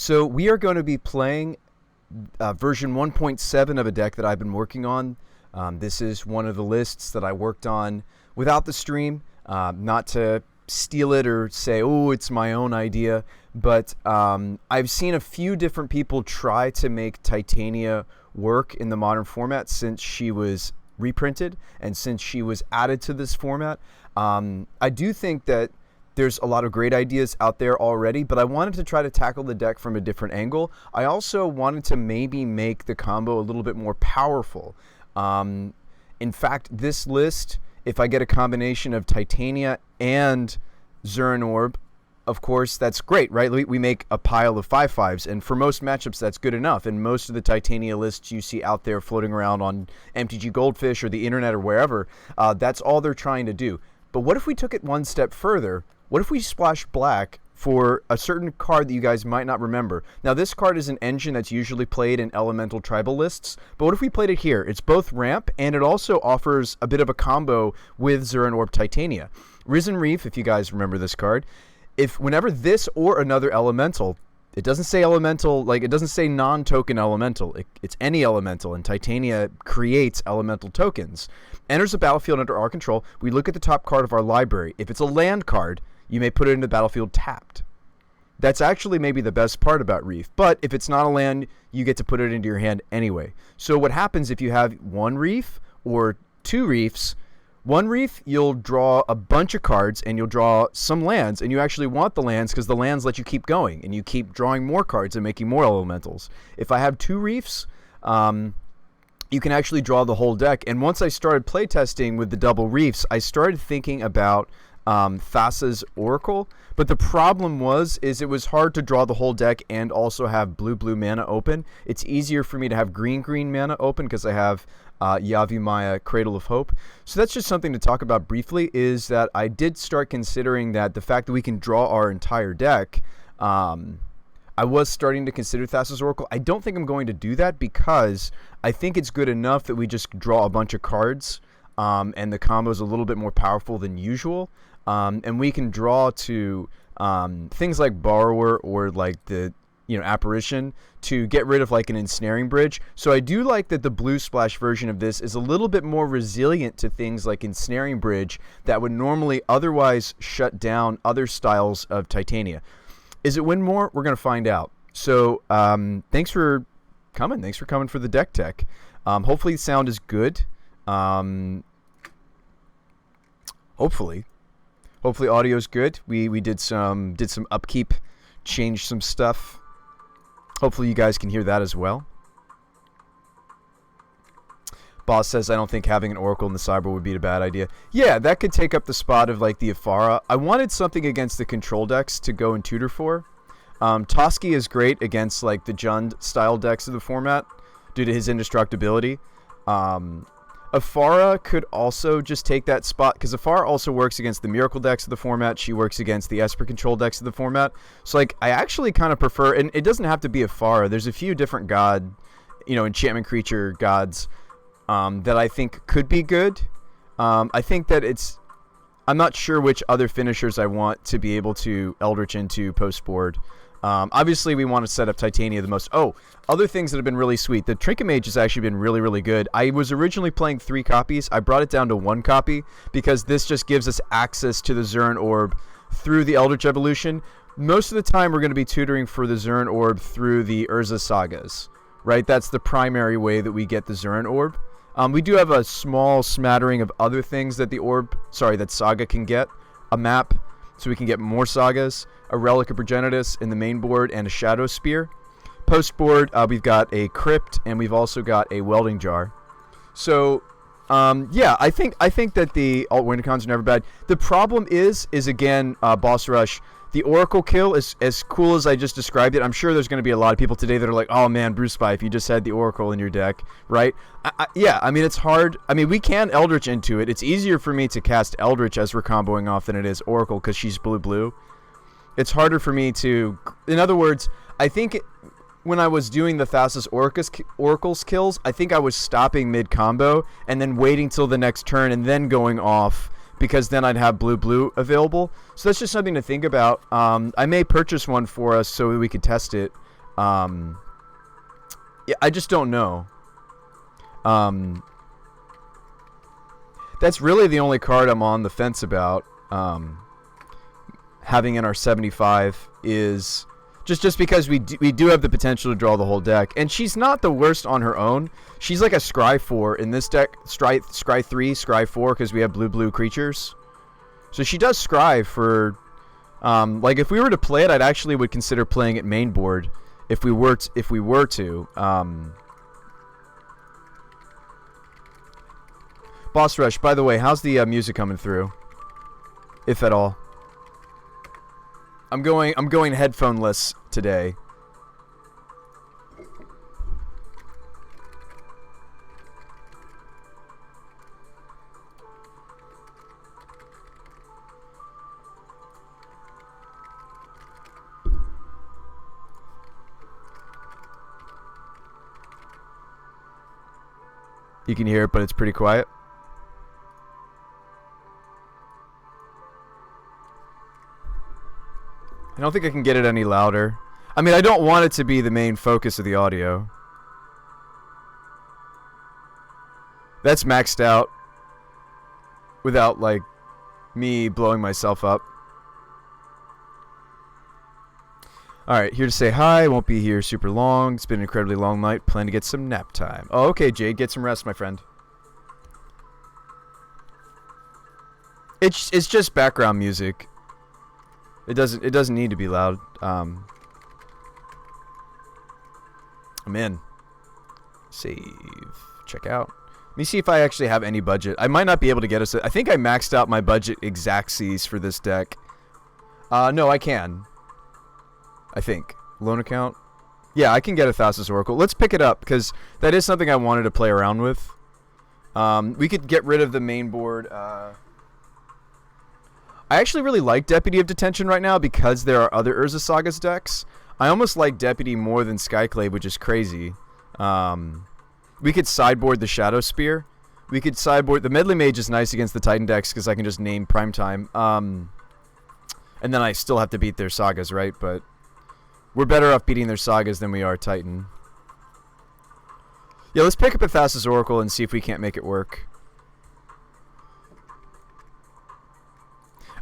So we are going to be playing version 1.7 of a deck that I've been working on. This is one of the lists that I worked on without the stream, not to steal it or say, oh, it's my own idea, but I've seen a few different people try to make Titania work in the modern format since she was reprinted and since she was added to this format. I do think that there's a lot of great ideas out there already, but I wanted to try to tackle the deck from a different angle. I also wanted to maybe make the combo a little bit more powerful. In fact, this list, if I get a combination of Titania and Zuran Orb, of course, that's great, right? We make a pile of 5/5s, and for most matchups, that's good enough. And most of the Titania lists you see out there floating around on MTG Goldfish or the internet or wherever, that's all they're trying to do. But what if we took it one step further? What if we splash black for a certain card that you guys might not remember? Now, this card is an engine that's usually played in elemental tribal lists, but what if we played it here? It's both ramp, and it also offers a bit of a combo with Zuran Orb Titania. Risen Reef, if you guys remember this card, if whenever this or another elemental, it doesn't say elemental, like it doesn't say non-token elemental, it's any elemental, and Titania creates elemental tokens, enters the battlefield under our control, we look at the top card of our library. If it's a land card, you may put it in the battlefield tapped. That's actually maybe the best part about Reef. But if it's not a land, you get to put it into your hand anyway. So what happens if you have one Reef or two Reefs? One Reef, you'll draw a bunch of cards and you'll draw some lands, and you actually want the lands because the lands let you keep going and you keep drawing more cards and making more elementals. If I have two Reefs, you can actually draw the whole deck. And once I started playtesting with the double Reefs, I started thinking about Thassa's Oracle, but the problem is it was hard to draw the whole deck and also have blue mana open. It's easier for me to have green mana open because I have Yavimaya Cradle of Hope. So that's just something to talk about briefly, is that I did start considering that the fact that we can draw our entire deck, I was starting to consider Thassa's Oracle. I don't think I'm going to do that because I think it's good enough that we just draw a bunch of cards, and the combo is a little bit more powerful than usual. And we can draw to things like Borrower or like the Apparition to get rid of like an Ensnaring Bridge. So I do like that the blue splash version of this is a little bit more resilient to things like Ensnaring Bridge that would normally otherwise shut down other styles of Titania. Is it win more? We're going to find out. So thanks for coming. Thanks for coming for the deck tech. Hopefully the sound is good. Hopefully audio's good. We did some upkeep, changed some stuff. Hopefully you guys can hear that as well. Boss says, I don't think having an Oracle in the sideboard would be a bad idea. Yeah, that could take up the spot of like the Afara. I wanted something against the control decks to go and tutor for. Toski is great against like the Jund style decks of the format due to his indestructibility. Afara could also just take that spot, because Afara also works against the Miracle decks of the format. She works against the Esper control decks of the format. So, like, I actually kind of prefer, and it doesn't have to be Afara. There's a few different enchantment creature gods that I think could be good. I think that I'm not sure which other finishers I want to be able to Eldritch into post-board. Obviously, we want to set up Titania the most. Oh, other things that have been really sweet. The Trinket Mage has actually been really, really good. I was originally playing 3 copies. I brought it down to 1 copy because this just gives us access to the Zuran Orb through the Eldritch Evolution. Most of the time, we're going to be tutoring for the Zuran Orb through the Urza Sagas, right? That's the primary way that we get the Zuran Orb. We do have a small smattering of other things that that Saga can get. A map, so we can get more Sagas, a Relic of Progenitus in the main board, and a Shadow Spear. Post board, we've got a Crypt, and we've also got a Welding Jar. So, yeah, I think that the alt Wintercons are never bad. The problem is again, Boss Rush. The Oracle kill is as cool as I just described it. I'm sure there's going to be a lot of people today that are like, oh man, Bruce Spy, if you just had the Oracle in your deck, right? Yeah, I mean, it's hard. I mean, we can Eldritch into it. It's easier for me to cast Eldritch as we're comboing off than it is Oracle because she's blue. It's harder for me to... In other words, I think when I was doing the Thassa's Oracle's kills, I think I was stopping mid-combo and then waiting till the next turn and then going off, because then I'd have blue available. So that's just something to think about. I may purchase one for us so we could test it. Yeah, I just don't know. That's really the only card I'm on the fence about. Having in our 75 is just because we do have the potential to draw the whole deck, and she's not the worst on her own. She's like a Scry 4 in this deck, Scry 3, Scry 4, because we have blue creatures. So she does Scry for, like if we were to play it, I'd actually would consider playing it main board if we were to. Boss Rush, by the way, how's the music coming through, if at all? I'm going headphoneless today. You can hear it, but it's pretty quiet. I don't think I can get it any louder. I mean, I don't want it to be the main focus of the audio. That's maxed out without, like, me blowing myself up. Alright, here to say hi. Won't be here super long. It's been an incredibly long night. Plan to get some nap time. Oh, okay, Jade. Get some rest, my friend. It's just background music. It doesn't need to be loud. I'm in. Save. Check out. Let me see if I actually have any budget. I might not be able to get us. I think I maxed out my budget exactsies for this deck. No, I can. I think. Loan account. Yeah, I can get a Thassa's Oracle. Let's pick it up because that is something I wanted to play around with. We could get rid of the main board. I actually really like Deputy of Detention right now because there are other Urza Sagas decks. I almost like Deputy more than Skyclave, which is crazy. We could sideboard the Shadow Spear. We could sideboard... The Medley Mage is nice against the Titan decks because I can just name Primetime. And then I still have to beat their Sagas, right? But we're better off beating their Sagas than we are Titan. Yeah, let's pick up a Thassa's Oracle and see if we can't make it work.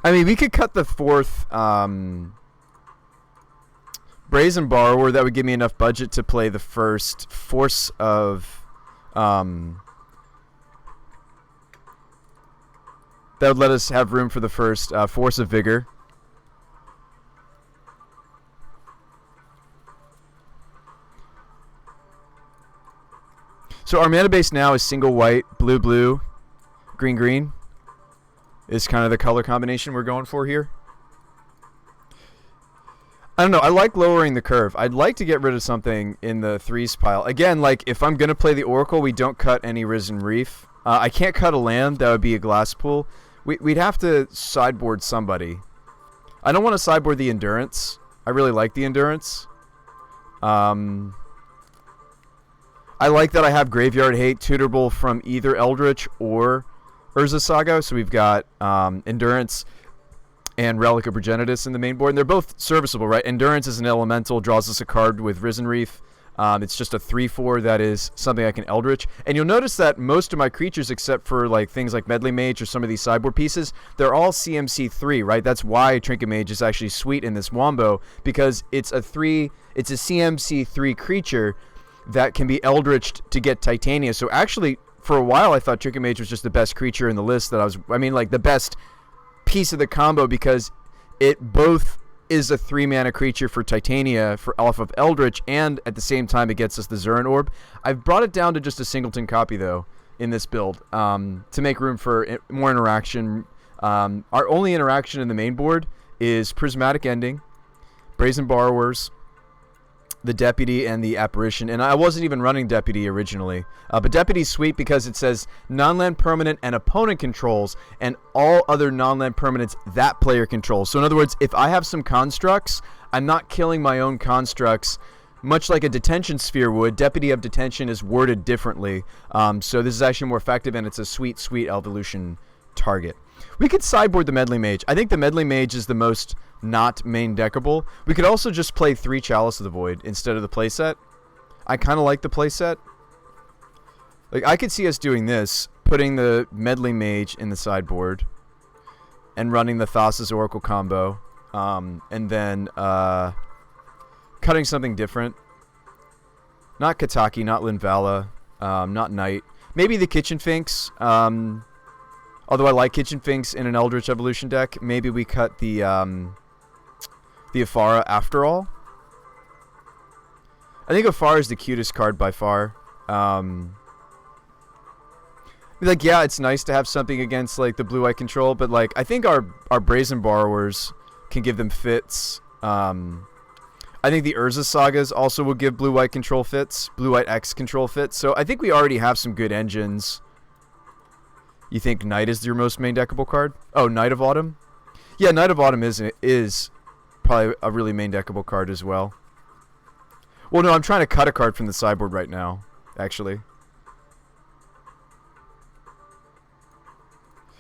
I mean, we could cut the fourth Brazen Borrower. That would give me enough budget to play the first Force of... that would let us have room for the first Force of Vigor. So our mana base now is single white, blue blue, green green. Is kind of the color combination we're going for here. I don't know. I like lowering the curve. I'd like to get rid of something in the threes pile. Again, like if I'm going to play the Oracle, we don't cut any Risen Reef. I can't cut a land. That would be a glass pool. We'd have to sideboard somebody. I don't want to sideboard the Endurance. I really like the Endurance. I like that I have Graveyard Hate tutorable from either Eldritch or Urza Saga, so we've got Endurance and Relic of Progenitus in the main board, and they're both serviceable, right? Endurance is an elemental, draws us a card with Risen Reef. It's just a 3/4 that is something I can Eldritch. And you'll notice that most of my creatures, except for like things like Medley Mage or some of these sideboard pieces, they're all CMC 3, right? That's why Trinket Mage is actually sweet in this Wombo, because it's a CMC 3 creature that can be Eldritched to get Titania. So actually, for a while, I thought Trinket Mage was just the best creature in the list like the best piece of the combo, because it both is a 3-mana creature for Titania off of Eldritch, and at the same time it gets us the Zurin Orb. I've brought it down to just a singleton copy, though, in this build, to make room for more interaction. Our only interaction in the main board is Prismatic Ending, Brazen Borrowers, the Deputy, and the Apparition. And I wasn't even running Deputy originally. But Deputy's sweet because it says non-land permanent and opponent controls, and all other non-land permanents that player controls. So in other words, if I have some constructs, I'm not killing my own constructs, much like a Detention Sphere would. Deputy of Detention is worded differently. So this is actually more effective, and it's a sweet, sweet evolution target. We could sideboard the Medley Mage. I think the Medley Mage is the most not main deckable. We could also just play 3 Chalice of the Void instead of the playset. I kind of like the playset. Like, I could see us doing this, putting the Medley Mage in the sideboard, and running the Thassa's Oracle combo, and then cutting something different. Not Kataki, not Linvala, not Knight. Maybe the Kitchen Finks. Although I like Kitchen Finks in an Eldritch Evolution deck, maybe we cut the Afara after all. I think Afara is the cutest card by far. Like, yeah, it's nice to have something against like the blue-white control, but like I think our Brazen Borrowers can give them fits. I think the Urza Sagas also will give blue-white control fits, blue-white X control fits. So I think we already have some good engines. You think Knight is your most main deckable card? Oh, Knight of Autumn? Yeah, Knight of Autumn is probably a really main deckable card as well. Well, no, I'm trying to cut a card from the sideboard right now, actually.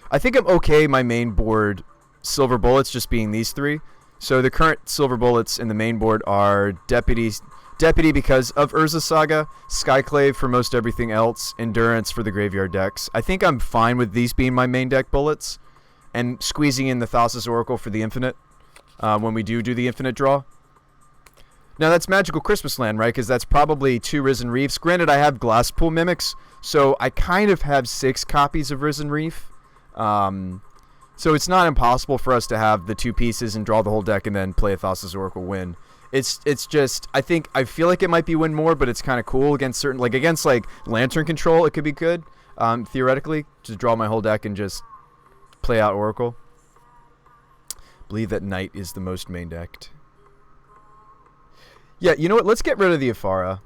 I think I'm okay my main board Silver Bullets just being these 3. So the current Silver Bullets in the main board are Deputy because of Urza Saga, Skyclave for most everything else, Endurance for the graveyard decks. I think I'm fine with these being my main deck bullets, and squeezing in the Thassa's Oracle for the Infinite when we do the Infinite draw. Now that's Magical Christmas Land, right? Because that's probably 2 Risen Reefs. Granted, I have Glasspool Mimics, so I kind of have 6 copies of Risen Reef. So it's not impossible for us to have the 2 pieces and draw the whole deck and then play a Thassa's Oracle win. It's just, I feel like it might be win more, but it's kind of cool against certain, like against like Lantern Control, it could be good, theoretically, to draw my whole deck and just play out Oracle. Believe that Knight is the most main decked. Yeah, you know what? Let's get rid of the Afara.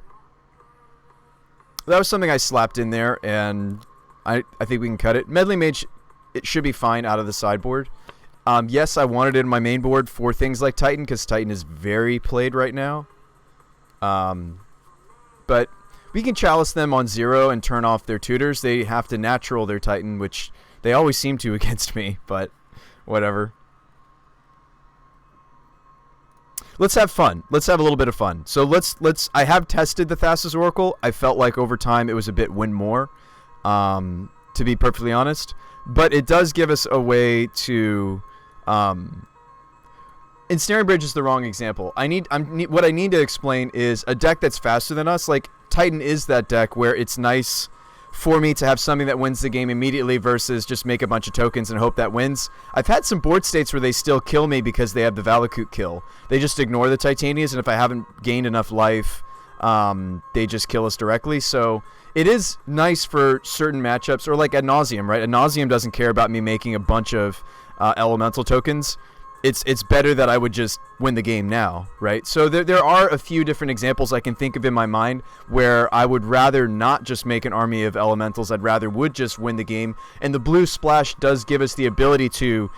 That was something I slapped in there, and I think we can cut it. Medley Mage, it should be fine out of the sideboard. Yes, I wanted it in my main board for things like Titan, because Titan is very played right now. But we can Chalice them on 0 and turn off their tutors. They have to natural their Titan, which they always seem to against me, but whatever. Let's have fun. Let's have a little bit of fun. So I have tested the Thassa's Oracle. I felt like over time it was a bit win more, to be perfectly honest. But it does give us a way to... Ensnaring Bridge is the wrong example. What I need to explain is a deck that's faster than us. Like, Titan is that deck where it's nice for me to have something that wins the game immediately versus just make a bunch of tokens and hope that wins. I've had some board states where they still kill me because they have the Valakut kill. They just ignore the Titanias, and if I haven't gained enough life, they just kill us directly. So it is nice for certain matchups, or like Ad Nauseam, right? Ad Nauseam doesn't care about me making a bunch of elemental tokens. It's better that I would just win the game now, right? So there are a few different examples I can think of in my mind where I would rather not just make an army of elementals. I'd rather would just win the game. And the blue splash does give us the ability to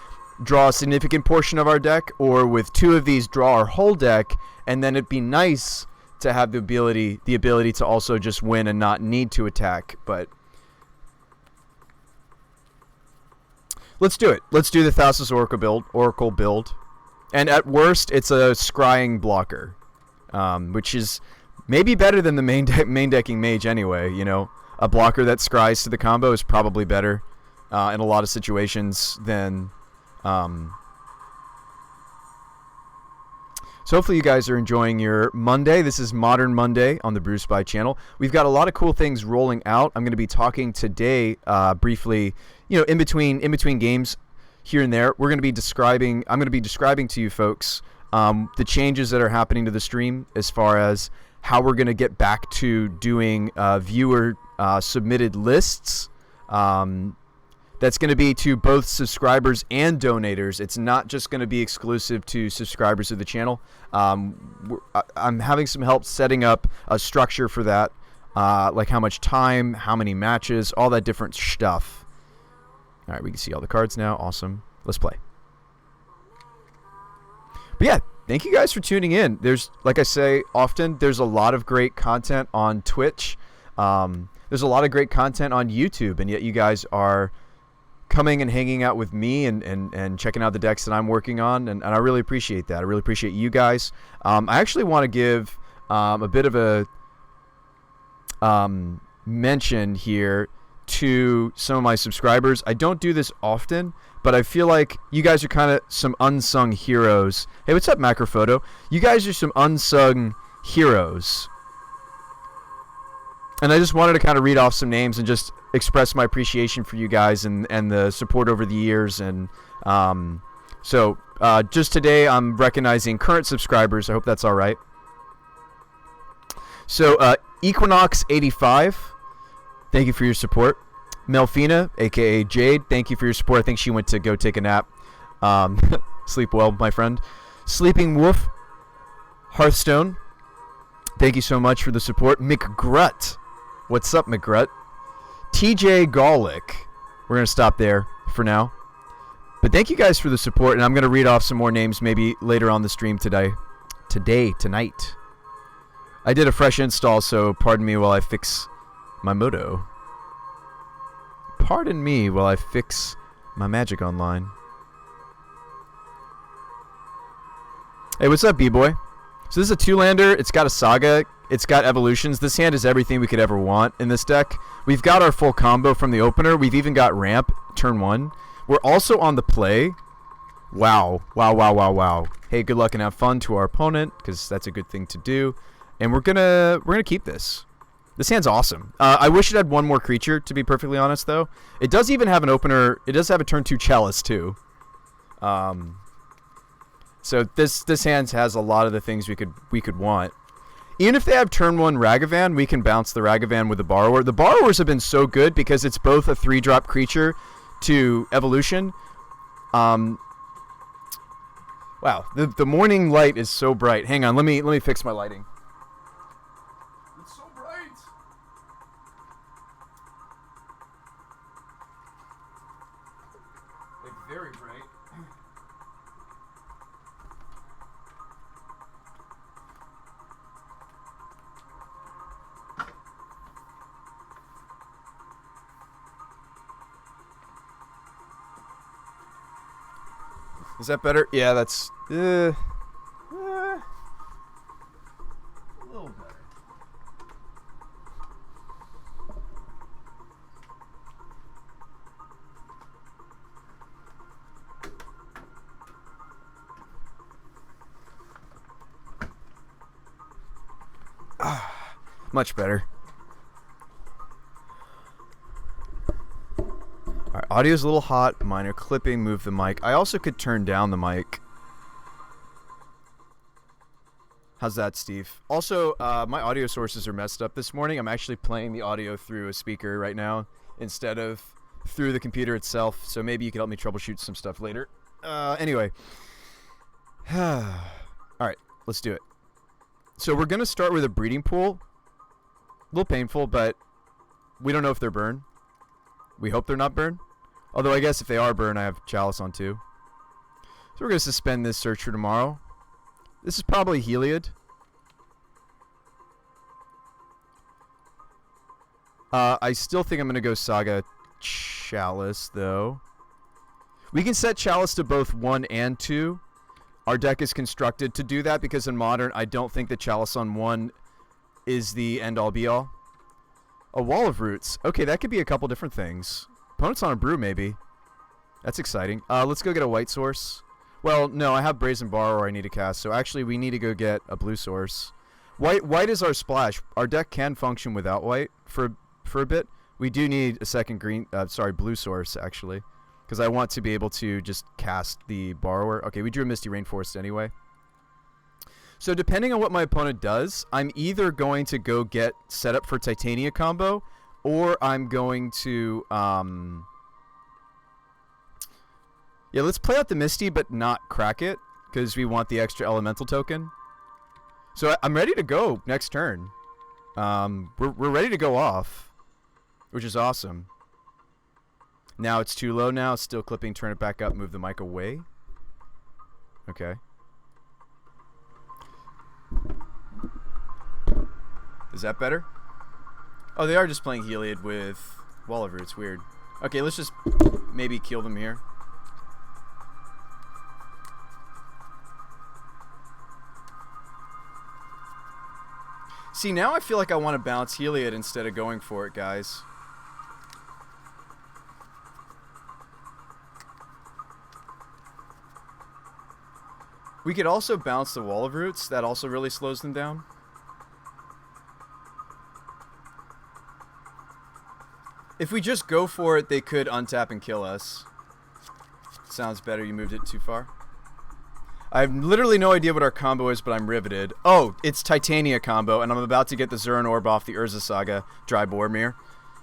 draw a significant portion of our deck, or with 2 of these draw our whole deck, and then it'd be nice to have the ability to also just win and not need to attack. But let's do it. Let's do the Thassa's Oracle build. And at worst, it's a scrying blocker, which is maybe better than the main decking mage anyway. You know, a blocker that scries to the combo is probably better in a lot of situations than... So hopefully you guys are enjoying your Monday. This is Modern Monday on the Brew Spy channel. We've got a lot of cool things rolling out. I'm going to be talking today briefly, in between games here and there. I'm going to be describing to you folks the changes that are happening to the stream as far as how we're going to get back to doing viewer submitted lists. That's going to be to both subscribers and donators. It's not just going to be exclusive to subscribers of the channel. I'm having some help setting up a structure for that, like how much time, how many matches, all that different stuff. All right, we can see all the cards now. Awesome. Let's play. But yeah, thank you guys for tuning in. There's, like I say often, there's a lot of great content on Twitch. There's a lot of great content on YouTube, and yet you guys are coming and hanging out with me and checking out the decks that I'm working on, and I really appreciate that. I really appreciate you guys. I actually want to give a bit of a mention here to some of my subscribers. I don't do this often, but I feel like you guys are kind of some unsung heroes. Hey, what's up, Macrophoto? You guys are some unsung heroes. And I just wanted to kind of read off some names and just express my appreciation for you guys and the support over the years. And so just today, I'm recognizing current subscribers. I hope that's all right. So Equinox85, thank you for your support. Melfina, a.k.a. Jade, thank you for your support. I think she went to go take a nap. Sleep well, my friend. Sleeping Wolf, Hearthstone, thank you so much for the support. McGrut, what's up, McGrut? TJ Golick, we're going to stop there for now. But thank you guys for the support, and I'm going to read off some more names maybe later on the stream tonight. I did a fresh install, so pardon me while I fix my moto. Pardon me while I fix my Magic Online. Hey, what's up, B-Boy? So this is a 2-lander. It's got a Saga. It's got evolutions. This hand is everything we could ever want in this deck. We've got our full combo from the opener. We've even got ramp, turn 1. We're also on the play. Wow. Wow. Hey, good luck and have fun to our opponent, because that's a good thing to do. And we're gonna keep this. This hand's awesome. I wish it had one more creature, to be perfectly honest, though. It does even have an opener. It does have a turn 2 Chalice, too. So this hand has a lot of the things we could want. Even if they have turn 1 Ragavan, we can bounce the Ragavan with the Borrower. The Borrowers have been so good because it's both a 3-drop creature to evolution. Wow, the morning light is so bright. Hang on, let me fix my lighting. It's so bright. Like very bright. Is that better? Yeah, that's a little better. Much better. Alright, audio's a little hot. Minor clipping, move the mic. I also could turn down the mic. How's that, Steve? Also, my audio sources are messed up this morning. I'm actually playing the audio through a speaker right now instead of through the computer itself. So maybe you can help me troubleshoot some stuff later. Anyway. Alright, let's do it. So we're going to start with a breeding pool. A little painful, but we don't know if they're burn. We hope they're not burn. Although I guess if they are burn, I have Chalice on too. So we're going to suspend this search for tomorrow. This is probably Heliod. I still think I'm going to go Saga Chalice, though. We can set Chalice to both 1 and 2. Our deck is constructed to do that because in Modern, I don't think the Chalice on 1 is the end-all be-all. A Wall of Roots. Okay, that could be a couple different things. Opponent's on a Brew, maybe. That's exciting. Let's go get a white source. Well, no, I have Brazen Borrower I need to cast, so actually we need to go get a blue source. White is our splash. Our deck can function without white for a bit. We do need a second blue source, actually, because I want to be able to just cast the Borrower. Okay, we drew a Misty Rainforest anyway. So depending on what my opponent does, I'm either going to go get set up for Titania combo, or I'm going to, yeah, let's play out the Misty, but not crack it, because we want the extra elemental token. So I'm ready to go next turn. We're ready to go off, which is awesome. Now it's too low now, still clipping, turn it back up, move the mic away. Okay. Is that better? Oh, they are just playing Heliod with Wall of Roots. Weird. Okay, let's just maybe kill them here. See, now I feel like I want to bounce Heliod instead of going for it, guys. We could also bounce the Wall of Roots. That also really slows them down. If we just go for it, they could untap and kill us. Sounds better. You moved it too far. I have literally no idea what our combo is, but I'm riveted. Oh, it's Titania combo, and I'm about to get the Zuran Orb off the Urza Saga Dry Boromir.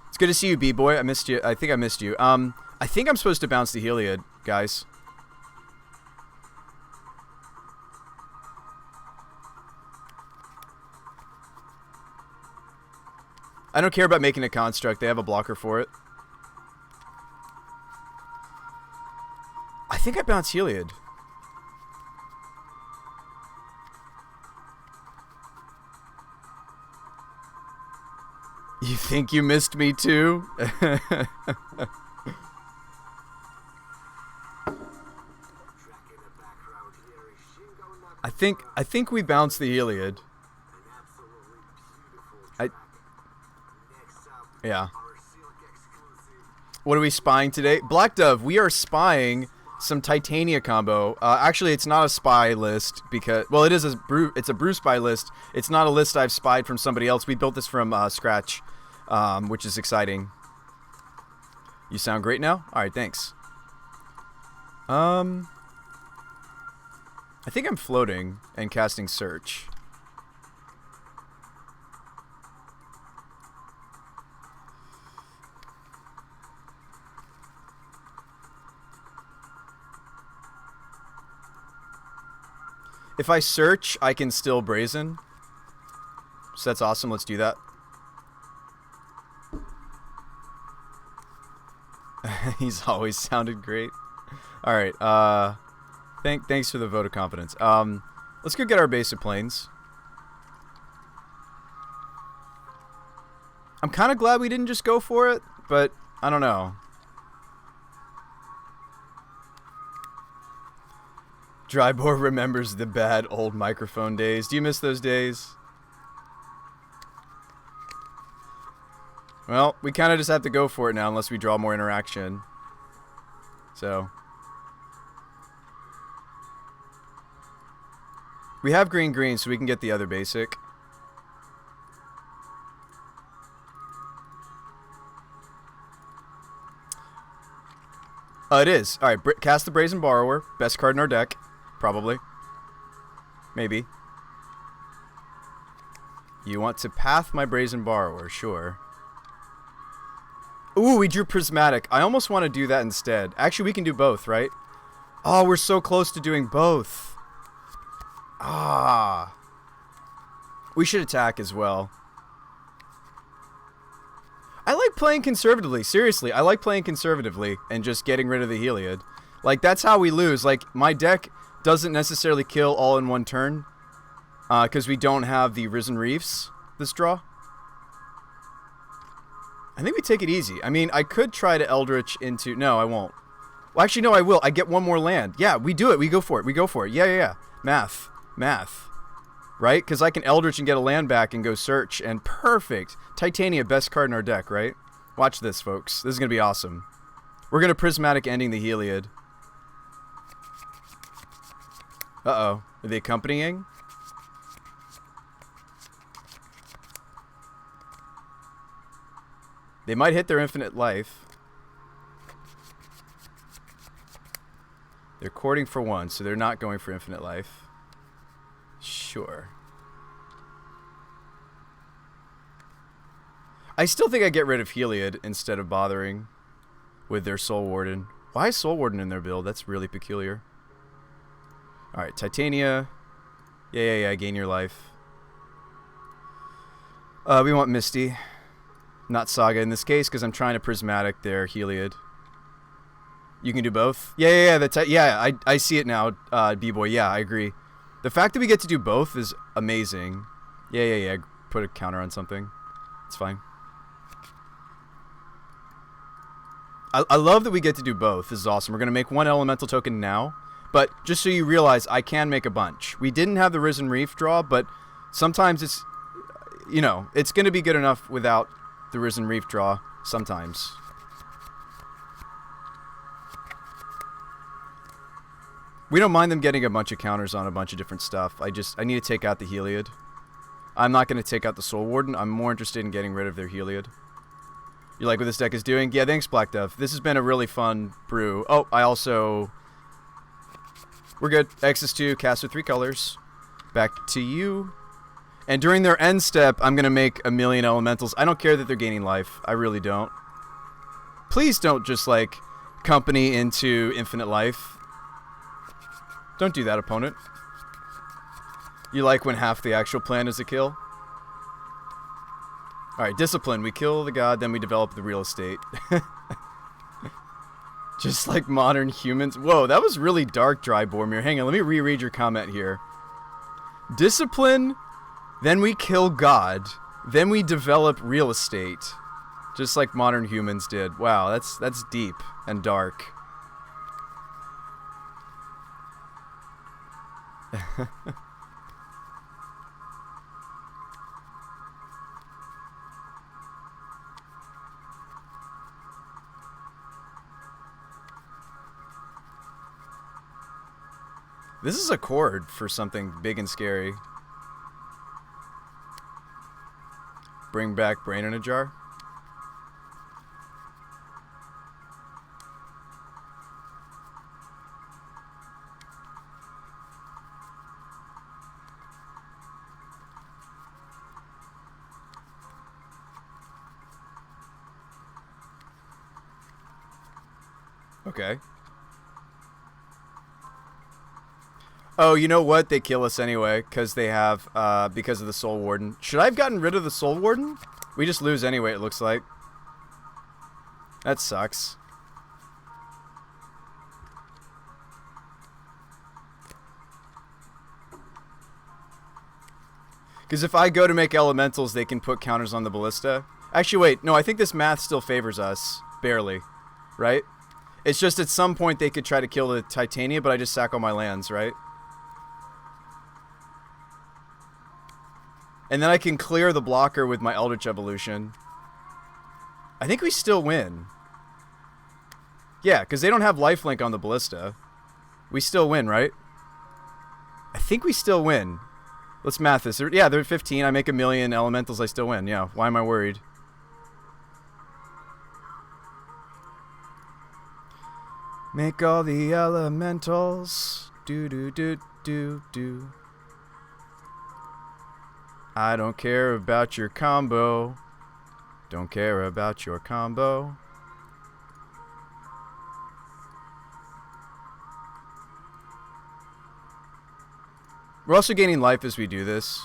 It's good to see you, B-Boy. I missed you. I think I missed you. I think I'm supposed to bounce the Heliod, guys. I don't care about making a construct. They have a blocker for it. I think I bounce Heliod. You think you missed me too? I think we bounced the Heliod. Yeah. What are we spying today? Black Dove, we are spying some Titania combo. Actually, it's not a spy list because, well, it's a brew spy list. It's not a list I've spied from somebody else. We built this from scratch, which is exciting. You sound great now? All right, thanks. I think I'm floating and casting search. If I search, I can still brazen. So that's awesome. Let's do that. He's always sounded great. All right. Thanks for the vote of confidence. Let's go get our basic planes. I'm kind of glad we didn't just go for it, but I don't know. Drybor remembers the bad old microphone days. Do you miss those days? Well, we kind of just have to go for it now unless we draw more interaction. So. We have green, so we can get the other basic. It is. Alright, cast the Brazen Borrower. Best card in our deck. Probably. Maybe. You want to path my Brazen Borrower, sure. Ooh, we drew Prismatic. I almost want to do that instead. Actually, we can do both, right? Oh, we're so close to doing both. Ah. We should attack as well. I like playing conservatively. Seriously, I like playing conservatively and just getting rid of the Heliod. Like, that's how we lose. Like, my deck doesn't necessarily kill all in one turn. Because we don't have the Risen Reefs this draw. I think we take it easy. I mean, I could try to Eldritch into... No, I won't. Well, actually, no, I will. I get one more land. Yeah, we do it. We go for it. We go for it. Yeah. Math. Right? Because I can Eldritch and get a land back and go search. And perfect. Titania, best card in our deck, right? Watch this, folks. This is going to be awesome. We're going to Prismatic ending the Heliod. Uh-oh. Are they accompanying? They might hit their infinite life. They're courting for one, so they're not going for infinite life. Sure. I still think I get rid of Heliod instead of bothering with their Soul Warden. Why is Soul Warden in their build? That's really peculiar. Alright, Titania. Yeah, gain your life. We want Misty. Not Saga in this case, because I'm trying to Prismatic their Heliod. You can do both? Yeah, I see it now, B-Boy. Yeah, I agree. The fact that we get to do both is amazing. Yeah. Put a counter on something. It's fine. I love that we get to do both. This is awesome. We're going to make one elemental token now, but just so you realize, I can make a bunch. We didn't have the Risen Reef draw, but sometimes it's, you know, it's going to be good enough without the Risen Reef draw sometimes. We don't mind them getting a bunch of counters on a bunch of different stuff. I need to take out the Heliod. I'm not going to take out the Soul Warden. I'm more interested in getting rid of their Heliod. You like what this deck is doing? Yeah, thanks, Black Dove. This has been a really fun brew. Oh, I also... We're good. X is 2, cast with 3 colors. Back to you. And during their end step, I'm going to make a million elementals. I don't care that they're gaining life. I really don't. Please don't just, like, company into infinite life. Don't do that, opponent. You like when half the actual plan is a kill? Alright, discipline. We kill the god, then we develop the real estate. Just like modern humans. Whoa, that was really dark, Dry Boromir. Hang on, let me reread your comment here. Discipline, then we kill god, then we develop real estate. Just like modern humans did. Wow, that's deep and dark. This is a chord for something big and scary. Bring back Brain in a Jar. Okay. Oh, you know what? They kill us anyway, because they have, because of the Soul Warden. Should I have gotten rid of the Soul Warden? We just lose anyway, it looks like. That sucks. Because if I go to make elementals, they can put counters on the Ballista. Actually, wait. No, I think this math still favors us. Barely. Right? It's just at some point they could try to kill the Titania, but I just sack all my lands, right? And then I can clear the blocker with my Eldritch Evolution. I think we still win. Yeah, because they don't have lifelink on the Ballista. We still win, right? I think we still win. Let's math this. Yeah, they're at 15. I make a million elementals, I still win. Yeah, why am I worried? Make all the elementals. Do do do do do. I don't care about your combo. Don't care about your combo. We're also gaining life as we do this.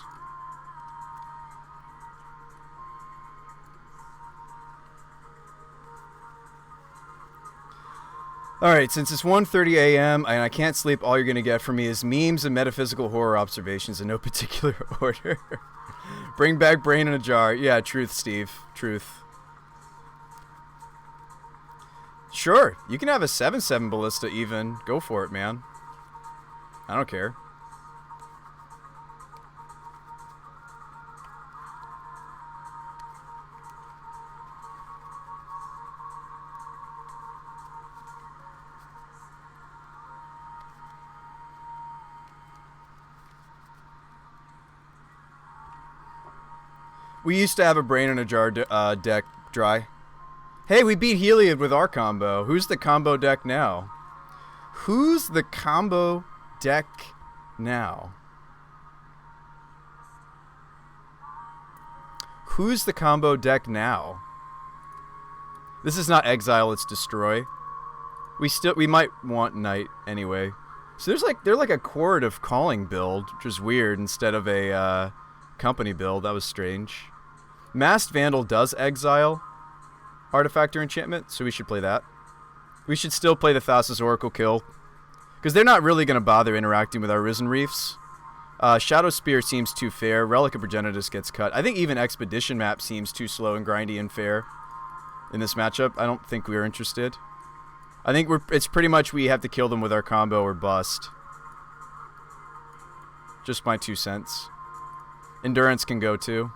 Alright, since it's 1:30 a.m. and I can't sleep, all you're going to get from me is memes and metaphysical horror observations in no particular order. Bring back Brain in a Jar. Yeah, truth, Steve. Truth. Sure, you can have a 7/7 Ballista even. Go for it, man. I don't care. We used to have a Brain in a Jar deck, Dry. Hey, we beat Heliod with our combo. Who's the combo deck now? Who's the combo deck now? Who's the combo deck now? This is not Exile, it's Destroy. We might want Night anyway. So they're like a chord of Calling build, which is weird, instead of a company build. That was strange. Masked Vandal does exile artifact or enchantment, so we should play that. We should still play the Thassa's Oracle kill, because they're not really going to bother interacting with our Risen Reefs. Shadow Spear seems too fair. Relic of Progenitus gets cut. I think even Expedition Map seems too slow and grindy and fair in this matchup. I don't think we're interested. I think it's pretty much we have to kill them with our combo or bust. Just my 2 cents. Endurance can go too.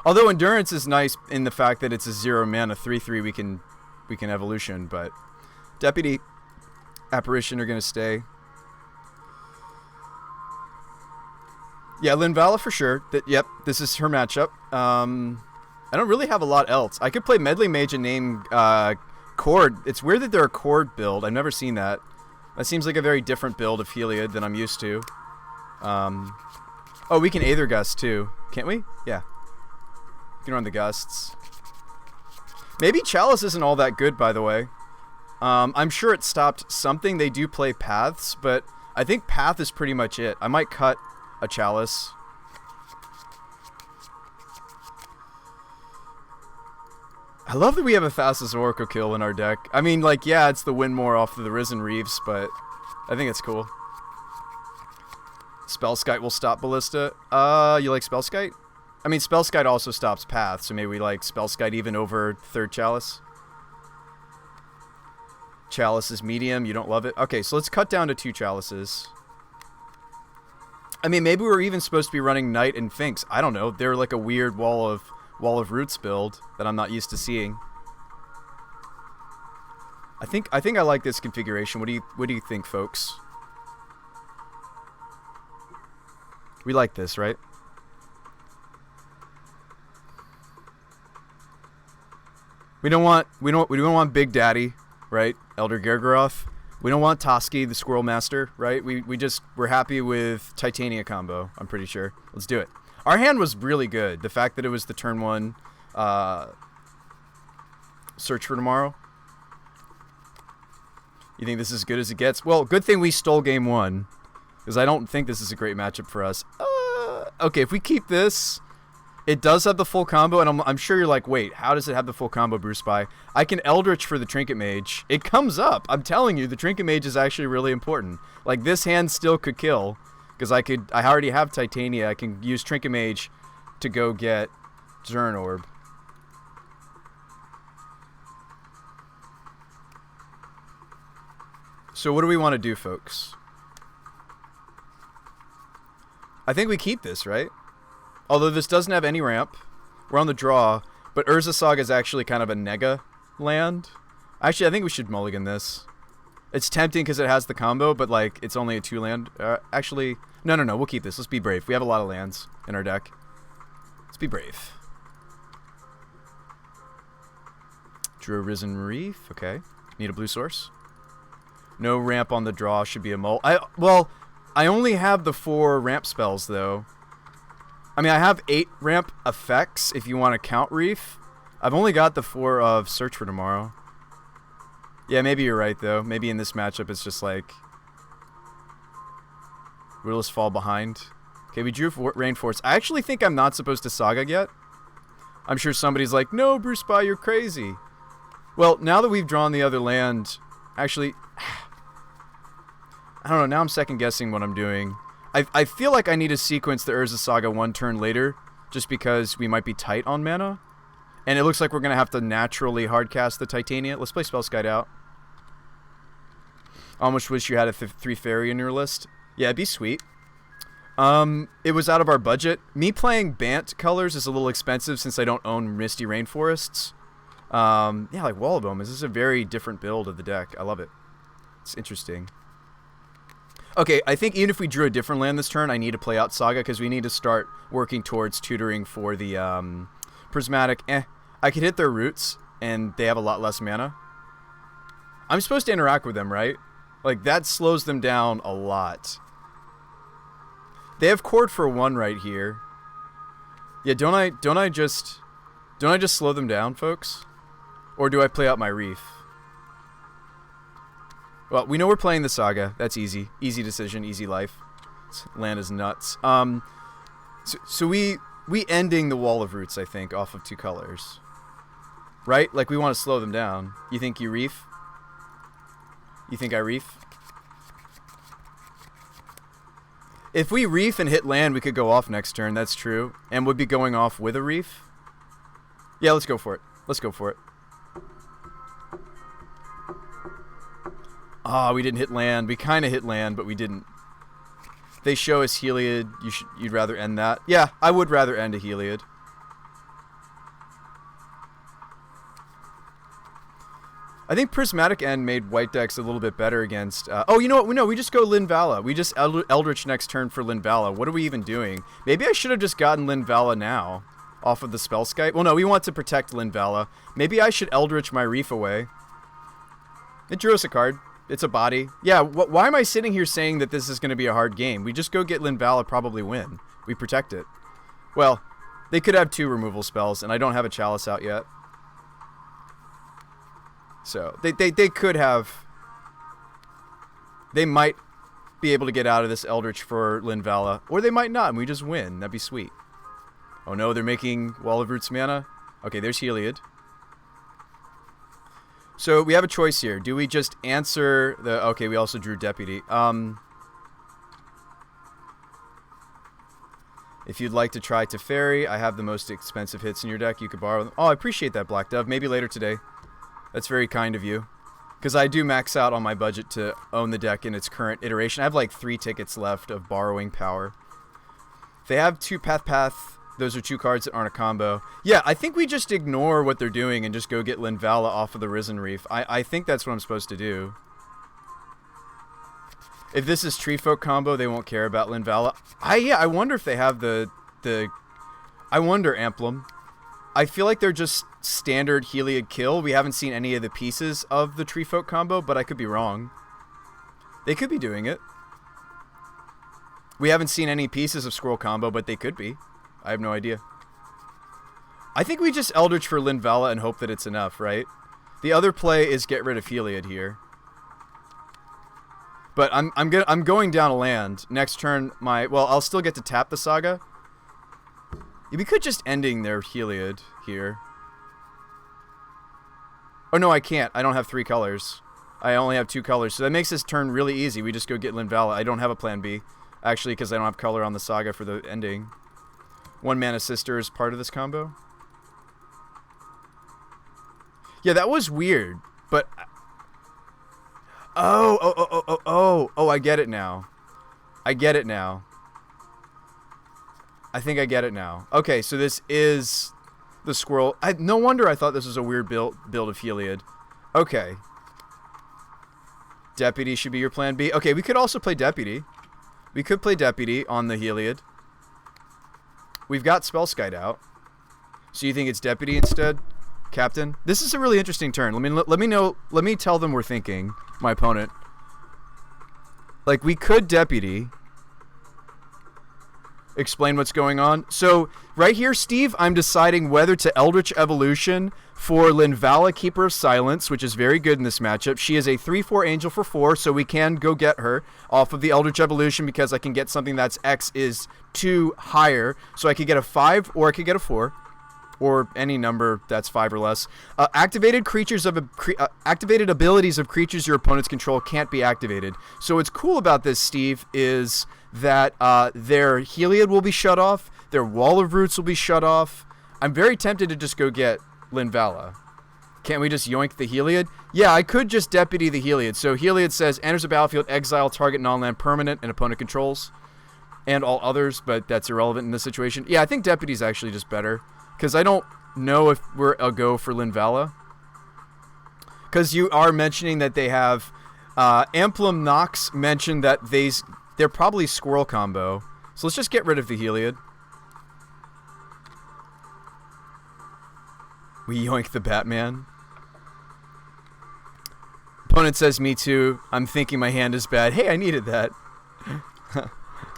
Although Endurance is nice in the fact that it's a 0 mana 3/3 we can evolution, but Deputy, Apparition are gonna stay. Yeah, Linvala for sure. Yep, this is her matchup. I don't really have a lot else. I could play Medley Mage and name Chord. It's weird that they're a Chord build. I've never seen that. That seems like a very different build of Heliod than I'm used to. Oh, we can Aether Gust too. Can't we? Yeah. We can run the Gusts. Maybe Chalice isn't all that good, by the way. I'm sure it stopped something. They do play Paths, but I think Path is pretty much it. I might cut a Chalice. I love that we have a Thassa's Oracle kill in our deck. I mean, like, yeah, it's the win more off of the Risen Reefs, but I think it's cool. Spellskite will stop Ballista. You like Spellskite? I mean, Spellskite also stops Path, so maybe we like Spellskite even over 3rd Chalice. Chalice is medium. You don't love it? Okay, so let's cut down to 2 Chalices. I mean, maybe we're even supposed to be running Knight and Finks. I don't know. They're like a weird Wall of Roots build that I'm not used to seeing. I think I like this configuration. What do you think, folks? We like this, right? We don't want Big Daddy, right? Elder Gargaroth. We don't want Toski, the Squirrel Master, right? We're happy with Titania combo, I'm pretty sure. Let's do it. Our hand was really good. The fact that it was the turn 1 Search for Tomorrow. You think this is as good as it gets? Well, good thing we stole game 1, because I don't think this is a great matchup for us. Okay, if we keep this, it does have the full combo, and I'm sure you're like, wait, how does it have the full combo, Bruce Spy? I can Eldritch for the Trinket Mage. It comes up. I'm telling you, the Trinket Mage is actually really important. Like, this hand still could kill, because I already have Titania. I can use Trinket Mage to go get Zern Orb. So what do we want to do, folks? I think we keep this, right? Although this doesn't have any ramp. We're on the draw. But Urza Saga is actually kind of a nega land. Actually, I think we should mulligan this. It's tempting because it has the combo, but like it's only a 2 land. Actually, no. We'll keep this. Let's be brave. We have a lot of lands in our deck. Let's be brave. Drew a Risen Reef. Okay. Need a blue source. No ramp on the draw. Should be a mull. I only have the 4 ramp spells, though. I mean, I have 8 ramp effects, if you want to count Reef. I've only got the 4 of Search for Tomorrow. Yeah, maybe you're right, though. Maybe in this matchup, it's just like... we'll just fall behind. Okay, we drew Rainforest. I actually think I'm not supposed to Saga yet. I'm sure somebody's like, no, Bruce Spy, you're crazy. Well, now that we've drawn the other land... actually... I don't know, now I'm second-guessing what I'm doing. I feel like I need to sequence the Urza Saga 1 turn later, just because we might be tight on mana. And it looks like we're going to have to naturally hardcast the Titania. Let's play Spellskite out. I almost wish you had a 3 fairy in your list. Yeah, it'd be sweet. It was out of our budget. Me playing Bant colors is a little expensive since I don't own Misty Rainforests. Yeah, like Wall of Bones. This is a very different build of the deck. I love it. It's interesting. Okay, I think even if we drew a different land this turn, I need to play out Saga because we need to start working towards tutoring for the Prismatic. I could hit their roots, and they have a lot less mana. I'm supposed to interact with them, right? Like, that slows them down a lot. They have Chord for 1 right here. Yeah, don't I just slow them down, folks? Or do I play out my Reef? Well, we know we're playing the Saga. That's easy. Easy decision, easy life. This land is nuts. So we ending the Wall of Roots, I think, off of 2 colors. Right? Like, we want to slow them down. You think you Reef? You think I Reef? If we Reef and hit land, we could go off next turn. That's true. And would be going off with a Reef. Yeah, let's go for it. Let's go for it. Ah, we didn't hit land. We kind of hit land, but we didn't. They show us Heliod. You'd rather end that? Yeah, I would rather end a Heliod. I think Prismatic End made white decks a little bit better against... oh, you know what? No, we just go Linvala. We just Eldritch next turn for Linvala. What are we even doing? Maybe I should have just gotten Linvala now off of the Spellskite. Well, no, we want to protect Linvala. Maybe I should Eldritch my Reef away. It drew us a card. It's a body. Yeah, why am I sitting here saying that this is going to be a hard game? We just go get Linvala, probably win. We protect it. Well, they could have 2 removal spells, and I don't have a Chalice out yet. So, they could have... They might be able to get out of this Eldritch for Linvala. Or they might not, and we just win. That'd be sweet. Oh no, they're making Wall of Roots mana. Okay, there's Heliod. So, we have a choice here. Do we just answer the... Okay, we also drew Deputy. If you'd like to try Teferi, I have the most expensive hits in your deck. You could borrow them. Oh, I appreciate that, Black Dove. Maybe later today. That's very kind of you. Because I do max out on my budget to own the deck in its current iteration. I have like 3 tickets left of borrowing power. They have 2 Path. Those are 2 cards that aren't a combo. Yeah, I think we just ignore what they're doing and just go get Linvala off of the Risen Reef. I think that's what I'm supposed to do. If this is Tree Folk combo, they won't care about Linvala. Yeah, I wonder if they have the... I wonder, Amplum. I feel like they're just standard Heliod kill. We haven't seen any of the pieces of the Tree Folk combo, but I could be wrong. They could be doing it. We haven't seen any pieces of Scroll combo, but they could be. I have no idea. I think we just Eldritch for Linvala and hope that it's enough, right? The other play is get rid of Heliod here. But I'm going down a land. Next turn, well, I'll still get to tap the Saga. We could just ending their Heliod here. Oh, no, I can't. I don't have 3 colors. I only have 2 colors. So that makes this turn really easy. We just go get Linvala. I don't have a plan B. Actually, because I don't have color on the Saga for the ending. 1 mana Sister is part of this combo. Yeah, that was weird. But... Oh, I get it now. I get it now. I think I get it now. Okay, so this is the squirrel. No wonder I thought this was a weird build of Heliod. Okay. Deputy should be your plan B. Okay, we could also play Deputy. We could play Deputy on the Heliod. We've got Spellskite out. So you think it's Deputy instead, Captain? This is a really interesting turn. Let me know. Let me tell them we're thinking. My opponent. Like, we could Deputy. Explain what's going on. So, right here, Steve, I'm deciding whether to Eldritch Evolution for Linvala, Keeper of Silence, which is very good in this matchup. She is a 3/4 angel for 4, so we can go get her off of the Eldritch Evolution because I can get something that's X is 2 higher. So I could get a 5 or I could get a 4. Or any number that's 5 or less. Activated abilities of creatures your opponents control can't be activated. So what's cool about this, Steve, is that their Heliod will be shut off. Their Wall of Roots will be shut off. I'm very tempted to just go get Linvala. Can't we just yoink the Heliod? Yeah, I could just Deputy the Heliod. So Heliod says, enters the battlefield, exile target non-land permanent and opponent controls. And all others, but that's irrelevant in this situation. Yeah, I think Deputy's actually just better. Because I don't know if we're a go for Linvala. Because you are mentioning that they have... Amplum Nox mentioned that they're probably Squirrel combo. So let's just get rid of the Heliod. We yoink the Batman. Opponent says, me too. I'm thinking my hand is bad. Hey, I needed that.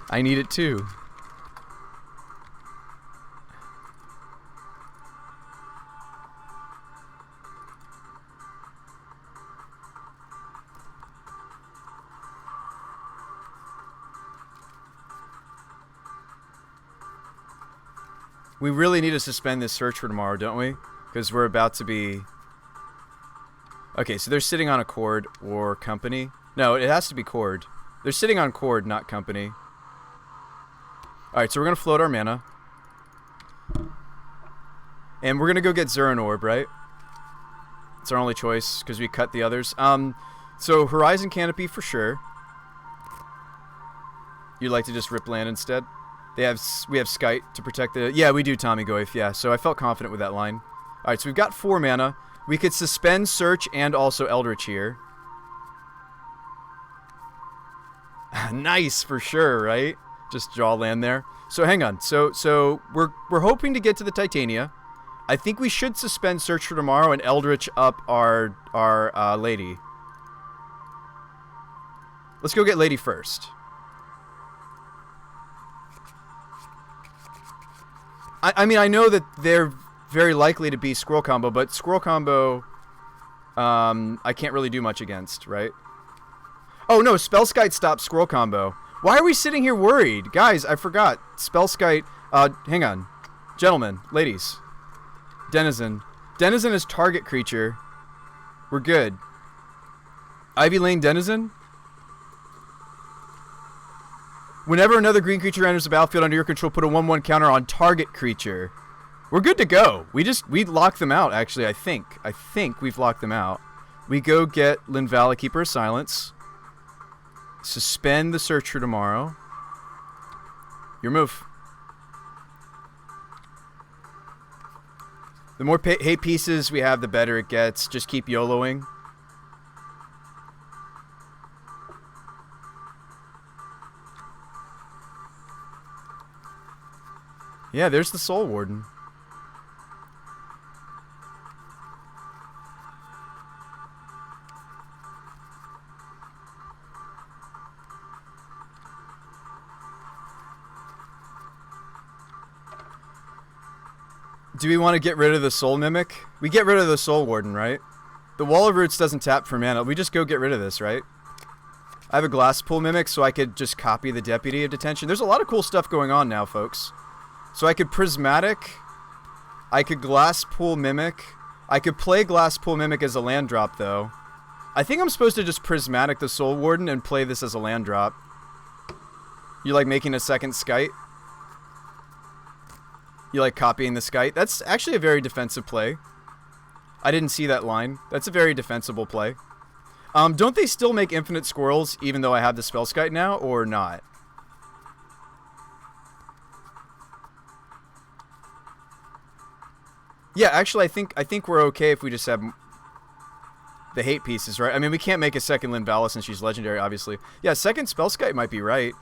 I need it too. We really need to suspend this search for tomorrow, don't we? Because we're about to be... Okay, so they're sitting on a Cord or Company. No, it has to be Cord. They're sitting on Cord, not Company. Alright, so we're going to float our mana. And we're going to go get Zuran Orb, right? It's our only choice because we cut the others. So Horizon Canopy for sure. You'd like to just rip land instead? We have Skite to protect the... Yeah, we do Tommy Goif, yeah. So I felt confident with that line. Alright, so we've got 4 mana. We could suspend Search and also Eldritch here. Nice, for sure, right? Just draw land there. So hang on. So we're hoping to get to the Titania. I think we should suspend Search for tomorrow and Eldritch up our Lady. Let's go get Lady first. I mean, I know that they're very likely to be Squirrel Combo, but Squirrel Combo, I can't really do much against, right? Oh, no, Spellskite stops Squirrel Combo. Why are we sitting here worried? Guys, I forgot. Spellskite, hang on. Gentlemen, ladies. Denizen. Denizen is target creature. We're good. Ivy Lane Denizen? Whenever another green creature enters the battlefield under your control, put a 1/1 counter on target creature. We're good to go. We locked them out, actually, I think. I think we've locked them out. We go get Linvala, Keeper of Silence. Suspend the Search for tomorrow. Your move. The more hate pieces we have, the better it gets. Just keep YOLOing. Yeah, there's the Soul Warden. Do we want to get rid of the Soul Mimic? We get rid of the Soul Warden, right? The Wall of Roots doesn't tap for mana. We just go get rid of this, right? I have a Glasspool Mimic, so I could just copy the Deputy of Detention. There's a lot of cool stuff going on now, folks. So I could Prismatic. I could Glasspool Mimic. I could play Glasspool Mimic as a land drop, though. I think I'm supposed to just Prismatic the Soul Warden and play this as a land drop. You like making a second Skite? You like copying the Skite? That's actually a very defensive play. I didn't see that line. That's a very defensible play. Don't they still make infinite squirrels even though I have the Spell Skite now, or not? Yeah, actually, I think we're okay if we just have the hate pieces, right? I mean, we can't make a second Linvala since she's legendary, obviously. Yeah, second Spellskite might be right.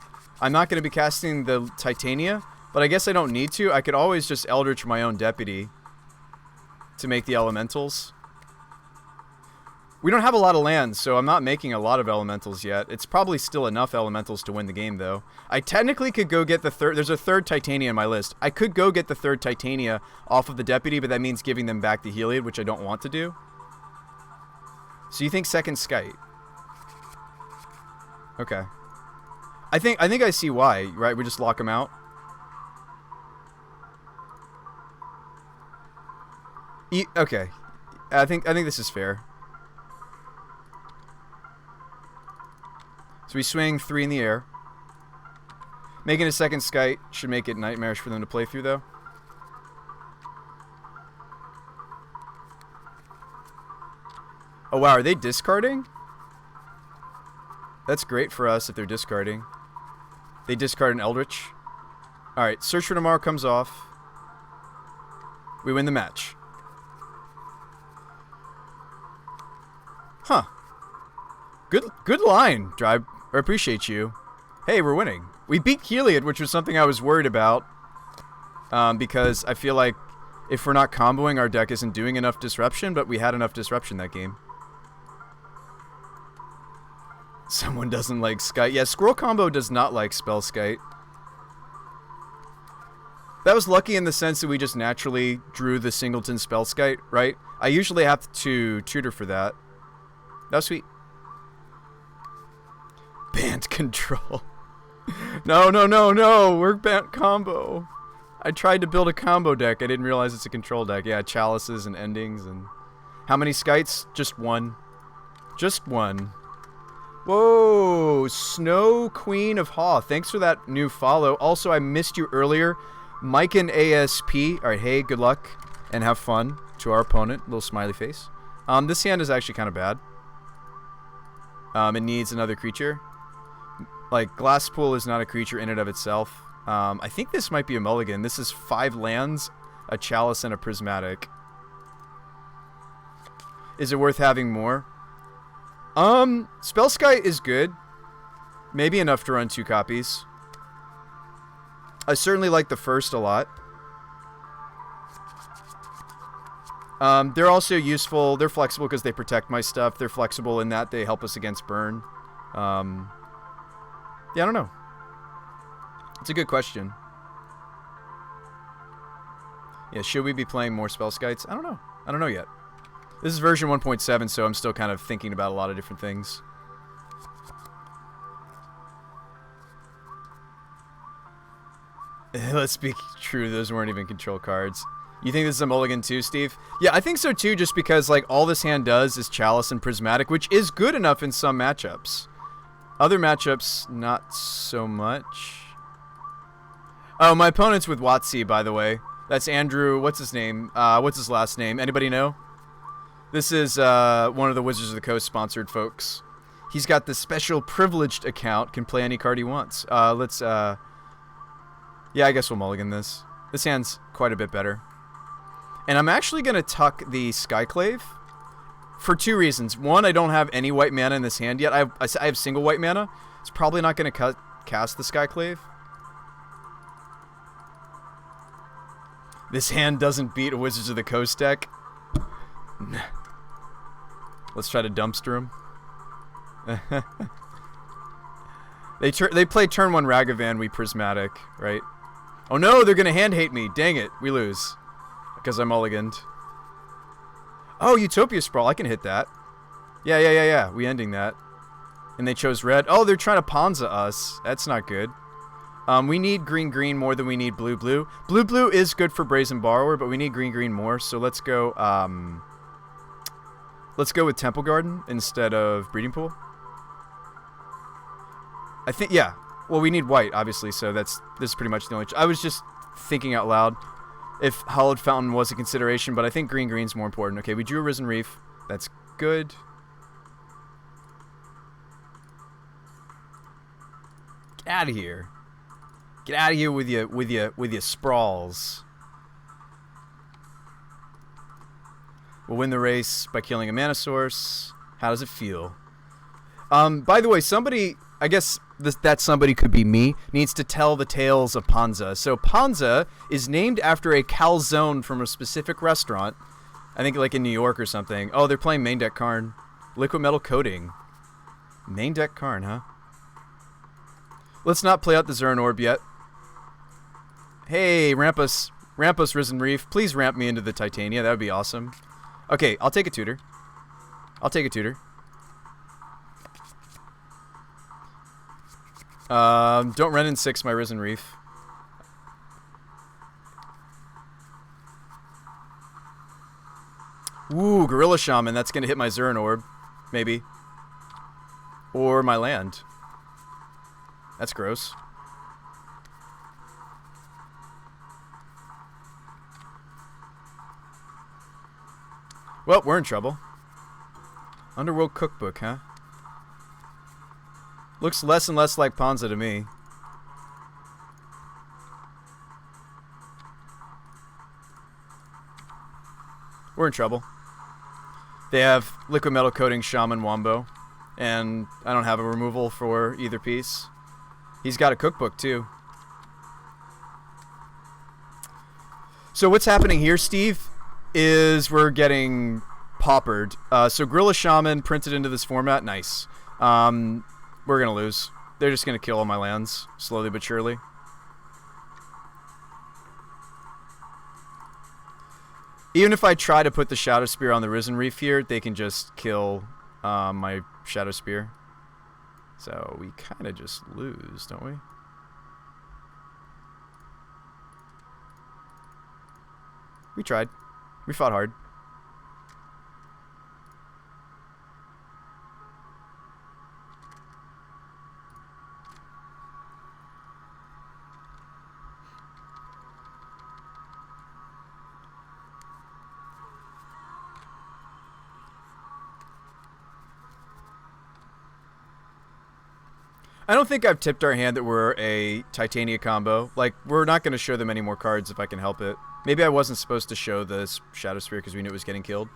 I'm not going to be casting the Titania, but I guess I don't need to. I could always just Eldritch my own Deputy to make the elementals. We don't have a lot of lands, so I'm not making a lot of elementals yet. It's probably still enough elementals to win the game, though. I technically could go get the third... There's a third Titania in my list. I could go get the third Titania off of the Deputy, but that means giving them back the Heliod, which I don't want to do. So you think second Skite? Okay. I think I see why, right? We just lock them out. Okay. I think this is fair. So we swing 3 in the air. Making a second Skite should make it nightmarish for them to play through, though. Oh, wow. Are they discarding? That's great for us if they're discarding. They discard an Eldritch. Alright, Search for Tomorrow comes off. We win the match. Huh. Good line, Drive. I appreciate you. Hey, we're winning. We beat Heliod, which was something I was worried about. Because I feel like if we're not comboing, our deck isn't doing enough disruption, but we had enough disruption that game. Someone doesn't like Skite. Yeah, Squirrel Combo does not like Spell Skite. That was lucky in the sense that we just naturally drew the Singleton Spell Skite, right? I usually have to tutor for that. That was sweet. Bant control. No. We're Bant combo. I tried to build a combo deck. I didn't realize it's a control deck. Yeah, chalices and endings and... How many Skites? Just one. Just one. Whoa, Snow Queen of Haw. Thanks for that new follow. Also, I missed you earlier. Mike and ASP. Alright, hey, good luck. And have fun to our opponent. Little smiley face. This hand is actually kind of bad. It needs another creature. Like, Glass Pool is not a creature in and of itself. I think this might be a mulligan. This is 5 lands, a Chalice, and a Prismatic. Is it worth having more? Spellskite is good. Maybe enough to run 2 copies. I certainly like the first a lot. They're also useful. They're flexible because they protect my stuff. They're flexible in that they help us against burn. Yeah, I don't know. It's a good question. Yeah, should we be playing more Spellskites? I don't know. I don't know yet. This is version 1.7, so I'm still kind of thinking about a lot of different things. Let's be true, those weren't even control cards. You think this is a mulligan too, Steve? Yeah, I think so too, just because like all this hand does is Chalice and Prismatic, which is good enough in some matchups. Other matchups, not so much. Oh, my opponent's with WotC, by the way. That's Andrew, what's his name? What's his last name? Anybody know? This is one of the Wizards of the Coast sponsored folks. He's got this special privileged account, can play any card he wants. Yeah, I guess we'll mulligan this. This hand's quite a bit better. And I'm actually going to tuck the Skyclave for 2 reasons. One, I don't have any white mana in this hand yet. I have single white mana. It's probably not going to cast the Skyclave. This hand doesn't beat a Wizards of the Coast deck. Let's try to dumpster him. They play turn 1 Ragavan, we Prismatic, right? Oh no, they're gonna hand hate me. Dang it, we lose. Because I'm mulliganed. Oh, Utopia Sprawl, I can hit that. Yeah. We ending that. And they chose red. Oh, they're trying to Ponza us. That's not good. We need green more than we need blue. Blue is good for Brazen Borrower, but we need green more. So let's go with Temple Garden instead of Breeding Pool. I think, yeah. Well, we need white, obviously, so this is pretty much the only... I was just thinking out loud if Hallowed Fountain was a consideration, but I think green's more important. Okay, we drew a Risen Reef. That's good. Get out of here. Get out of here with your sprawls. We'll win the race by killing a mana source. How does it feel? By the way, somebody, I guess that somebody could be me, needs to tell the tales of Ponza. So Ponza is named after a calzone from a specific restaurant. I think like in New York or something. Oh, they're playing main deck Karn. Liquid Metal Coating. Main deck Karn, huh? Let's not play out the Zern Orb yet. Hey, ramp us Risen Reef. Please ramp me into the Titania. That would be awesome. Okay, I'll take a tutor. Don't run in 6 my Risen Reef. Ooh, Gorilla Shaman. That's going to hit my Zern Orb. Maybe. Or my land. That's gross. Well, we're in trouble. Underworld Cookbook, huh? Looks less and less like Ponza to me. We're in trouble. They have Liquid Metal Coating Shaman Wombo, and I don't have a removal for either piece. He's got a cookbook too. So what's happening here, Steve, is we're getting paupered. So Gorilla Shaman printed into this format. Nice. We're going to lose. They're just going to kill all my lands, slowly but surely. Even if I try to put the Shadow Spear on the Risen Reef here, they can just kill my Shadow Spear. So we kind of just lose, don't we? We tried. We fought hard. I don't think I've tipped our hand that we're a Titania combo. Like, we're not going to show them any more cards if I can help it. Maybe I wasn't supposed to show this Shadow Sphere because we knew it was getting killed.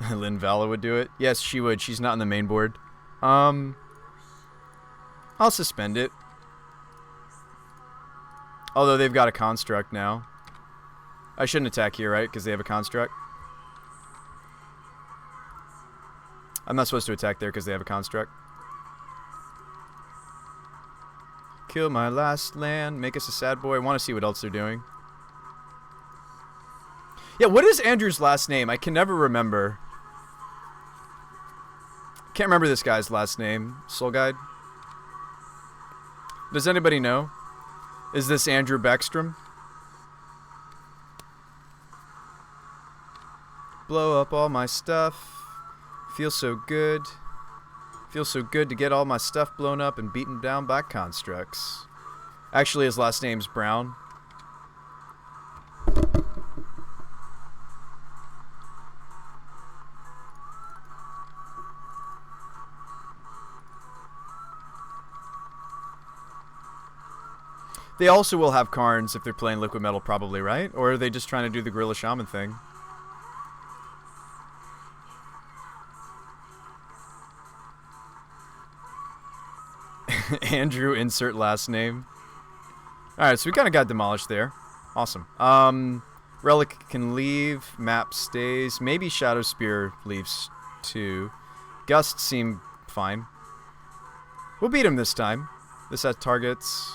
Linvala would do it. Yes, she would. She's not on the main board. I'll suspend it. Although they've got a construct now. I shouldn't attack here, right? Because they have a construct. I'm not supposed to attack there because they have a construct. Kill my last land. Make us a sad boy. I want to see what else they're doing. Yeah, what is Andrew's last name? I can never remember. Can't remember this guy's last name. Soul Guide. Does anybody know? Is this Andrew Beckstrom? Blow up all my stuff. Feels so good. Feels so good to get all my stuff blown up and beaten down by constructs. Actually, his last name's Brown. They also will have Karns if they're playing Liquid Metal, probably, right? Or are they just trying to do the Gorilla Shaman thing? Andrew, insert last name. Alright, so we kind of got demolished there. Awesome. Relic can leave. Map stays. Maybe Shadow Spear leaves too. Gust seem fine. We'll beat him this time. This has targets.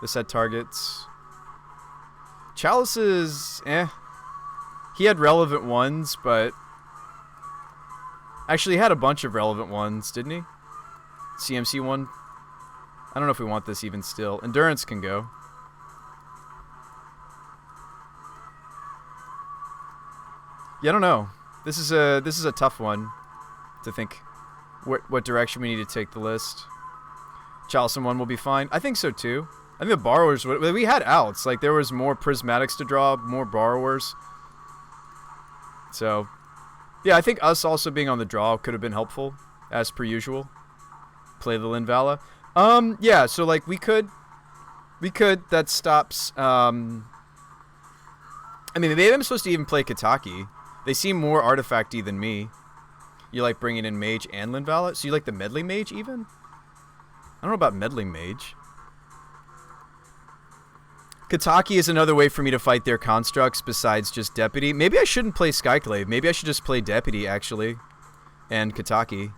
This had targets. Chalice is... He had relevant ones, but... Actually, he had a bunch of relevant ones, didn't he? CMC one. I don't know if we want this even still. Endurance can go. Yeah, I don't know. This is a tough one to think what direction we need to take the list. Chalice in one will be fine. I think so too. I think the borrowers, we had outs. Like, there was more prismatics to draw, more borrowers. So, yeah, I think us also being on the draw could have been helpful, as per usual. Play the Linvala. Yeah, so, like, we could, that stops, I mean, maybe I'm supposed to even play Kataki. They seem more artifacty than me. You like bringing in Mage and Linvala? So you like the Medley Mage, even? I don't know about Meddling Mage. Kataki is another way for me to fight their constructs besides just Deputy. Maybe I shouldn't play Skyclave. Maybe I should just play Deputy, actually. And Kataki.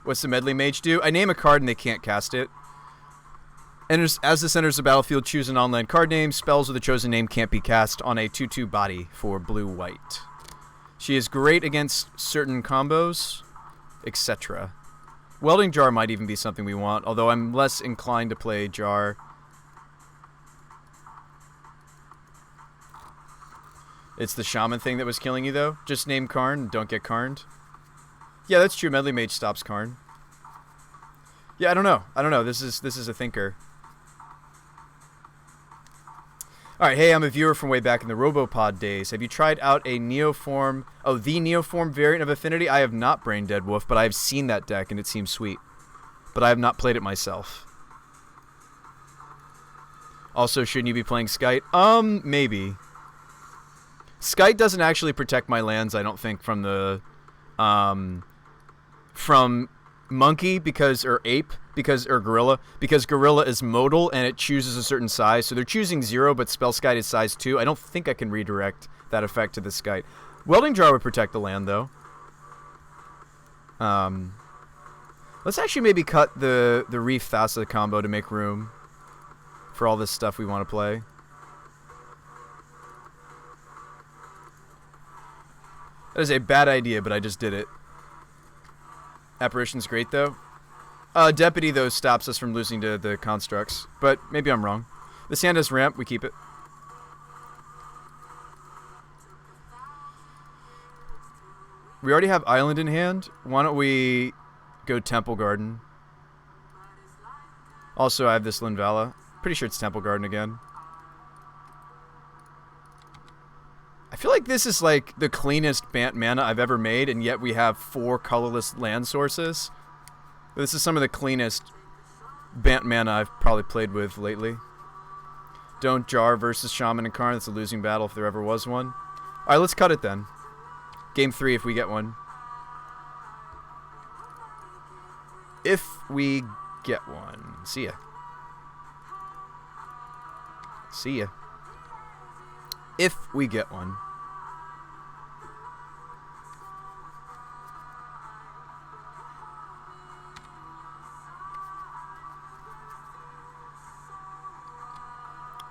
What's the Medley Mage do? I name a card and they can't cast it. As this enters the battlefield, choose an on-land card name. Spells with the chosen name can't be cast on a 2/2 body for blue-white. She is great against certain combos, etc. Welding Jar might even be something we want, although I'm less inclined to play Jar. It's the Shaman thing that was killing you, though? Just name Karn and don't get Karned? Yeah, that's true. Medley Mage stops Karn. Yeah, I don't know. This is a thinker. Alright, hey, I'm a viewer from way back in the Robopod days. Have you tried out a Neoform... Oh, the Neoform variant of Affinity? I have not Brain Dead Wolf, but I have seen that deck and it seems sweet. But I have not played it myself. Also, shouldn't you be playing Skite? Maybe. Skite doesn't actually protect my lands, I don't think, from the... from Monkey, or Ape, or Gorilla, because Gorilla is modal and it chooses a certain size, so they're choosing 0, but Spell Skite is size 2. I don't think I can redirect that effect to the Skite. Welding Jar would protect the land, though. Let's actually maybe cut the Reef Thassa combo to make room for all this stuff we want to play. That is a bad idea, but I just did it. Apparition's great, though. Deputy, though, stops us from losing to the constructs. But maybe I'm wrong. This hand has ramp. We keep it. We already have Island in hand. Why don't we go Temple Garden? Also, I have this Linvala. Pretty sure it's Temple Garden again. I feel like this is like the cleanest Bant mana I've ever made, and yet we have 4 colorless land sources. This is some of the cleanest Bant mana I've probably played with lately. Don't jar versus Shaman and Karn. That's a losing battle if there ever was one. Alright, let's cut it then. Game 3 if we get one. If we get one. See ya. See ya. If we get one.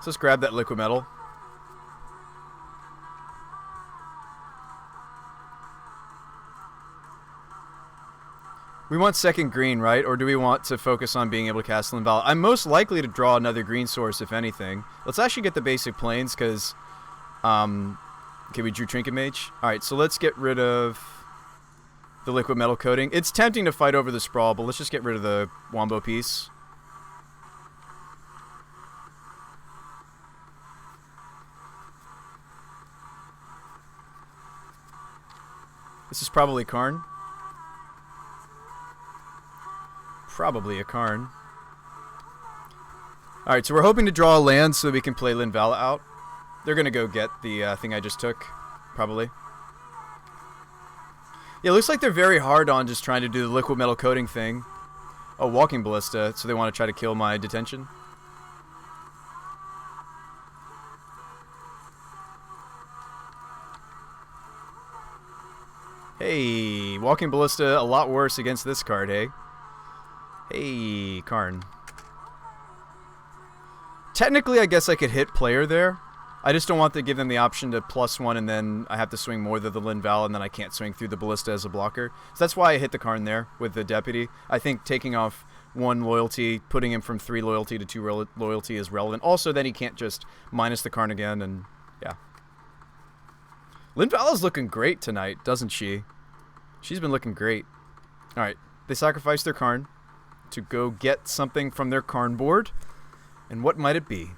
So let's grab that liquid metal. We want second green, right? Or do we want to focus on being able to cast Linval? I'm most likely to draw another green source, if anything. Let's actually get the basic planes, because... okay, we drew Trinket Mage. Alright, so let's get rid of the liquid metal coating. It's tempting to fight over the Sprawl, but let's just get rid of the Wombo piece. This is probably Karn. Probably a Karn. Alright, so we're hoping to draw a land so we can play Linvala out. They're going to go get the thing I just took, probably. Yeah, it looks like they're very hard on just trying to do the liquid metal coating thing. Oh, Walking Ballista, so they want to try to kill my detention. Hey, Walking Ballista, a lot worse against this card, hey? Hey, Karn. Technically, I guess I could hit player there. I just don't want to give them the option to +1 and then I have to swing more than the Linval and then I can't swing through the Ballista as a blocker. So that's why I hit the Karn there with the Deputy. I think taking off 1 loyalty, putting him from 3 loyalty to 2 loyalty is relevant. Also, then he can't just minus the Karn again and yeah. Linvala's looking great tonight, doesn't she? She's been looking great. Alright, they sacrifice their Karn to go get something from their Karn board. And what might it be?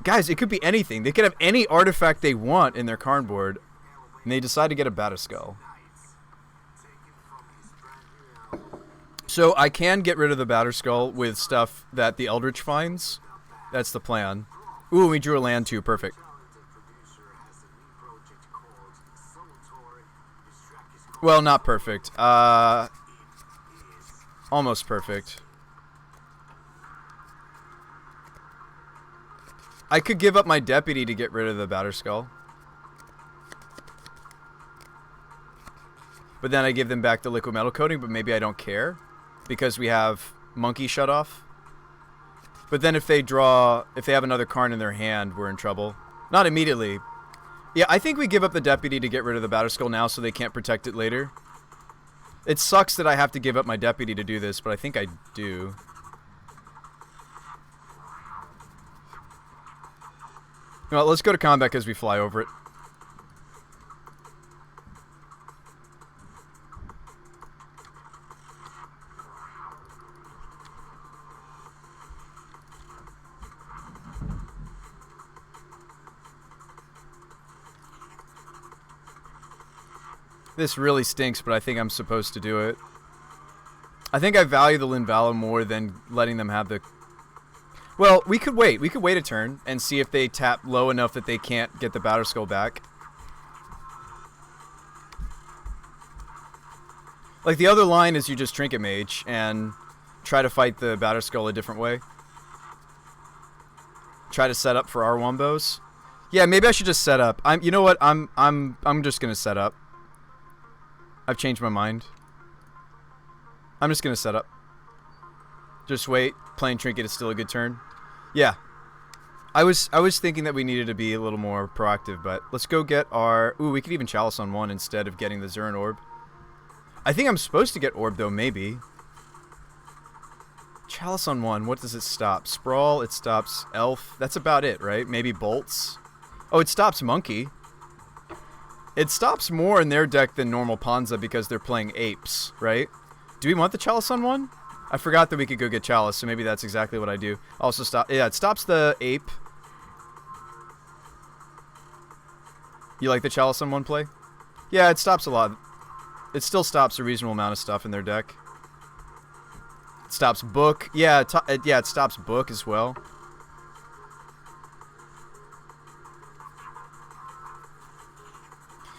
Guys, it could be anything. They could have any artifact they want in their Karn board, and they decide to get a Batterskull. So I can get rid of the Batterskull with stuff that the Eldritch finds. That's the plan. Ooh, we drew a land too. Perfect. Well, not perfect. Almost perfect. I could give up my Deputy to get rid of the Batterskull. But then I give them back the liquid metal coating, but maybe I don't care. Because we have Monkey shut off. But then if they have another Karn in their hand, we're in trouble. Not immediately. Yeah, I think we give up the Deputy to get rid of the Batterskull now so they can't protect it later. It sucks that I have to give up my Deputy to do this, but I think I do. Well, let's go to combat because we fly over it. This really stinks, but I think I'm supposed to do it. I think I value the Linvala more than letting them have the... Well, we could wait. We could wait a turn and see if they tap low enough that they can't get the Batterskull back. Like, the other line is you just Trinket Mage and try to fight the Batterskull a different way. Try to set up for our Wombos. Yeah, maybe I should just set up. You know what? I'm just gonna set up. I've changed my mind. I'm just gonna set up. Just wait. Playing Trinket is still a good turn. Yeah. I was thinking that we needed to be a little more proactive, but let's go get our... Ooh, we could even Chalice on 1 instead of getting the Zurin Orb. I think I'm supposed to get Orb, though, maybe. Chalice on 1, what does it stop? Sprawl, it stops Elf. That's about it, right? Maybe Bolts. Oh, it stops Monkey. It stops more in their deck than normal Panza because they're playing Apes, right? Do we want the Chalice on 1? I forgot that we could go get Chalice, so maybe that's exactly what I do. Also stop... Yeah, it stops the Ape. You like the Chalice on one play? Yeah, it stops a lot. It still stops a reasonable amount of stuff in their deck. It stops Book. Yeah, it stops Book as well.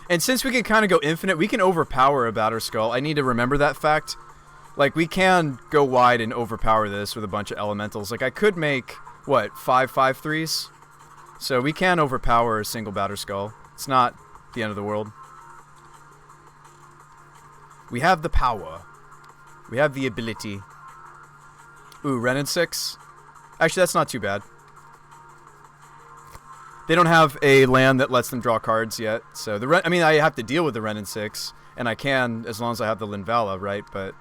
And since we can kind of go infinite, we can overpower a Batterskull. I need to remember that fact. Like, we can go wide and overpower this with a bunch of elementals. Like, I could make, what, 5/5/3s? So we can overpower a single Batterskull. It's not the end of the world. We have the power. We have the ability. Ooh, Renin 6. Actually, that's not too bad. They don't have a land that lets them draw cards yet. So, I mean, I have to deal with the Renin 6. And I can, as long as I have the Linvala, right? But,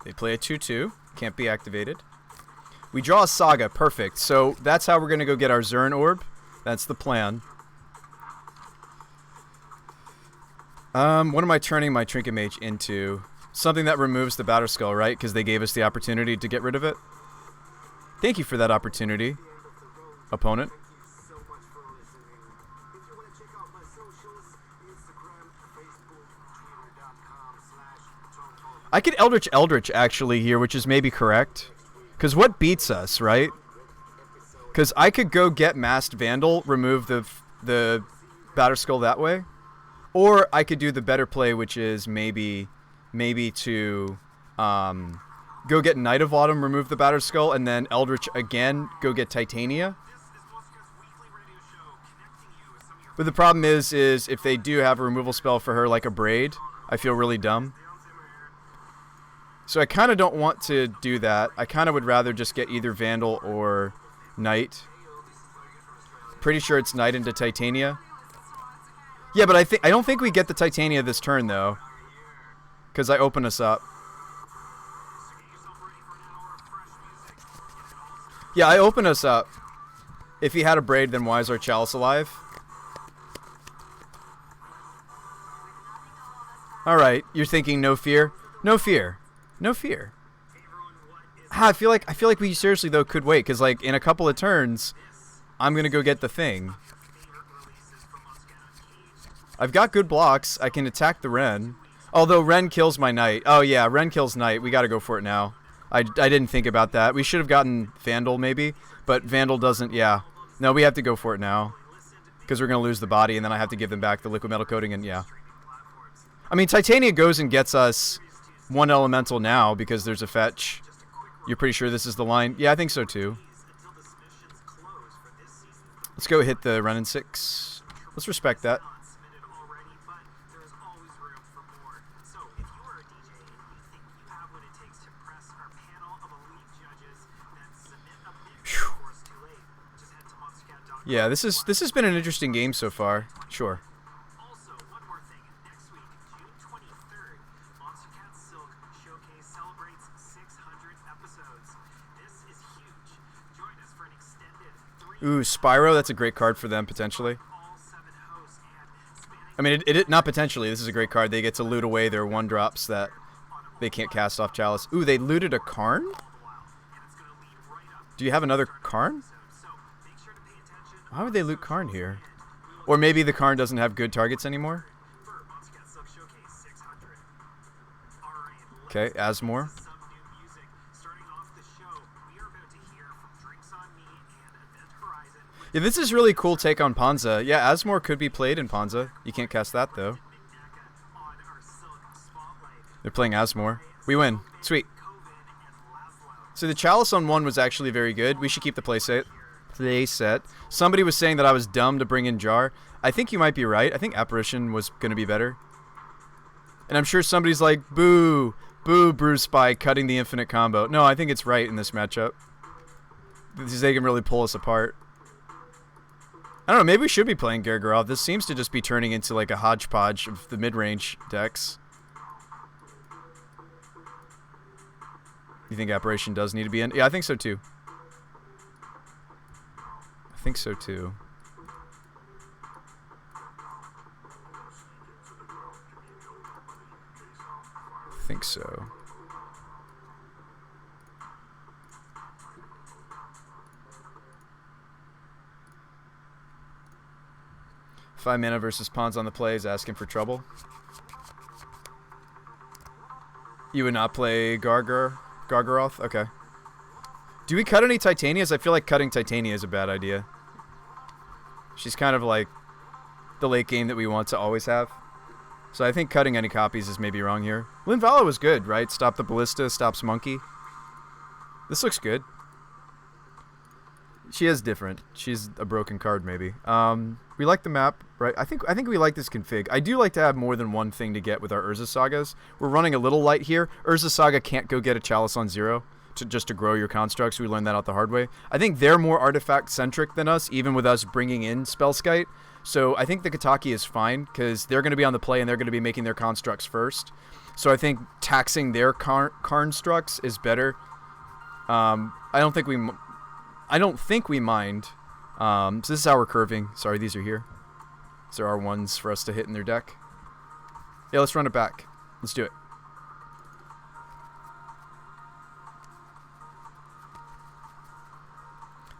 they play a 2/2. Can't be activated. We draw a Saga. Perfect. So that's how we're going to go get our Zern Orb. That's the plan. What am I turning my Trinket Mage into? Something that removes the Batterskull, right? Because they gave us the opportunity to get rid of it. Thank you for that opportunity, opponent. I could Eldritch actually here, which is maybe correct. Because what beats us, right? Because I could go get Masked Vandal, remove the Batterskull that way. Or I could do the better play, which is maybe to go get Knight of Autumn, remove the Batterskull, and then Eldritch again, go get Titania. But the problem is if they do have a removal spell for her, like a Braid, I feel really dumb. So I kind of don't want to do that. I kind of would rather just get either Vandal or Knight. Pretty sure it's Knight into Titania. Yeah, but I don't think we get the Titania this turn, though. Because I open us up. Yeah, I open us up. If he had a Braid, then why is our Chalice alive? Alright, you're thinking no fear? No fear. No fear. I feel like we seriously though could wait, because like in a couple of turns, I'm gonna go get the thing. I've got good blocks. I can attack the Ren. Although Ren kills my Knight. Oh yeah, Ren kills Knight. We gotta go for it now. I didn't think about that. We should have gotten Vandal maybe, but Vandal doesn't. Yeah. No, we have to go for it now, because we're gonna lose the body, and then I have to give them back the liquid metal coating, and yeah. I mean, Titania goes and gets us one elemental now because there's a fetch. You're pretty sure this is the line? Yeah, I think so too. Let's go hit the Renin 6. Let's respect that. Whew. Yeah, this has been an interesting game so far. Sure. Ooh, Spyro, that's a great card for them, potentially. I mean, not potentially. This is a great card. They get to loot away their 1-drops that they can't cast off Chalice. Ooh, they looted a Karn? Do you have another Karn? Why would they loot Karn here? Or maybe the Karn doesn't have good targets anymore? Okay, Asmore. Yeah, this is really cool take on Panza. Yeah, Asmore could be played in Panza. You can't cast that, though. They're playing Asmore. We win. Sweet. So the Chalice on 1 was actually very good. We should keep the playset. Somebody was saying that I was dumb to bring in Jar. I think you might be right. I think Apparition was going to be better. And I'm sure somebody's like, boo, boo, Bruce by cutting the infinite combo. No, I think it's right in this matchup. Because they can really pull us apart. I don't know, maybe we should be playing Gargarov. This seems to just be turning into like a hodgepodge of the mid-range decks. You think Apparition does need to be in? Yeah, I think so too. think so too. I think so. Five mana versus pawns on the play is asking for trouble. You would not play Gargaroth? Okay. Do we cut any Titanias? I feel like cutting Titania is a bad idea. She's kind of like the late game that we want to always have. So I think cutting any copies is maybe wrong here. Linvala was good, right? Stop the Ballista, stops Monkey. This looks good. She is different. She's a broken card, maybe. We like the map, right? I think we like this config. I do like to have more than one thing to get with our Urza Sagas. We're running a little light here. Urza Saga can't go get a Chalice on 0 just to grow your constructs. We learned that out the hard way. I think they're more artifact-centric than us, even with us bringing in Spellskite. So I think the Kataki is fine, because they're going to be on the play and they're going to be making their constructs first. So I think taxing their constructs is better. I don't think we mind. So this is how we're curving. Sorry, these are here. These are our ones for us to hit in their deck. Yeah, let's run it back. Let's do it.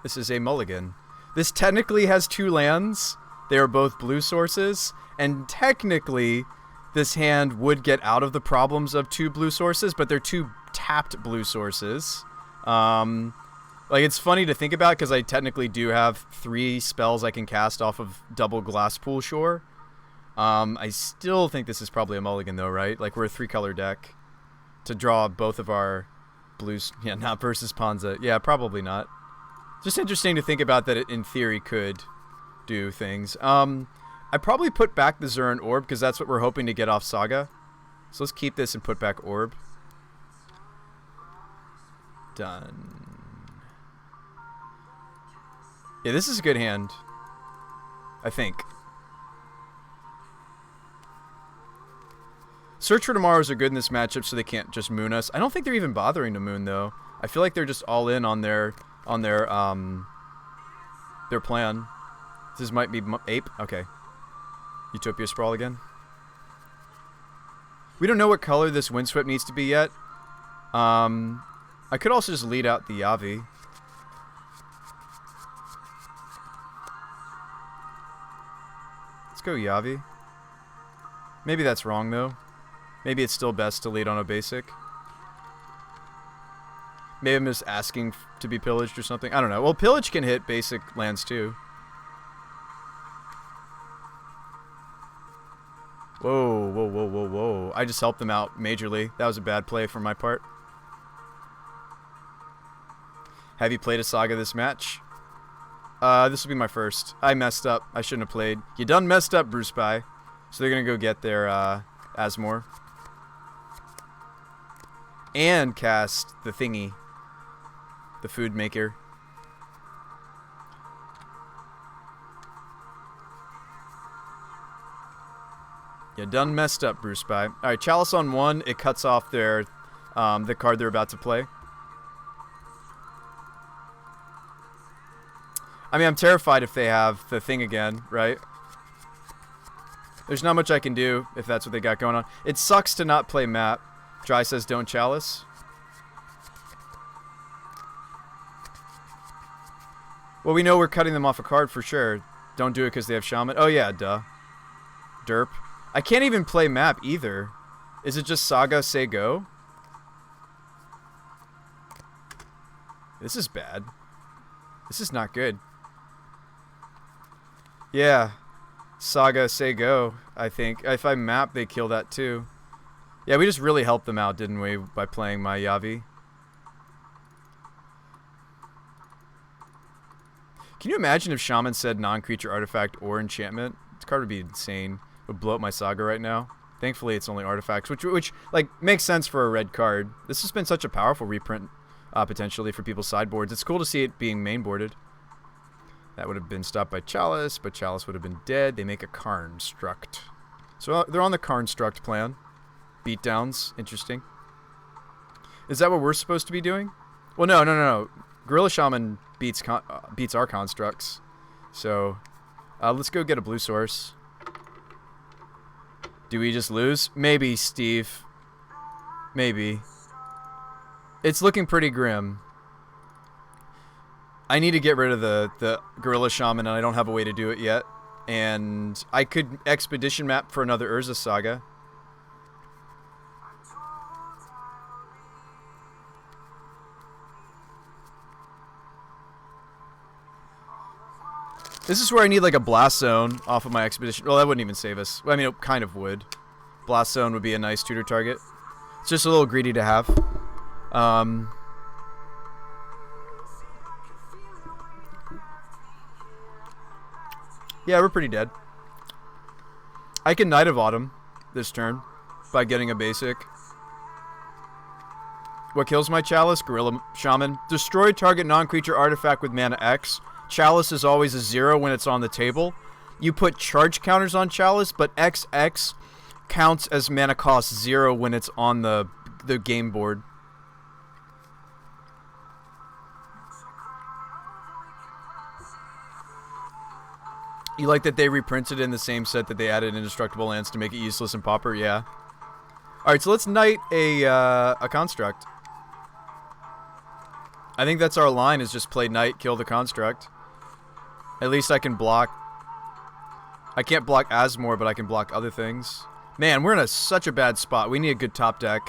This is a mulligan. This technically has 2 lands. They are both blue sources. And technically, this hand would get out of the problems of 2 blue sources, but they're 2 tapped blue sources. Like, it's funny to think about because I technically do have 3 spells I can cast off of double Glasspool Shore. I still think this is probably a mulligan, though, right? Like, we're a 3-color deck. To draw both of our blues. Yeah, not versus Ponza. Yeah, probably not. Just interesting to think about that it, in theory, could do things. I probably put back the Zuran Orb because that's what we're hoping to get off Saga. So let's keep this and put back Orb. Done. Yeah, this is a good hand. I think. Search for Tomorrows are good in this matchup, so they can't just moon us. I don't think they're even bothering to moon, though. I feel like they're just all in on their plan. This might be Ape. Okay. Utopia Sprawl again. We don't know what color this Windswept needs to be yet. I could also just lead out the Yavi. Let's go Yavi. Maybe that's wrong, though. Maybe it's still best to lead on a basic. Maybe I'm just asking to be pillaged or something. I don't know. Well, pillage can hit basic lands, too. Whoa, whoa, whoa, whoa, whoa. I just helped them out majorly. That was a bad play from my part. Have you played a Saga this match? This will be my first. I messed up. I shouldn't have played. You done messed up, Bruce By. So they're going to go get their Asmore. And cast the thingy. The food maker. You done messed up, Bruce By. Alright, Chalice on 1. It cuts off their the card they're about to play. I mean, I'm terrified if they have the thing again, right? There's not much I can do if that's what they got going on. It sucks to not play map. Dry says don't Chalice. Well, we know we're cutting them off a card for sure. Don't do it because they have Shaman. Oh, yeah, duh. Derp. I can't even play map either. Is it just Saga, say go? This is bad. This is not good. Yeah. Saga, say go, I think. If I map, they kill that too. Yeah, we just really helped them out, didn't we, by playing my Yavi? Can you imagine if Shaman said non-creature artifact or enchantment? This card would be insane. It would blow up my Saga right now. Thankfully, it's only artifacts, which like makes sense for a red card. This has been such a powerful reprint, potentially, for people's sideboards. It's cool to see it being mainboarded. That would have been stopped by Chalice, but Chalice would have been dead. They make a Karnstruct. So they're on the Karnstruct plan. Beatdowns. Interesting. Is that what we're supposed to be doing? Well, no. Gorilla Shaman beats our constructs. So, let's go get a blue source. Do we just lose? Maybe, Steve. Maybe. It's looking pretty grim. I need to get rid of the Gorilla Shaman, and I don't have a way to do it yet. And I could expedition map for another Urza Saga. This is where I need like a blast zone off of my expedition. Well, that wouldn't even save us. Well, I mean, it kind of would. Blast zone would be a nice tutor target. It's just a little greedy to have. Yeah, we're pretty dead. I can Knight of Autumn this turn by getting a basic. What kills my Chalice? Gorilla Shaman. Destroy target non-creature artifact with mana X. Chalice is always a 0 when it's on the table. You put charge counters on Chalice, but XX counts as mana cost 0 when it's on the game board. You like that they reprinted in the same set that they added Indestructible Lands to make it useless in Pauper? Yeah. Alright, so let's Knight a Construct. I think that's our line, is just play Knight, kill the Construct. At least I can block. I can't block Asmore, but I can block other things. Man, we're in such a bad spot. We need a good top deck.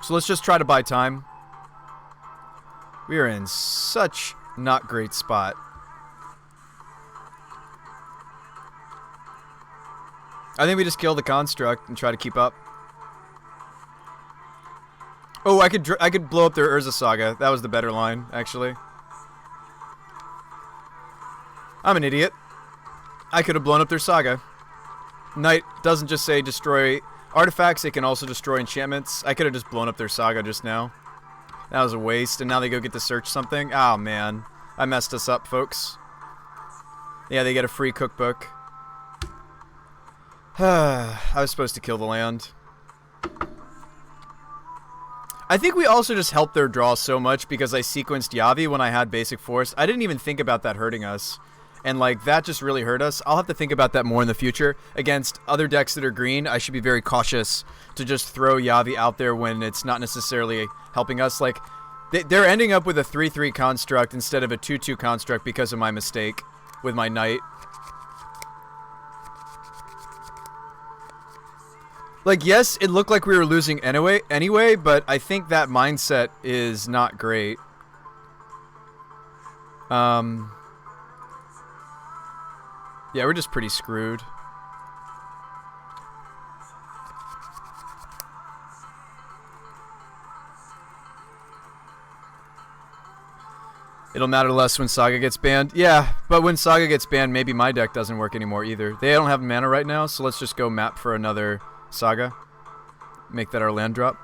So let's just try to buy time. We are in such not great spot. I think we just kill the Construct and try to keep up. Oh, I could blow up their Urza Saga. That was the better line, actually. I'm an idiot. I could have blown up their Saga. Knight doesn't just say destroy artifacts, it can also destroy enchantments. I could have just blown up their Saga just now. That was a waste, and now they go get to search something. Oh, man. I messed us up, folks. Yeah, they get a free cookbook. I was supposed to kill the land. I think we also just helped their draw so much because I sequenced Yavi when I had Basic Force. I didn't even think about that hurting us. And, like, that just really hurt us. I'll have to think about that more in the future. Against other decks that are green, I should be very cautious to just throw Yavi out there when it's not necessarily helping us. Like, they're ending up with a 3-3 construct instead of a 2-2 construct because of my mistake with my Knight. Like, yes, it looked like we were losing anyway, but I think that mindset is not great. Yeah, we're just pretty screwed. It'll matter less when Saga gets banned. Yeah, but when Saga gets banned, maybe my deck doesn't work anymore either. They don't have mana right now, so let's just go map for another Saga. Make that our land drop.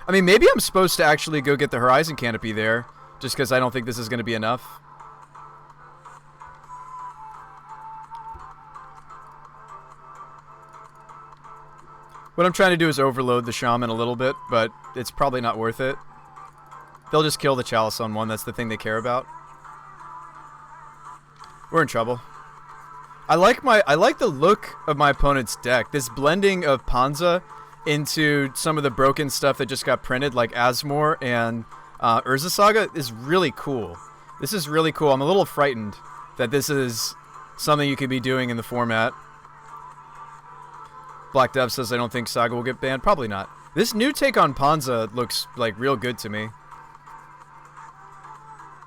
I mean, maybe I'm supposed to actually go get the Horizon Canopy there, just because I don't think this is going to be enough. What I'm trying to do is overload the Shaman a little bit, but it's probably not worth it. They'll just kill the Chalice on one. That's the thing they care about. We're in trouble. I like the look of my opponent's deck. This blending of Panza into some of the broken stuff that just got printed, like Asmore and Urza Saga, is really cool. This is really cool. I'm a little frightened that this is something you could be doing in the format. Black Dev says I don't think Saga will get banned. Probably not. This new take on Panza looks like real good to me.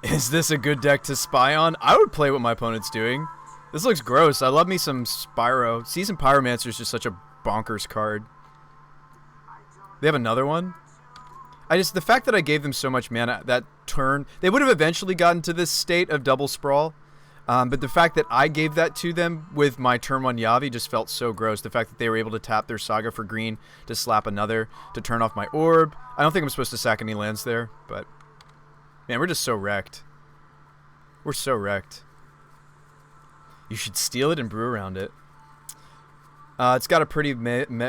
Is this a good deck to spy on? I would play what my opponent's doing. This looks gross. I love me some Spyro. Seasoned Pyromancer is just such a bonkers card. They have another one? The fact that I gave them so much mana that turn, they would have eventually gotten to this state of double sprawl. But the fact that I gave that to them with my turn 1 Yavi just felt so gross. The fact that they were able to tap their Saga for green to slap another to turn off my orb. I don't think I'm supposed to sack any lands there, but man, we're just so wrecked. We're so wrecked. You should steal it and brew around it. It's got a pretty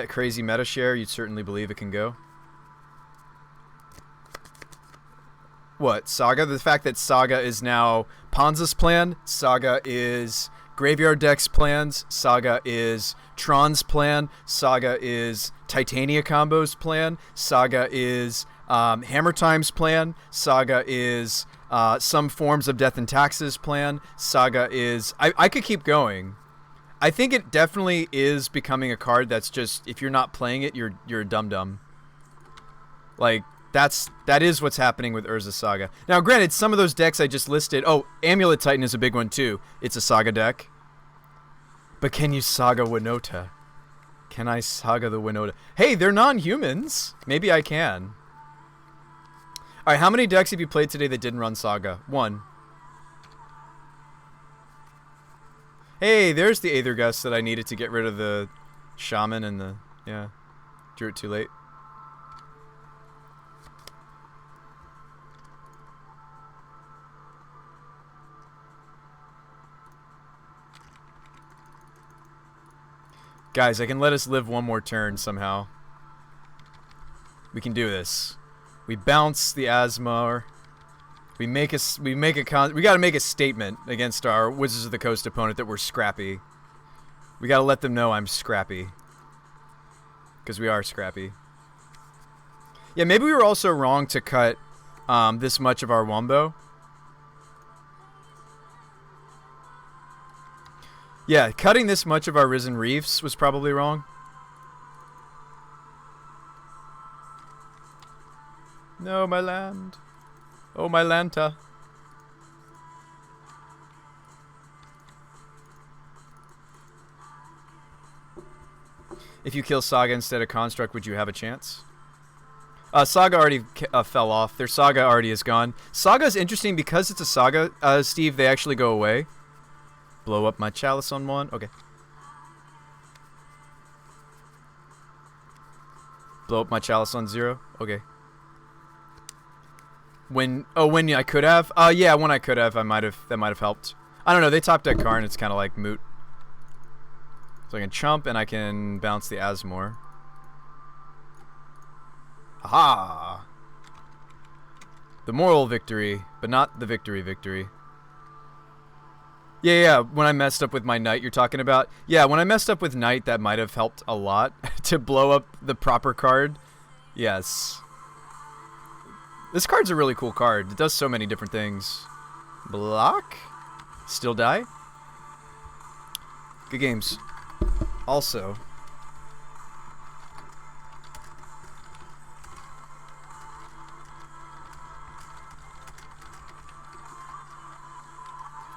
crazy meta share. You'd certainly believe it can go. What? Saga? The fact that Saga is now Panza's plan. Saga is Graveyard Deck's plans. Saga is Tron's plan. Saga is Titania Combo's plan. Saga is Hammer Time's plan. Saga is some forms of Death and Taxes plan. Saga is... I could keep going. I think it definitely is becoming a card that's just, if you're not playing it, you're a dum-dum. Like, that is what's happening with Urza Saga. Now, granted, some of those decks I just listed... Oh, Amulet Titan is a big one, too. It's a Saga deck. But can you Saga Winota? Can I Saga the Winota? Hey, they're non-humans. Maybe I can. Alright, how many decks have you played today that didn't run Saga? 1. Hey, there's the Aether Gust that I needed to get rid of the Shaman and the... Yeah. Drew it too late. Guys, I can let us live one more turn somehow. We can do this. We bounce the Asmar. We gotta make a statement against our Wizards of the Coast opponent that we're scrappy. We gotta let them know I'm scrappy. Because we are scrappy. Yeah, maybe we were also wrong to cut this much of our Wombo. Yeah, cutting this much of our Risen Reefs was probably wrong. No, my land. Oh, my Lanta. If you kill Saga instead of Construct, would you have a chance? Saga already fell off. Their Saga already is gone. Saga is interesting because it's a Saga, Steve, they actually go away. Blow up my Chalice on 1. Okay. Blow up my Chalice on 0. Okay. When I could have? Yeah, when I could have, that might have helped. I don't know, they top deck Karn, it's kind of like moot. So I can chump and I can bounce the Asmore. Aha! The moral victory, but not the victory. Yeah, when I messed up with my Knight you're talking about. Yeah, when I messed up with Knight, that might have helped a lot to blow up the proper card. Yes. This card's a really cool card. It does so many different things. Block? Still die? Good games. Also...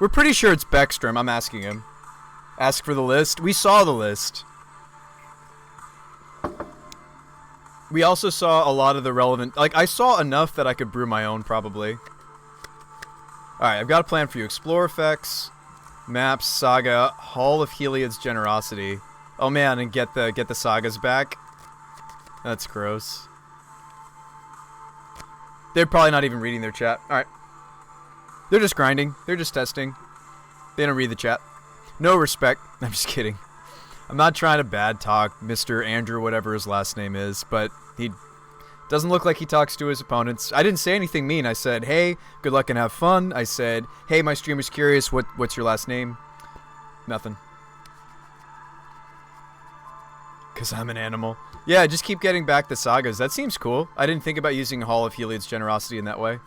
We're pretty sure it's Beckstrom. I'm asking him. Ask for the list. We saw the list. We also saw a lot of the relevant... Like, I saw enough that I could brew my own, probably. Alright, I've got a plan for you. Explore effects, maps, Saga, Hall of Heliod's Generosity. Oh man, and get the Sagas back. That's gross. They're probably not even reading their chat. Alright. They're just grinding. They're just testing. They don't read the chat. No respect. I'm just kidding. I'm not trying to bad talk Mr. Andrew, whatever his last name is, but he doesn't look like he talks to his opponents. I didn't say anything mean. I said, hey, good luck and have fun. I said, hey, my stream is curious. What's your last name? Nothing. Because I'm an animal. Yeah, just keep getting back the Sagas. That seems cool. I didn't think about using Hall of Heliod's Generosity in that way.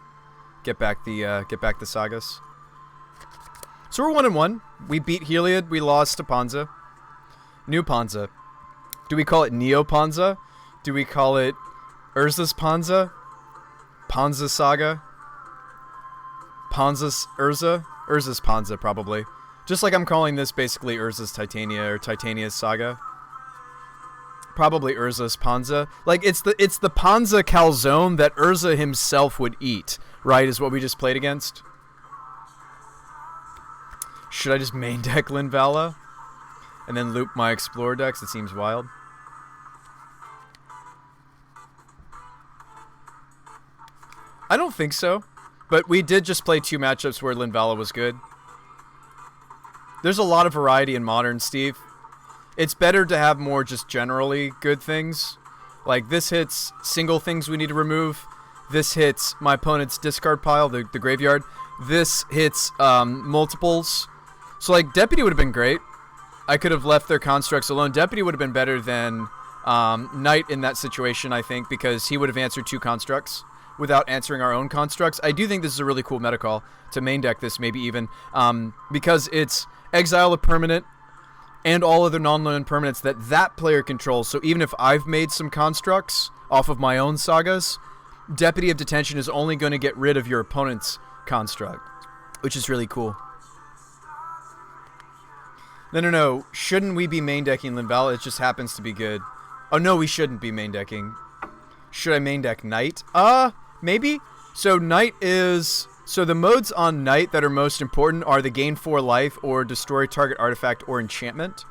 Get back the Sagas. So we're 1-1. We beat Heliod. We lost to Panza. New Panza. Do we call it Neo Panza? Do we call it Urza's Panza? Panza Saga? Panza's Urza? Urza's Panza, probably. Just like I'm calling this basically Urza's Titania or Titania's Saga. Probably Urza's Panza. Like, it's the Panza calzone that Urza himself would eat. Right, is what we just played against. Should I just main deck Linvala? And then loop my Explorer decks? It seems wild. I don't think so. But we did just play 2 matchups where Linvala was good. There's a lot of variety in Modern, Steve. It's better to have more just generally good things. Like, this hits single things we need to remove. This hits my opponent's discard pile, the graveyard. This hits multiples. So, like, Deputy would have been great. I could have left their constructs alone. Deputy would have been better than Knight in that situation, I think, because he would have answered 2 constructs without answering our own constructs. I do think this is a really cool meta call to main deck this, maybe even, because it's exile a permanent and all other non-land permanents that player controls. So even if I've made some constructs off of my own sagas, Deputy of Detention is only going to get rid of your opponent's construct, which is really cool. No. Shouldn't we be main decking Linval? It just happens to be good. Oh, no, we shouldn't be main decking. Should I main deck Knight? Maybe. So Knight is... So the modes on Knight that are most important are the gain 4 life or destroy target artifact or enchantment.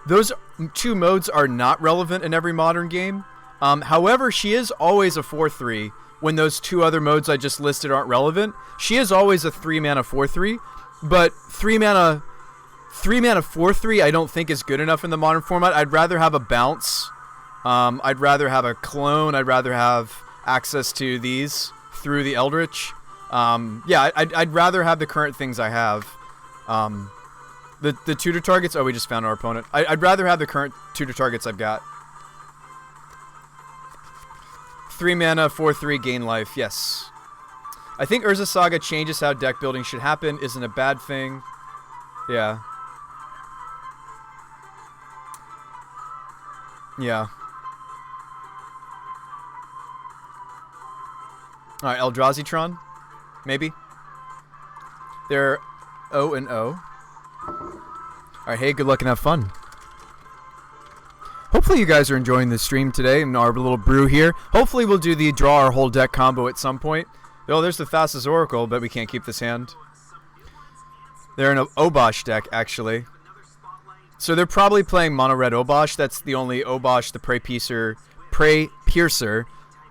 Those 2 modes are not relevant in every modern game. However, she is always a 4/3 when those 2 other modes I just listed aren't relevant. She is always a 3-mana 4/3, but 3-mana 4/3 I don't think is good enough in the modern format. I'd rather have a bounce. I'd rather have a clone. I'd rather have access to these through the Eldritch. Yeah, I'd rather have the current things I have. The tutor targets. Oh, we just found our opponent. I'd rather have the current tutor targets I've got. 3-mana 4/3 gain life. Yes. I think Urza Saga changes how deck building should happen. Isn't a bad thing. Yeah. Yeah. Alright, Eldrazi-tron? Maybe? They're 0-0. Alright, hey, good luck and have fun. Hopefully you guys are enjoying the stream today and our little brew here. Hopefully we'll do the draw our whole deck combo at some point. Oh, there's the fastest Oracle, but we can't keep this hand. They're in an Obosh deck, actually. So they're probably playing mono red Obosh. That's the only Obosh, the Prey Piercer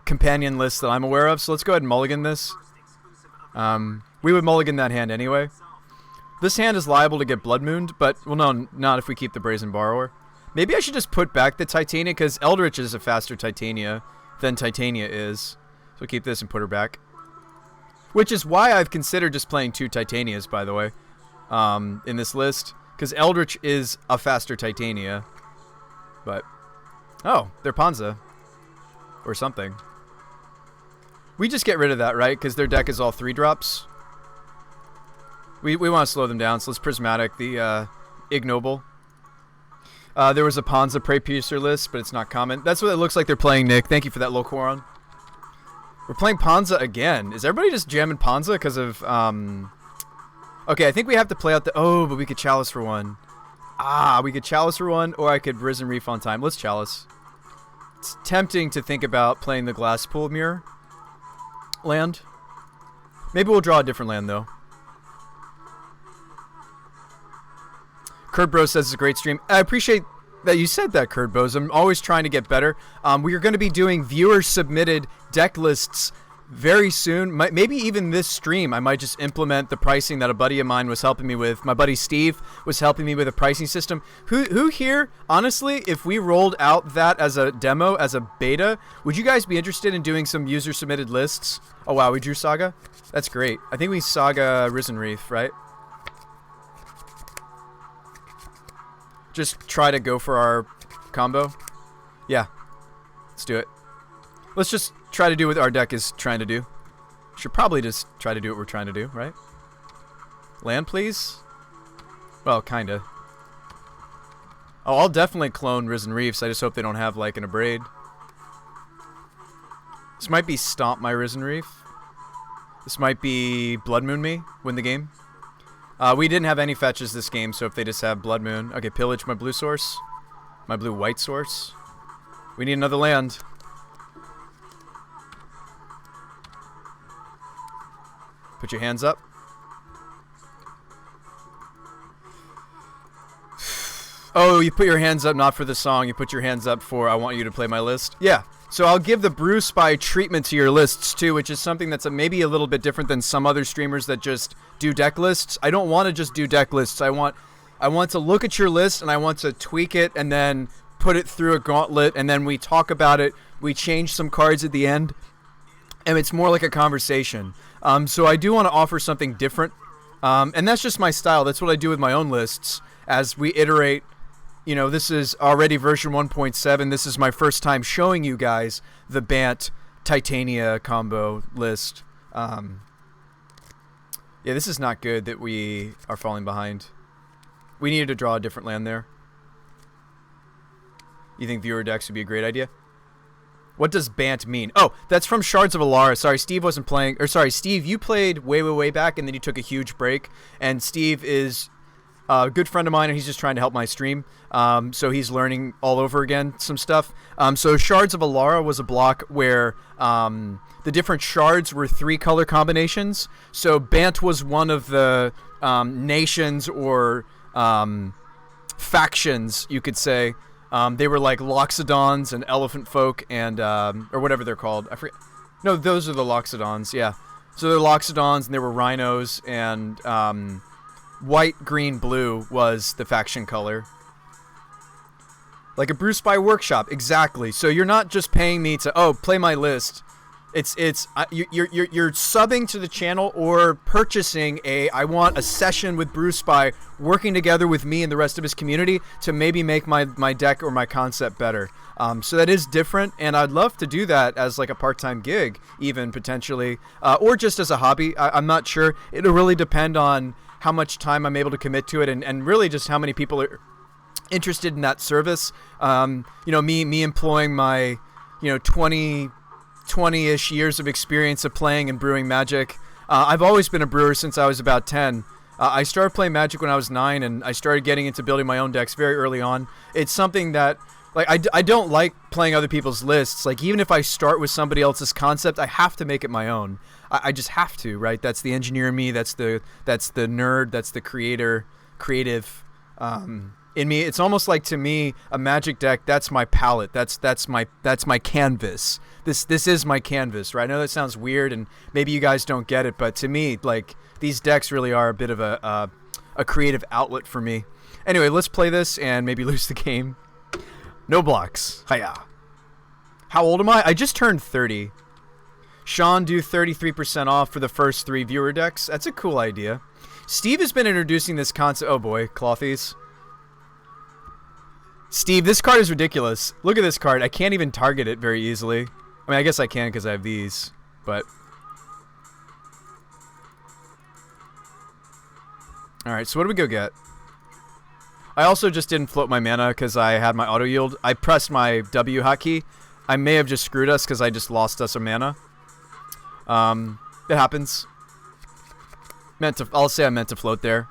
companion list that I'm aware of. So let's go ahead and mulligan this. We would mulligan that hand anyway. This hand is liable to get Blood Mooned, but, well, no, not if we keep the Brazen Borrower. Maybe I should just put back the Titania, because Eldritch is a faster Titania than Titania is. So we'll keep this and put her back. Which is why I've considered just playing 2 Titanias, by the way, in this list. Because Eldritch is a faster Titania. But, oh, they're Panza. Or something. We just get rid of that, right? Because their deck is all 3-drops. We want to slow them down, so let's Prismatic the Ignoble. There was a Panza Prey Piercer list, but it's not common. That's what it looks like they're playing, Nick. Thank you for that, Locoron. We're playing Panza again. Is everybody just jamming Panza because of... Okay, I think we have to play out the... Oh, but we could Chalice for 1. We could Chalice for 1, or I could Risen Reef on time. Let's Chalice. It's tempting to think about playing the Glasspool Mirror land. Maybe we'll draw a different land, though. Kurd Bro says it's a great stream. I appreciate that you said that, Kurd Bros. I'm always trying to get better. We are going to be doing viewer-submitted deck lists very soon. Maybe even this stream, I might just implement the pricing that a buddy of mine was helping me with. My buddy Steve was helping me with a pricing system. Who here, honestly, if we rolled out that as a demo, as a beta, would you guys be interested in doing some user-submitted lists? Oh, wow, we drew Saga? That's great. I think we Saga Risen Reef, right? Just try to go for our combo. Yeah. Let's do it. Let's just try to do what our deck is trying to do. Should probably just try to do what we're trying to do, right? Land, please? Well, kinda. Oh, I'll definitely clone Risen Reefs. I just hope they don't have, like, an Abrade. This might be Stomp my Risen Reef. This might be Blood Moon me, win the game. We didn't have any fetches this game, so if they just have Blood Moon... Okay, pillage my blue source. My blue-white source. We need another land. Put your hands up. Oh, you put your hands up not for the song. You put your hands up for I want you to play my list. Yeah. So I'll give the Brew Spy treatment to your lists too, which is something that's maybe a little bit different than some other streamers that just do deck lists. I don't want to just do deck lists. I want to look at your list and I want to tweak it and then put it through a gauntlet and then we talk about it. We change some cards at the end. and it's more like a conversation. So I do want to offer something different, and that's just my style. That's what I do with my own lists as we iterate. You know, this is already version 1.7. This is my first time showing you guys the Bant Titania combo list. Yeah, this is not good that we are falling behind. We needed to draw a different land there. You think viewer decks would be a great idea? What does Bant mean? Oh, that's from Shards of Alara. Sorry, Steve wasn't playing. Or sorry, Steve, you played way back, and then you took a huge break. And Steve is a good friend of mine, and he's just trying to help my stream. So he's learning all over again some stuff. So Shards of Alara was a block where the different shards were 3 color combinations. So Bant was one of the nations or factions, you could say. They were like Loxodons and Elephant Folk and or whatever they're called. I forget. No, those are the Loxodons. Yeah. So they're Loxodons, and they were rhinos, and white, green, blue was the faction color. Like a Brew Spy workshop, exactly. So you're not just paying me to play my list. You're subbing to the channel or purchasing I want a session with Brew Spy, working together with me and the rest of his community to maybe make my deck or my concept better. So that is different, and I'd love to do that as like a part-time gig, even potentially, or just as a hobby. I'm not sure. It'll really depend on how much time I'm able to commit to it, and really just how many people are interested in that service. Me employing my 20-ish years of experience of playing and brewing Magic. I've always been a brewer since I was about 10. I started playing Magic when I was 9, and I started getting into building my own decks very early on. It's something that, like, I don't like playing other people's lists. Like, even if I start with somebody else's concept, I have to make it my own. I just have to, right? That's the engineer in me. That's the nerd. That's the creative in me. It's almost like, to me, a Magic deck, that's my palette. That's my canvas. This is my canvas, right? I know that sounds weird, and maybe you guys don't get it, but to me, like, these decks really are a bit of a creative outlet for me. Anyway, let's play this and maybe lose the game. No blocks. Hiya. How old am I? I just turned 30. Sean, do 33% off for the first 3 viewer decks. That's a cool idea. Steve has been introducing this concept. Oh boy, Clothies. Steve, this card is ridiculous. Look at this card. I can't even target it very easily. I mean, I guess I can because I have these, but... Alright, so what do we go get? I also just didn't float my mana because I had my auto yield. I pressed my W hotkey. I may have just screwed us because I just lost us a mana. It happens. I'll say I meant to float there.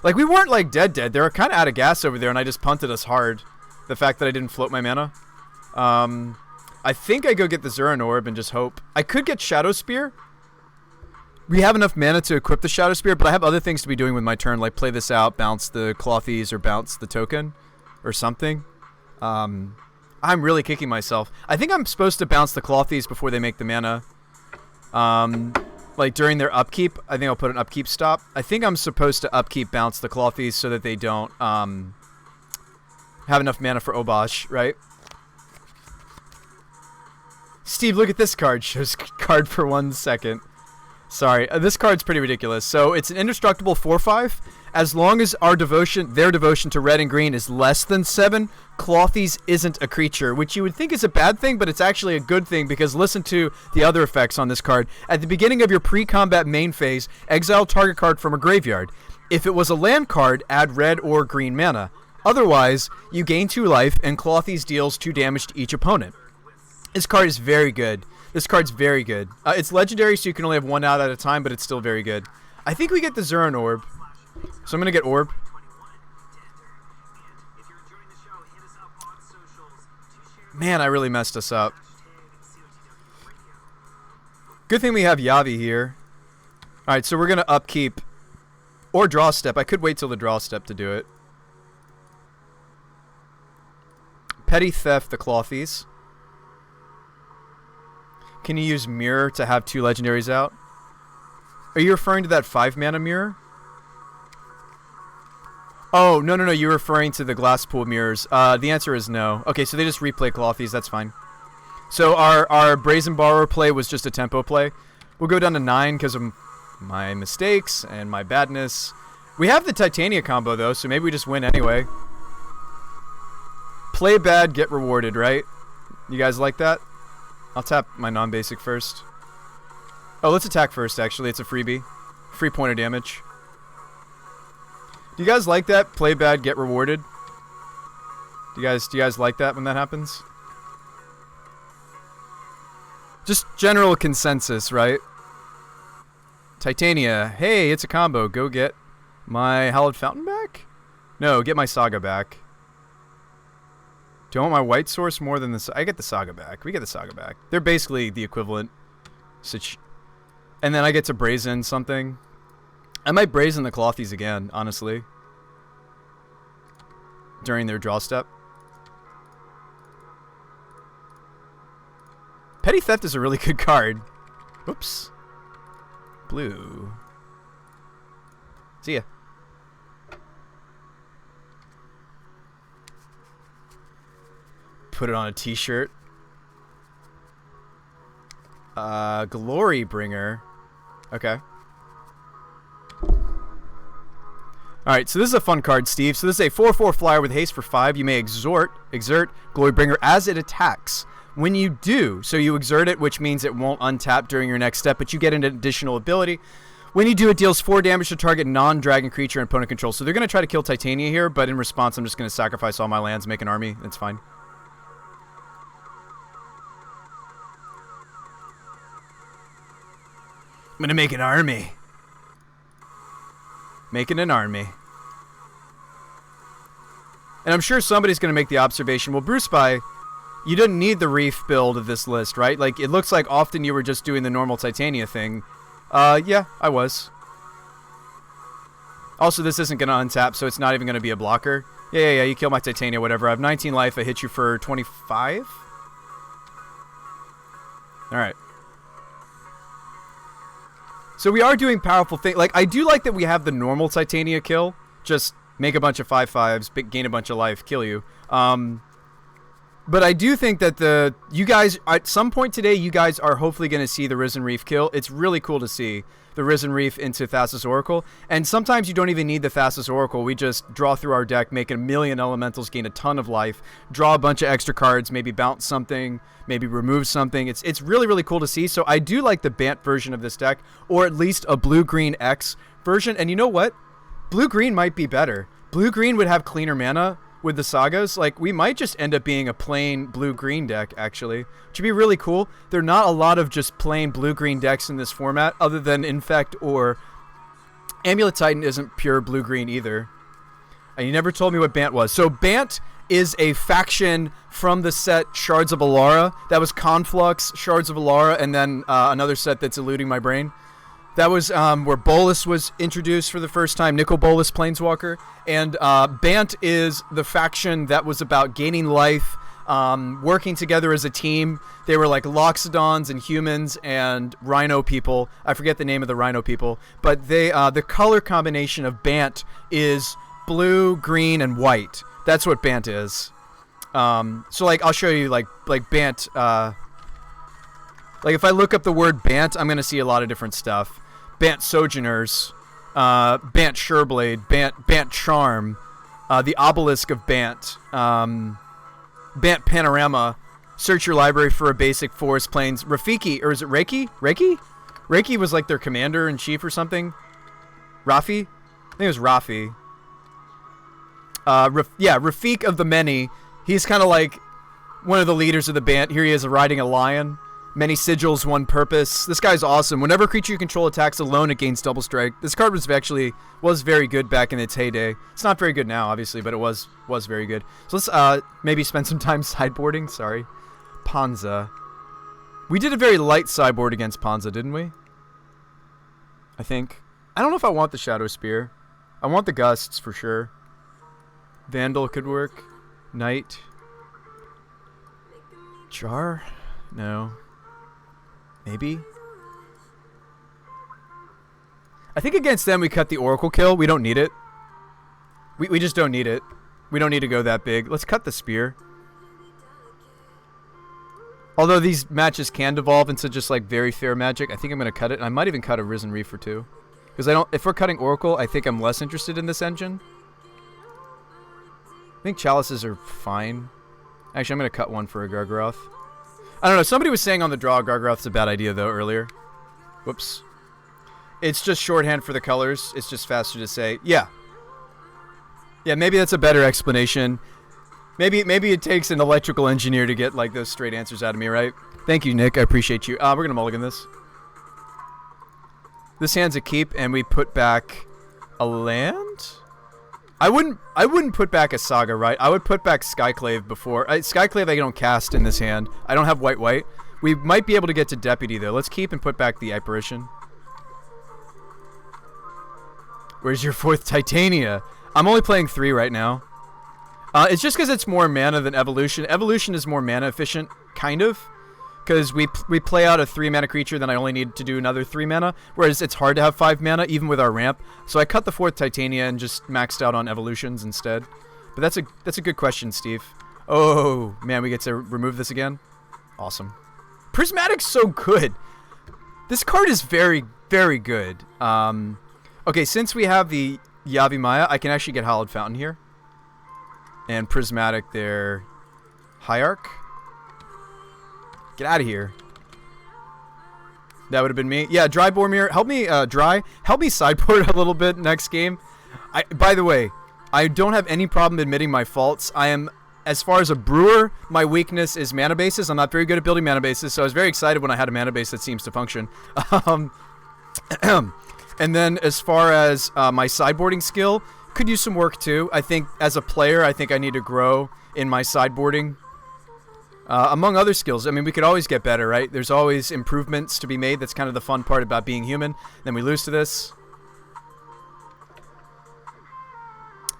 Like, we weren't, like, dead. They were kind of out of gas over there, and I just punted us hard. The fact that I didn't float my mana. I think I go get the Zuran Orb and just hope. I could get Shadow Spear. We have enough mana to equip the Shadow Spear, but I have other things to be doing with my turn, like play this out, bounce the Clothies, or bounce the token, or something. I'm really kicking myself. I think I'm supposed to bounce the Clothies before they make the mana. Like, during their upkeep, I think I'll put an upkeep stop. I think I'm supposed to upkeep bounce the Clothies so that they don't have enough mana for Obosh, right? Steve, look at this card. Shows card for 1 second. Sorry, this card's pretty ridiculous. So it's an indestructible 4/5. As long as their devotion to red and green is less than 7, Clothies isn't a creature, which you would think is a bad thing, but it's actually a good thing because listen to the other effects on this card. At the beginning of your pre-combat main phase, exile target card from a graveyard. If it was a land card, add red or green mana. Otherwise, you gain 2 life, and Clothies deals 2 damage to each opponent. This card is very good. This card's very good. It's legendary, so you can only have 1 out at a time, but it's still very good. I think we get the Zuran Orb. So I'm going to get Orb. Man, I really messed us up. Good thing we have Yavi here. Alright, so we're going to upkeep. Or draw step. I could wait till the draw step to do it. Petty Theft the Clothies. Can you use Mirror to have 2 legendaries out? Are you referring to that 5 mana mirror? Oh, no, you're referring to the Glass Pool mirrors. The answer is no. Okay, so they just replay Clothies, that's fine. So our Brazen Borrower play was just a tempo play. We'll go down to 9 because of my mistakes and my badness. We have the Titania combo, though, so maybe we just win anyway. Play bad, get rewarded, right? You guys like that? I'll tap my non-basic first. Oh, let's attack first, actually. It's a freebie. Free point of damage. Do you guys like that? Play bad, get rewarded? Do you guys like that when that happens? Just general consensus, right? Titania. Hey, it's a combo. Go get my Hallowed Fountain back? No, get my Saga back. Do I want my white source more than this? I get the Saga back. We get the Saga back. They're basically the equivalent. And then I get to brazen something. I might brazen the Clothies again, honestly. During their draw step. Petty Theft is a really good card. Whoops. Blue. See ya. Put it on a t-shirt. Glory Bringer. Okay. Alright, so this is a fun card, Steve. So this is a 4/4 flyer with haste for 5. You may exert Glory Bringer as it attacks. When you do, so you exert it, which means it won't untap during your next step, but you get an additional ability. When you do, it deals 4 damage to target non-dragon creature and opponent control. So they're going to try to kill Titania here, but in response, I'm just going to sacrifice all my lands, make an army. It's fine. I'm going to make an army. Making an army. And I'm sure somebody's going to make the observation, well, Bruce Spy, you didn't need the Reef build of this list, right? Like, it looks like often you were just doing the normal Titania thing. Yeah, I was. Also, this isn't going to untap, so it's not even going to be a blocker. Yeah, you kill my Titania, whatever. I have 19 life, I hit you for 25? Alright. So we are doing powerful things. Like, I do like that we have the normal Titania kill. Just make a bunch of 5/5s, gain a bunch of life, kill you. But I do think that you guys, at some point today, you guys are hopefully going to see the Risen Reef kill. It's really cool to see the Risen Reef into Thassa's Oracle. And sometimes you don't even need the Thassa's Oracle. We just draw through our deck, make a million elementals, gain a ton of life, draw a bunch of extra cards, maybe bounce something, maybe remove something. It's really, really cool to see. So I do like the Bant version of this deck, or at least a Blue-Green X version. And you know what? Blue-Green might be better. Blue-Green would have cleaner mana with the Sagas. Like, we might just end up being a plain blue-green deck, actually, which would be really cool. There are not a lot of just plain blue-green decks in this format, other than Infect or Amulet Titan isn't pure blue-green either. And you never told me what Bant was. So Bant is a faction from the set Shards of Alara. That was Conflux, Shards of Alara, and then another set that's eluding my brain. That was where Bolas was introduced for the first time, Nicol Bolas Planeswalker. And Bant is the faction that was about gaining life, working together as a team. They were like Loxodons and humans and Rhino people. I forget the name of the Rhino people. But they the color combination of Bant is blue, green, and white. That's what Bant is. So like I'll show you like Bant. Like if I look up the word Bant, I'm going to see a lot of different stuff. Bant Sojourners, Bant Sureblade, Bant Charm, the Obelisk of Bant, Bant Panorama. Search your library for a basic forest plains. Rafiki, or is it Reiki? Reiki was like their commander-in-chief or something. Rafi? I think it was Rafi. Yeah, Rafik of the Many. He's kind of like one of the leaders of the Bant. Here he is riding a lion. Many sigils, one purpose. This guy's awesome. Whenever a creature you control attacks alone, it gains double strike. This card was very good back in its heyday. It's not very good now, obviously, but it was very good. So let's maybe spend some time sideboarding. Sorry. Panza. We did a very light sideboard against Panza, didn't we? I think. I don't know if I want the Shadow Spear. I want the Gusts for sure. Vandal could work. Knight. Jar? No. Maybe? I think against them we cut the Oracle kill. We don't need it. We just don't need it. We don't need to go that big. Let's cut the Spear. Although these matches can devolve into just like very fair magic, I think I'm gonna cut it. And I might even cut a Risen Reefer too, because I don't. If we're cutting Oracle, I think I'm less interested in this engine. I think Chalices are fine. Actually, I'm gonna cut one for a Gargaroth. I don't know. Somebody was saying on the draw Gargaroth's a bad idea though earlier. Whoops. It's just shorthand for the colors. It's just faster to say. Yeah. Yeah, maybe that's a better explanation. Maybe it takes an electrical engineer to get like those straight answers out of me, right? Thank you, Nick. I appreciate you. We're gonna mulligan this. This hand's a keep, and we put back a land. I wouldn't put back a Saga, right? I would put back Skyclave before. Skyclave I don't cast in this hand. I don't have white. We might be able to get to Deputy though. Let's keep and put back the Apparition. Where's your 4th Titania? I'm only playing 3 right now. It's just because it's more mana than Evolution. Evolution is more mana efficient, kind of. Because we play out a 3 mana creature, then I only need to do another 3 mana. Whereas it's hard to have 5 mana, even with our ramp. So I cut the 4th Titania and just maxed out on Evolutions instead. But that's a good question, Steve. Oh, man, we get to remove this again? Awesome. Prismatic's so good. This card is very, very good. Okay, since we have the Yavimaya, I can actually get Hallowed Fountain here. And Prismatic there. Hierarch. Get out of here. That would have been me. Yeah, Dry Boromir. Help me, Help me sideboard a little bit next game. By the way, I don't have any problem admitting my faults. I am, as far as a brewer, my weakness is mana bases. I'm not very good at building mana bases, so I was very excited when I had a mana base that seems to function. And then as far as my sideboarding skill, could use some work too. I think as a player, I think I need to grow in my sideboarding. Among other skills, I mean, we could always get better, right? There's always improvements to be made. That's kind of the fun part about being human. Then we lose to this.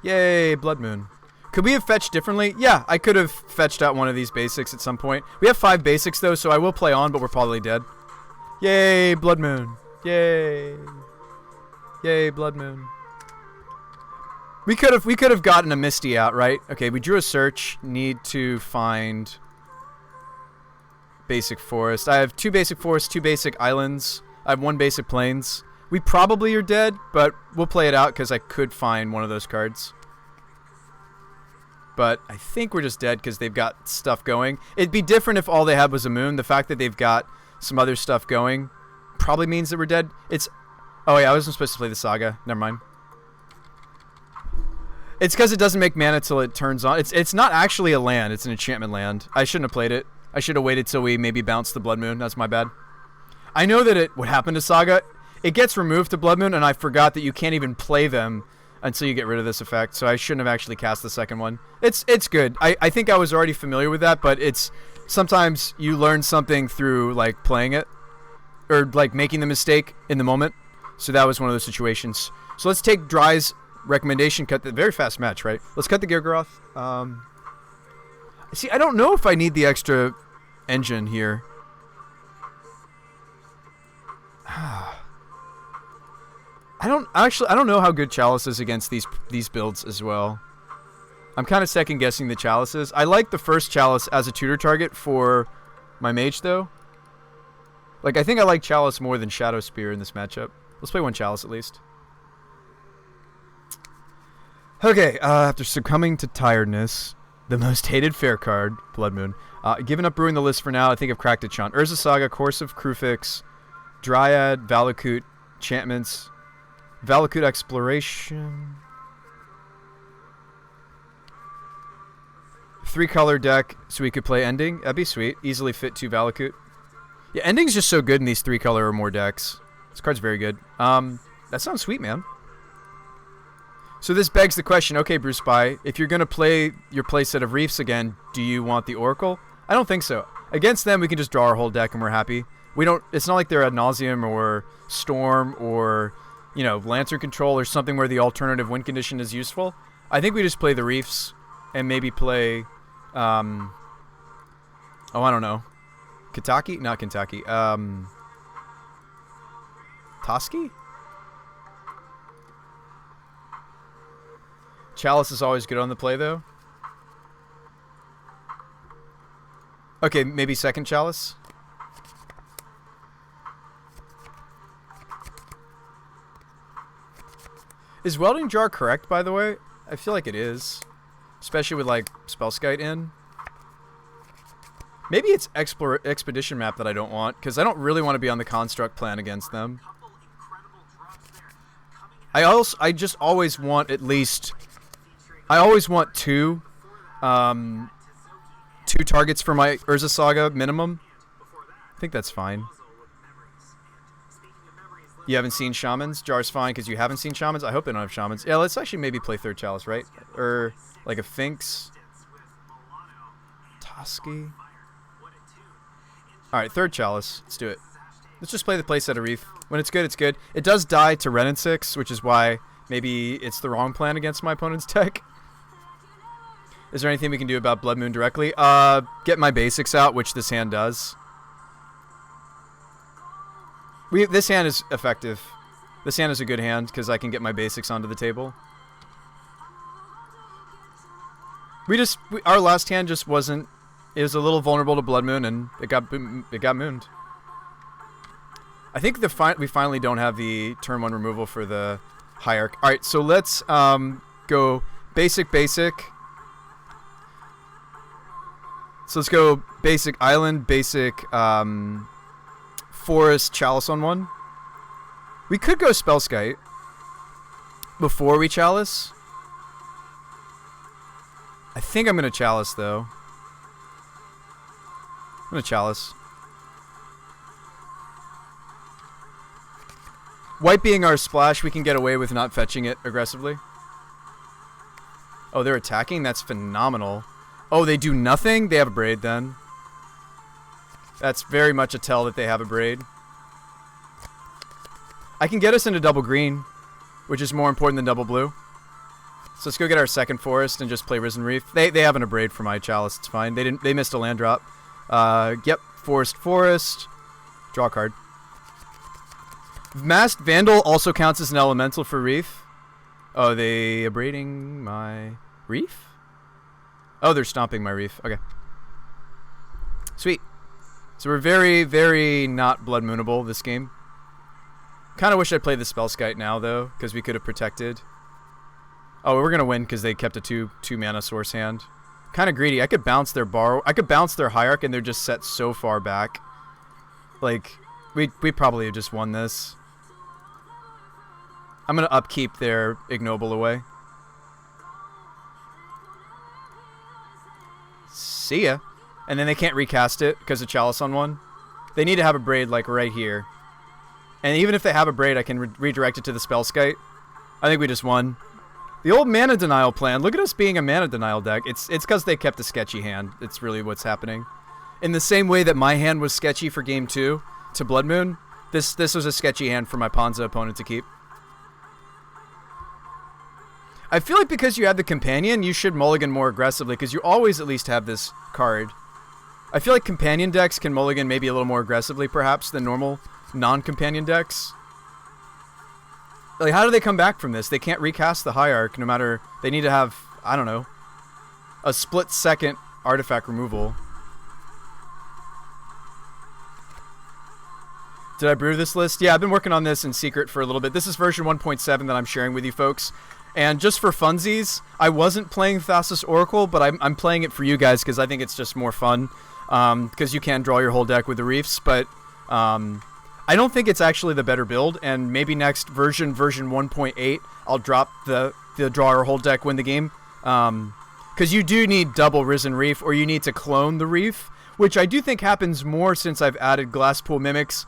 Yay, Blood Moon. Could we have fetched differently? Yeah, I could have fetched out one of these basics at some point. We have 5 basics, though, so I will play on, but we're probably dead. Yay, Blood Moon. Yay. Yay, Blood Moon. We could have gotten a Misty out, right? Okay, we drew a search. Need to find basic forest. I have 2 basic forests, 2 basic islands. I have 1 basic plains. We probably are dead, but we'll play it out because I could find one of those cards. But I think we're just dead because they've got stuff going. It'd be different if all they had was a moon. The fact that they've got some other stuff going probably means that we're dead. Oh yeah, I wasn't supposed to play the Saga. Never mind. It's because it doesn't make mana till it turns on. It's not actually a land. It's an enchantment land. I shouldn't have played it. I should have waited till we maybe bounced the Blood Moon. That's my bad. I know that what happened to Saga, it gets removed to Blood Moon, and I forgot that you can't even play them until you get rid of this effect, so I shouldn't have actually cast the second one. It's good. I think I was already familiar with that, but it's sometimes you learn something through like playing it or like making the mistake in the moment. So that was one of those situations. So let's take Dry's recommendation. Cut the very fast match, right? Let's cut the Gargaroth. See, I don't know if I need the extra engine here. I don't know how good Chalice is against these builds as well. I'm kind of second guessing the Chalices. I like the first Chalice as a tutor target for my mage though. Like I think I like Chalice more than Shadow Spear in this matchup. Let's play 1 Chalice at least. Okay, after succumbing to tiredness, the most hated fair card, Blood Moon. Giving up brewing the list for now, I think I've cracked it, Sean. Urza Saga, Corsive, Krufix, Dryad, Valakut, enchantments, Valakut Exploration. 3-color deck, so we could play Ending. That'd be sweet. Easily fit 2 Valakut. Yeah, Ending's just so good in these 3-color or more decks. This card's very good. That sounds sweet, man. So this begs the question, okay, Bruce Spy, if you're going to play your playset of Reefs again, do you want the Oracle? I don't think so. Against them, we can just draw our whole deck and we're happy. It's not like they're Ad Nauseam or Storm or, Lantern Control or something where the alternative win condition is useful. I think we just play the Reefs and maybe play, I don't know. Kentucky? Not Kentucky. Toski? Chalice is always good on the play, though. Okay, maybe second chalice. Is welding jar correct, by the way? I feel like it is. Especially with, like, Spellskite in. Maybe it's Expedition map that I don't want, because I don't really want to be on the Construct plan against them. I just always want at least... I always want two targets for my Urza Saga minimum. I think that's fine. You haven't seen Shamans? Jar's fine because you haven't seen Shamans? I hope they don't have Shamans. Yeah, let's actually maybe play third chalice, right? Or like a Finks. Toski. Alright, third chalice. Let's do it. Let's just play the playset of Reef. When it's good, it's good. It does die to Ren and 6, which is why maybe it's the wrong plan against my opponent's deck. Is there anything we can do about Blood Moon directly? Get my basics out, which this hand does. This hand is effective. This hand is a good hand because I can get my basics onto the table. Our last hand just wasn't. It was a little vulnerable to Blood Moon, and it got mooned. I think we finally don't have the turn 1 removal for the Hierarch. All right, so let's go basic. So let's go basic island, basic forest, chalice on one. We could go Spellskite before we chalice. I think I'm going to chalice, though. I'm going to chalice. White being our splash, we can get away with not fetching it aggressively. Oh, they're attacking? That's phenomenal. Oh, they do nothing? They have a Braid, then. That's very much a tell that they have a Braid. I can get us into double green, which is more important than double blue. So let's go get our second forest and just play Risen Reef. They have an Abrade for my chalice. It's fine. They missed a land drop. Yep. Forest. Draw a card. Masked Vandal also counts as an elemental for Reef. Oh, they abrading my Reef? Oh, they're stomping my Reef. Okay. Sweet. So we're very, very not Blood Moonable this game. Kind of wish I played the Spellskite now, though, because we could have protected. Oh, we're going to win because they kept a two mana source hand. Kind of greedy. I could bounce their Hierarch, and they're just set so far back. Like, we probably have just won this. I'm going to upkeep their Ignoble away. See ya. And then they can't recast it because of Chalice on one. They need to have a Braid, like, right here. And even if they have a Braid, I can redirect it to the Spellskite. I think we just won. The old Mana Denial plan. Look at us being a Mana Denial deck. It's because they kept a sketchy hand. It's really what's happening. In the same way that my hand was sketchy for Game 2 to Blood Moon, this was a sketchy hand for my Ponza opponent to keep. I feel like because you have the Companion, you should mulligan more aggressively, because you always at least have this card. I feel like Companion decks can mulligan maybe a little more aggressively, perhaps, than normal non-Companion decks. Like, how do they come back from this? They can't recast the Hierarch, no matter... They need to have, I don't know, a split-second artifact removal. Did I brew this list? Yeah, I've been working on this in secret for a little bit. This is version 1.7 that I'm sharing with you folks. And just for funsies, I wasn't playing Thassa's Oracle, but I'm playing it for you guys because I think it's just more fun. Because you can draw your whole deck with the Reefs, but I don't think it's actually the better build. And maybe next version 1.8, I'll drop the draw your whole deck, win the game. Because you do need double Risen Reef, or you need to clone the Reef, which I do think happens more since I've added Glasspool Mimics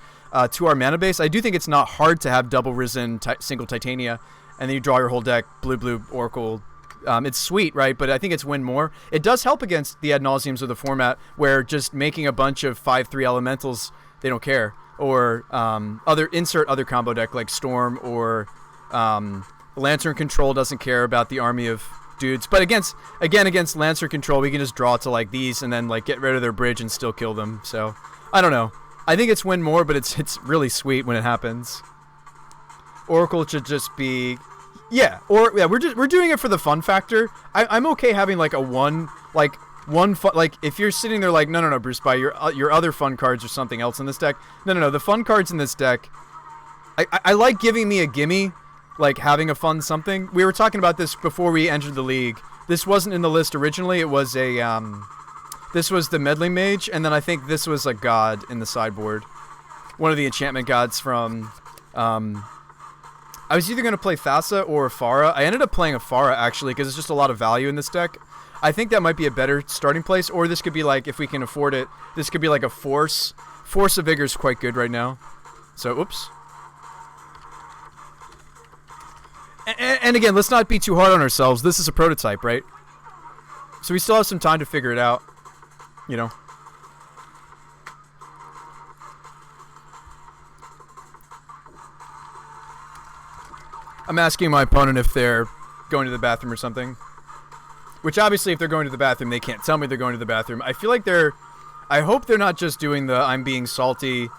to our mana base. I do think it's not hard to have double Risen single Titania, and then you draw your whole deck, blue, Oracle. It's sweet, right? But I think it's win more. It does help against the ad nauseums of the format, where just making a bunch of 5/3 elementals, they don't care. Or insert other combo deck like Storm, or Lantern Control doesn't care about the army of dudes. But against Lantern Control, we can just draw to like these and then like get rid of their bridge and still kill them. So I don't know. I think it's win more, but it's really sweet when it happens. Oracle should just be, we're doing it for the fun factor. I'm okay having like a one, like like if you're sitting there like no Bruce, buy your other fun cards or something else in this deck. No, the fun cards in this deck, I like giving me a gimme, like having a fun something. We were talking about this before we entered the league. This wasn't in the list originally. It was this was the Meddling Mage, and then I think this was a god in the sideboard, one of the enchantment gods from. I was either going to play Thassa or Afara. I ended up playing Afara, actually, because there's just a lot of value in this deck. I think that might be a better starting place, or this could be like, if we can afford it, this could be like a Force. Force of Vigor is quite good right now. So, oops. And again, let's not be too hard on ourselves. This is a prototype, right? So we still have some time to figure it out, you know. I'm asking my opponent if they're going to the bathroom or something. Which obviously if they're going to the bathroom, they can't tell me they're going to the bathroom. I feel like I hope they're not just doing the I'm being salty,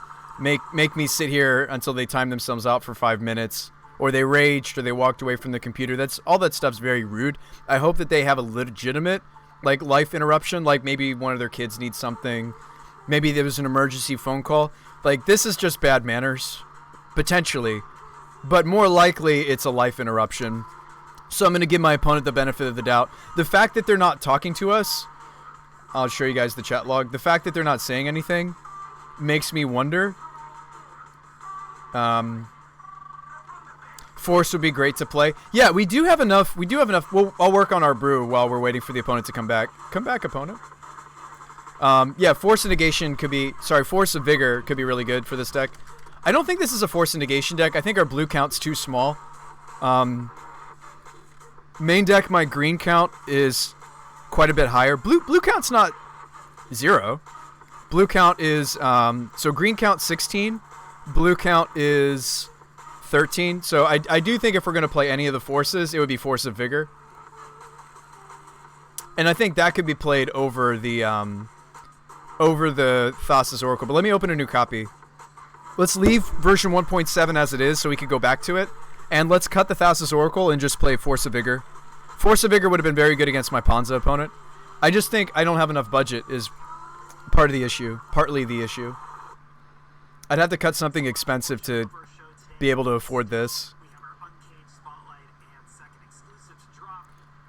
make me sit here until they time themselves out for 5 minutes. Or they raged or they walked away from the computer. All that stuff's very rude. I hope that they have a legitimate like life interruption. Like maybe one of their kids needs something. Maybe there was an emergency phone call. Like this is just bad manners. Potentially. But more likely, it's a life interruption. So I'm going to give my opponent the benefit of the doubt. The fact that they're not talking to us, I'll show you guys the chat log. The fact that they're not saying anything makes me wonder. Force would be great to play. Yeah, we do have enough. I'll work on our brew while we're waiting for the opponent to come back. Come back, opponent. Yeah, Force of Negation could be... Sorry, Force of Vigor could be really good for this deck. I don't think this is a Force of Negation deck. I think our blue count's too small. Main deck, my green count is quite a bit higher. Blue count's not 0. Blue count is... so green count 16. Blue count is 13. So I do think if we're going to play any of the forces, it would be Force of Vigor. And I think that could be played over the Thassa's Oracle. But let me open a new copy. Let's leave version 1.7 as it is so we can go back to it. And let's cut the Thassa's Oracle and just play Force of Vigor. Force of Vigor would have been very good against my Ponza opponent. I just think I don't have enough budget is part of the issue. Partly the issue. I'd have to cut something expensive to be able to afford this.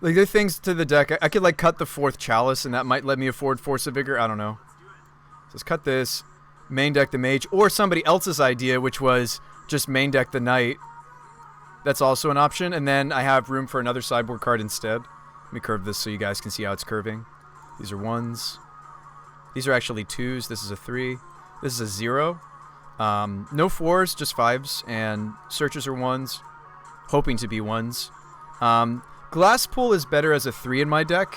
Like, there are things to the deck. I could, like, cut the 4th Chalice, and that might let me afford Force of Vigor. I don't know. So let's cut this. Main deck the Mage. Or somebody else's idea, which was just main deck the Knight. That's also an option. And then I have room for another sideboard card instead. Let me curve this so you guys can see how it's curving. These are 1s. These are actually 2s. This is a 3. This is a 0. No 4s, just 5s. And searches are 1s. Hoping to be 1s. Glasspool is better as a 3 in my deck.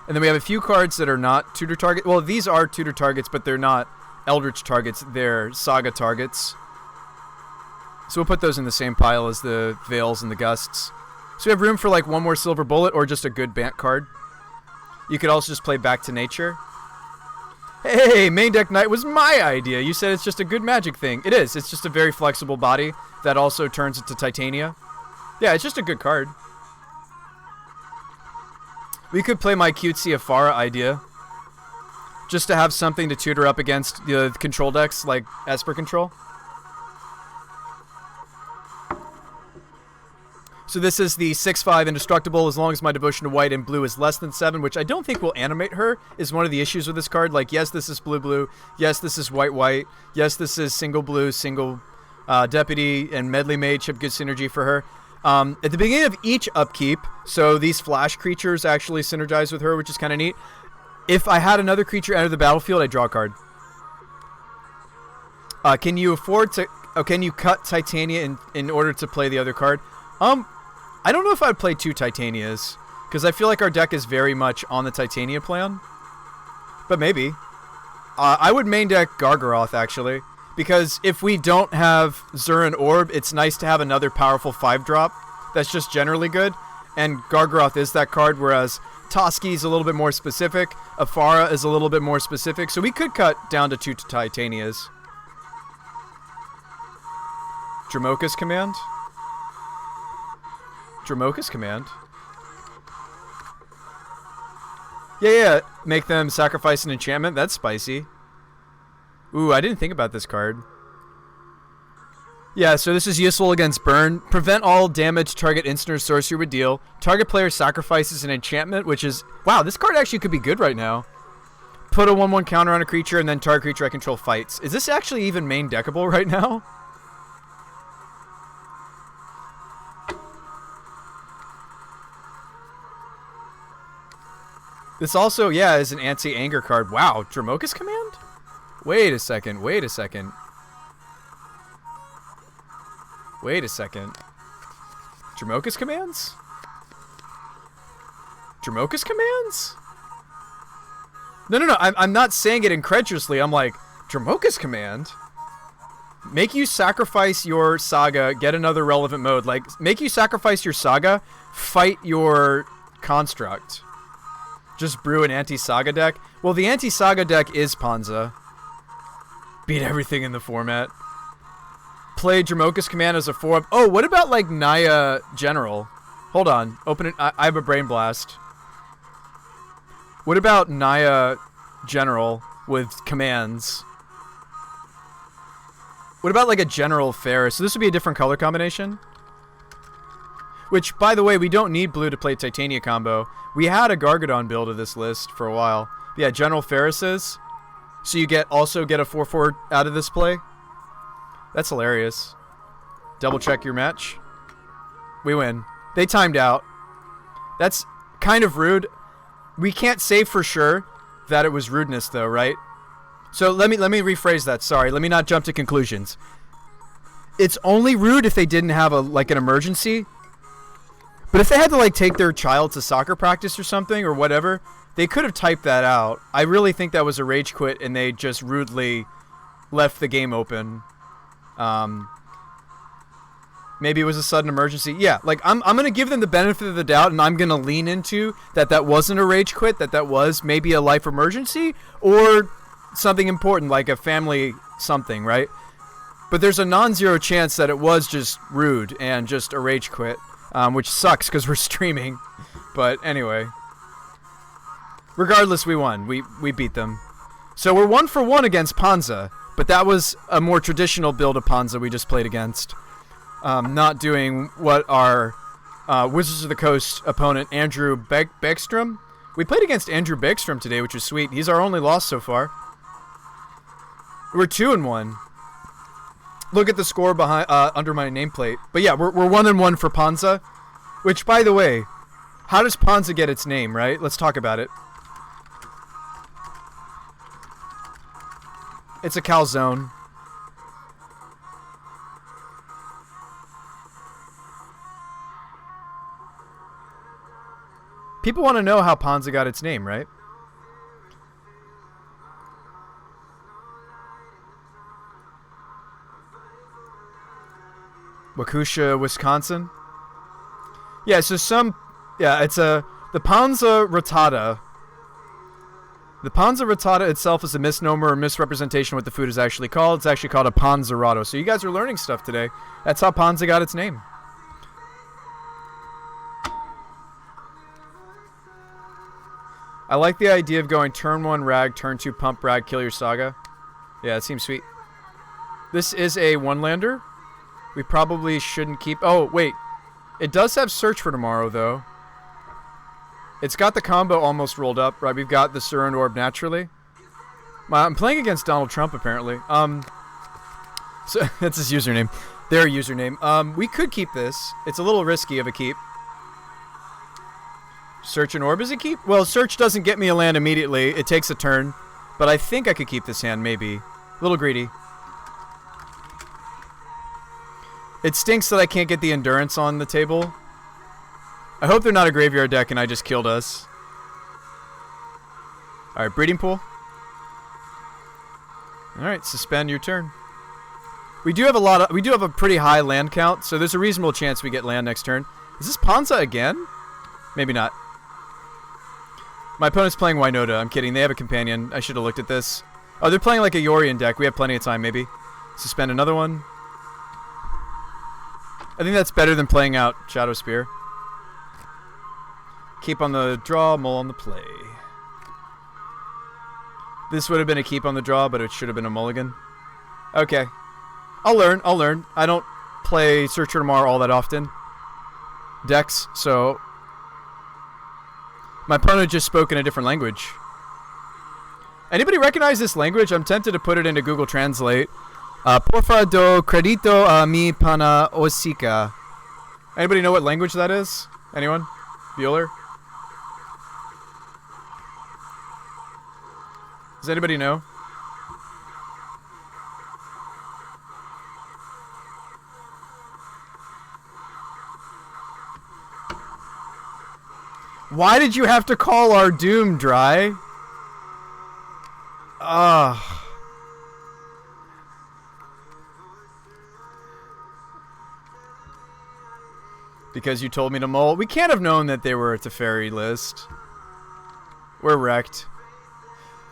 And then we have a few cards that are not tutor targets. Well, these are tutor targets, but they're not Eldritch targets. They're Saga targets. So we'll put those in the same pile as the Veils and the Gusts. So we have room for like one more Silver Bullet or just a good Bant card. You could also just play Back to Nature. Hey, main deck Knight was my idea. You said it's just a good Magic thing. It is. It's just a very flexible body that also turns into Titania. Yeah, it's just a good card. We could play my cutesy Afara idea. Just to have something to tutor up against the control decks, like Esper Control. So this is the 6/5 Indestructible. As long as my Devotion to White and Blue is less than 7, which I don't think will animate her, is one of the issues with this card. Like, yes, this is blue-blue. Yes, this is white-white. Yes, this is single blue, single Deputy, and Medley Mage have good synergy for her. At the beginning of each upkeep, so these flash creatures actually synergize with her, which is kind of neat. If I had another creature enter the battlefield, I'd draw a card. Can you afford to... Oh, can you cut Titania in order to play the other card? I don't know if I'd play 2 Titanias, because I feel like our deck is very much on the Titania plan. But maybe. I would main deck Gargaroth, actually. Because if we don't have Zurin Orb, it's nice to have another powerful 5-drop that's just generally good. And Gargaroth is that card, whereas Toski is a little bit more specific. Afara is a little bit more specific. So we could cut down to 2 Titanias. Dramoka's Command? Dramoka's Command? Yeah, yeah. Make them sacrifice an enchantment. That's spicy. Ooh, I didn't think about this card. Yeah, so this is useful against burn. Prevent all damage target instant or sorcery would deal. Target player sacrifices an enchantment, which is... Wow, this card actually could be good right now. Put a 1/1 counter on a creature, and then target creature I control fights. Is this actually even main deckable right now? This also, yeah, is an anti-anger card. Wow, Dramoka's Command? Wait a second, wait a second. Wait a second. Dramoka's Commands? Dramoka's Commands? No, no, no, I'm not saying it incredulously. I'm like, Dramoka's Command? Make you sacrifice your Saga, get another relevant mode. Like, make you sacrifice your Saga, fight your Construct. Just brew an anti-Saga deck. Well, the anti-Saga deck is Panza. Beat everything in the format. Play Dramoka's Command as a 4-up. Oh, what about, like, Naya General? Hold on. Open it. I have a Brain Blast. What about Naya General with commands? What about, like, a General Ferris? So this would be a different color combination? Which, by the way, we don't need blue to play Titania combo. We had a Gargadon build of this list for a while. Yeah, General Ferris's. So you also get a 4/4 out of this play. That's hilarious. Double check your match. We win. They timed out. That's kind of rude. We can't say for sure that it was rudeness, though, right? So let me rephrase that. Sorry, let me not jump to conclusions. It's only rude if they didn't have an emergency. But if they had to, like, take their child to soccer practice or something or whatever, they could have typed that out. I really think that was a rage quit and they just rudely left the game open. Maybe it was a sudden emergency. Yeah, like, I'm going to give them the benefit of the doubt, and I'm going to lean into that wasn't a rage quit, that was maybe a life emergency or something important like a family something, right? But there's a non-zero chance that it was just rude and just a rage quit. Which sucks because we're streaming. But anyway. Regardless, we won. We beat them. So we're 1-for-1 against Panza. But that was a more traditional build of Panza we just played against. Not doing what our Wizards of the Coast opponent, Andrew Beckstrom. We played against Andrew Beckstrom today, which was sweet. He's our only loss so far. We're 2-1. Look at the score behind under my nameplate. But yeah, we're 1-1 for Panza. Which, by the way, how does Panza get its name, right? Let's talk about it. It's a calzone. People want to know how Panza got its name, right? Waukesha, Wisconsin. Yeah, so it's the Panza Rotata. The Panza Rotata itself is a misnomer or misrepresentation of what the food is actually called. It's actually called a panzerotto. So you guys are learning stuff today. That's how Panza got its name. I like the idea of going turn 1 rag, turn 2 pump rag, kill your Saga. Yeah, it seems sweet. This is a 1-lander. We probably shouldn't keep... Oh, wait. It does have Search for tomorrow, though. It's got the combo almost rolled up, right? We've got the Surrend Orb naturally. I'm playing against Donald Trump, apparently. So that's his username. Their username. We could keep this. It's a little risky of a keep. Search and Orb is a keep? Well, Search doesn't get me a land immediately. It takes a turn. But I think I could keep this hand, maybe. A little greedy. It stinks that I can't get the Endurance on the table. I hope they're not a graveyard deck and I just killed us. Alright, Breeding Pool. Alright, suspend your turn. We do have a pretty high land count, so there's a reasonable chance we get land next turn. Is this Panza again? Maybe not. My opponent's playing Wynota. I'm kidding. They have a companion. I should have looked at this. Oh, they're playing like a Yorion deck. We have plenty of time, maybe. Suspend another one. I think that's better than playing out Shadow Spear. Keep on the draw, mull on the play. This would have been a keep on the draw, but it should have been a mulligan. Okay. I'll learn. I don't play Searcher Tomorrow all that often. Decks, so... My opponent just spoke in a different language. Anybody recognize this language? I'm tempted to put it into Google Translate. Porfa do credito a mi pana osica. Anybody know what language that is? Anyone? Bueller? Does anybody know? Why did you have to call our doom dry? Because you told me to mull. We can't have known that they were a Teferi list. We're wrecked.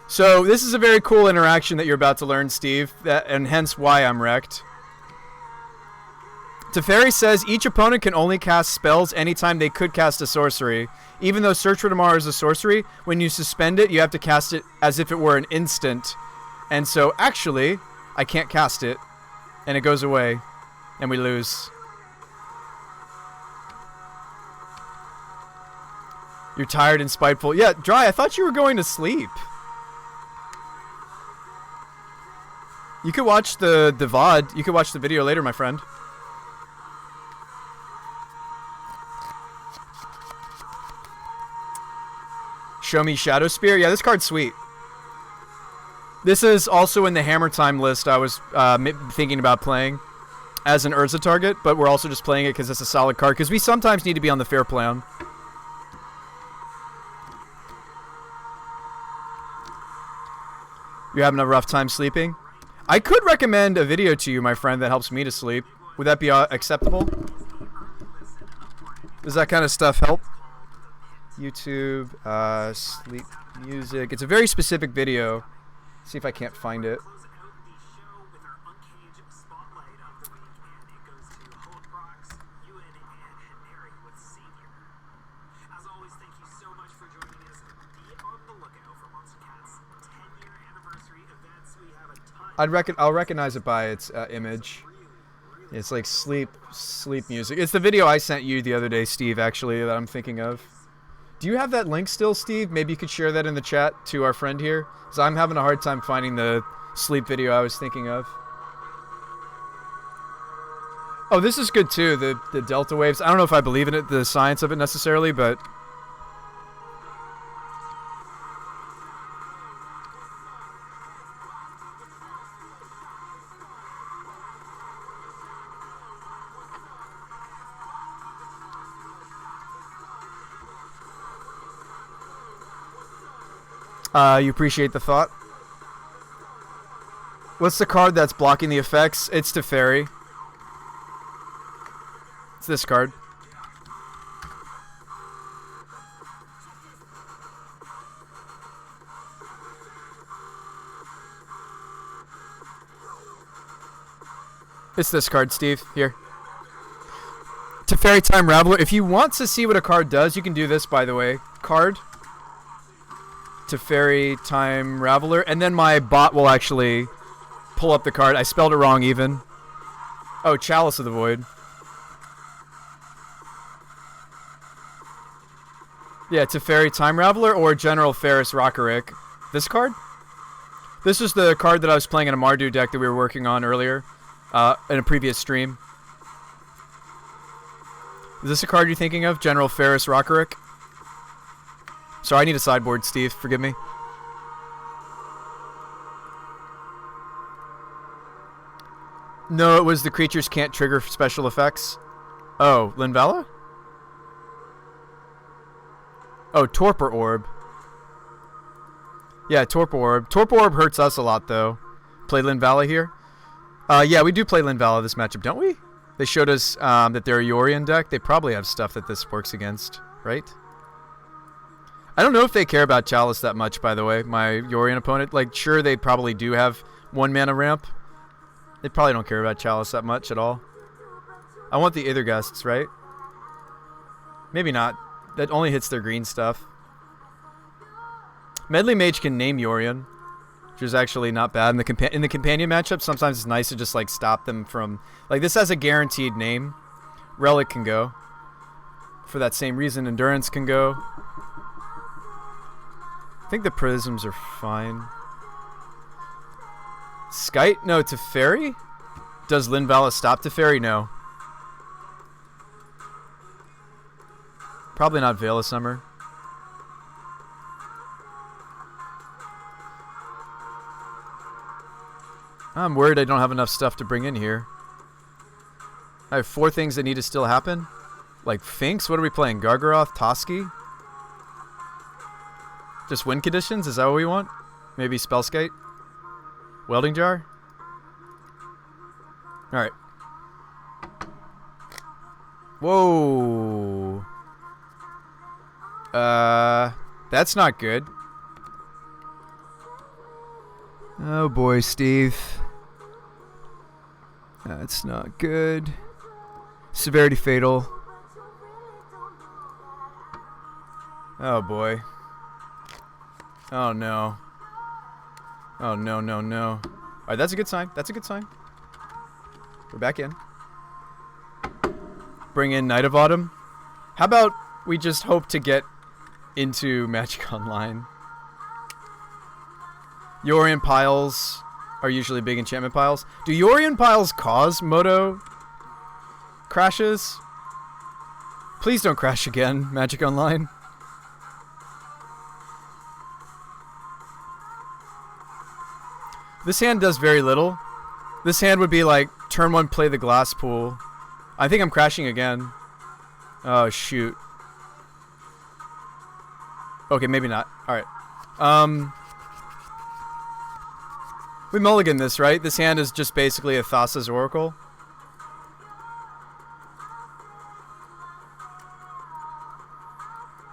So this is a very cool interaction that you're about to learn, Steve, and hence why I'm wrecked. Teferi says each opponent can only cast spells anytime they could cast a sorcery. Even though Search for Tomorrow is a sorcery, when you suspend it, you have to cast it as if it were an instant. And so, actually, I can't cast it. And it goes away. And we lose. You're tired and spiteful. Yeah, Dry, I thought you were going to sleep. You could watch the VOD. You could watch the video later, my friend. Show me Shadow Spear. Yeah, this card's sweet. This is also in the Hammer Time list I was thinking about playing as an Urza target, but we're also just playing it because it's a solid card, because we sometimes need to be on the fair plan. You're having a rough time sleeping? I could recommend a video to you, my friend, that helps me to sleep. Would that be acceptable? Does that kind of stuff help? YouTube, sleep music. It's a very specific video. Let's see if I can't find it. I'll recognize it by its image. It's like sleep music. It's the video I sent you the other day, Steve, actually, that I'm thinking of. Do you have that link still, Steve? Maybe you could share that in the chat to our friend here, because I'm having a hard time finding the sleep video I was thinking of. Oh, this is good too, the delta waves. I don't know if I believe in it, the science of it necessarily, but... you appreciate the thought. What's the card that's blocking the effects? It's Teferi. It's this card. It's this card, Steve. Here. Teferi Time Raveler. If you want to see what a card does, you can do this, by the way. Card. Teferi Time Raveler, and then my bot will actually pull up the card. I spelled it wrong even. Oh, Chalice of the Void. Yeah, Teferi Time Raveler or General Ferris Rockerick. This card? This is the card that I was playing in a Mardu deck that we were working on earlier in a previous stream. Is this a card you're thinking of? General Ferris Rockerick? Sorry, I need a sideboard, Steve. Forgive me. No, it was the creatures can't trigger special effects. Oh, Linvala? Oh, Torpor Orb. Yeah, Torpor Orb. Torpor Orb hurts us a lot, though. Play Linvala here? Yeah, we do play Linvala this matchup, don't we? They showed us that they're a Yorion deck. They probably have stuff that this works against, right? I don't know if they care about Chalice that much, by the way, my Yorion opponent. Like, sure, they probably do have 1 mana ramp. They probably don't care about Chalice that much at all. I want the Ithergusts, right? Maybe not. That only hits their green stuff. Medley Mage can name Yorion. which is actually not bad. In the companion matchup, sometimes it's nice to just like stop them from, like, this has a guaranteed name. Relic can go. For that same reason, Endurance can go. I think the Prisms are fine. Skite? No, Teferi? Does Linvala stop Teferi? No. Probably not Veil of Summer. I'm worried I don't have enough stuff to bring in here. I have 4 things that need to still happen. Like Finks? What are we playing? Gargaroth? Toski? Just win conditions? Is that what we want? Maybe Spellskite? Welding Jar? Alright. Whoa. That's not good. Oh boy, Steve. That's not good. Severity Fatal. Oh boy. Oh no. Oh no, no, no. Alright, that's a good sign. That's a good sign. We're back in. Bring in Night of Autumn. How about we just hope to get into Magic Online? Yorion piles are usually big enchantment piles. Do Yorion piles cause Moto crashes? Please don't crash again, Magic Online. This hand does very little. This hand would be like, turn 1, play the Glass Pool. I think I'm crashing again. Oh, shoot. Okay, maybe not. Alright. We mulligan this, right? This hand is just basically a Thassa's Oracle.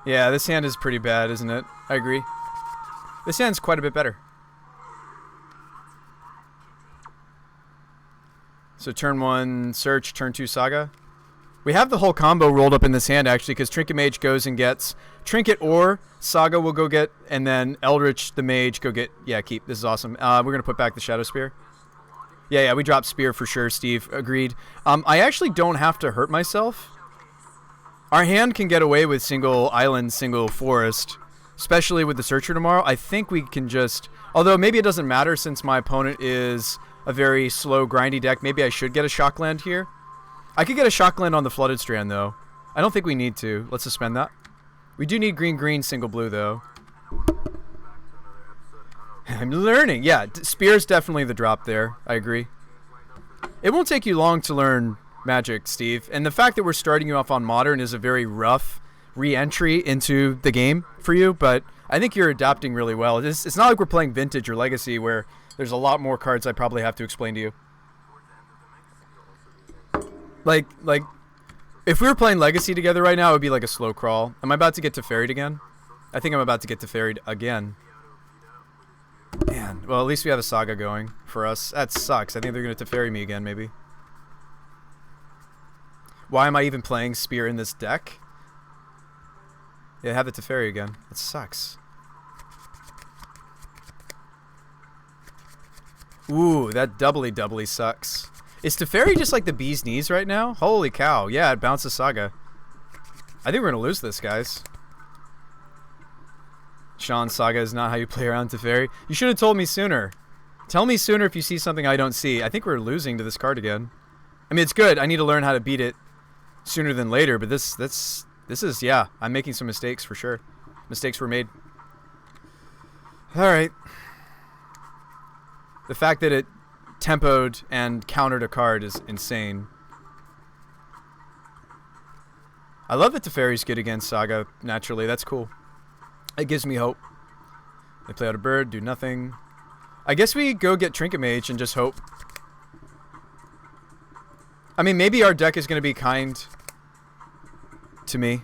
Yeah, this hand is pretty bad, isn't it? I agree. This hand's quite a bit better. So turn 1, Search, turn 2, Saga. We have the whole combo rolled up in this hand, actually, because Trinket Mage goes and gets Trinket, or Saga will go get, and then Eldritch, the Mage, go get... Yeah, keep. This is awesome. We're going to put back the Shadow Spear. Yeah, we dropped Spear for sure, Steve. Agreed. I actually don't have to hurt myself. Our hand can get away with single island, single forest, especially with the Searcher tomorrow. I think we can just... Although maybe it doesn't matter since my opponent is a very slow, grindy deck. Maybe I should get a Shockland here. I could get a Shockland on the Flooded Strand, though. I don't think we need to. Let's suspend that. We do need green, single blue, though. I'm learning. Yeah, Spear's definitely the drop there. I agree. It won't take you long to learn Magic, Steve. And the fact that we're starting you off on Modern is a very rough re-entry into the game for you. But I think you're adapting really well. It's not like we're playing Vintage or Legacy where there's a lot more cards I probably have to explain to you. Like, if we were playing Legacy together right now, it would be like a slow crawl. Am I about to get Teferi'd again? I think I'm about to get Teferi'd again. Man, well, at least we have a Saga going for us. That sucks. I think they're going to Teferi me again, maybe. Why am I even playing Spear in this deck? Yeah, have the Teferi again. That sucks. Ooh, that doubly sucks. Is Teferi just like the bee's knees right now? Holy cow. Yeah, it bounces Saga. I think we're going to lose this, guys. Sean, Saga is not how you play around Teferi. You should have told me sooner. Tell me sooner if you see something I don't see. I think we're losing to this card again. I mean, it's good. I need to learn how to beat it sooner than later, but this is, yeah, I'm making some mistakes for sure. Mistakes were made. Alright. The fact that it tempoed and countered a card is insane. I love that Teferi's good against Saga, naturally. That's cool. It gives me hope. They play out a bird, do nothing. I guess we go get Trinket Mage and just hope. I mean, maybe our deck is going to be kind to me.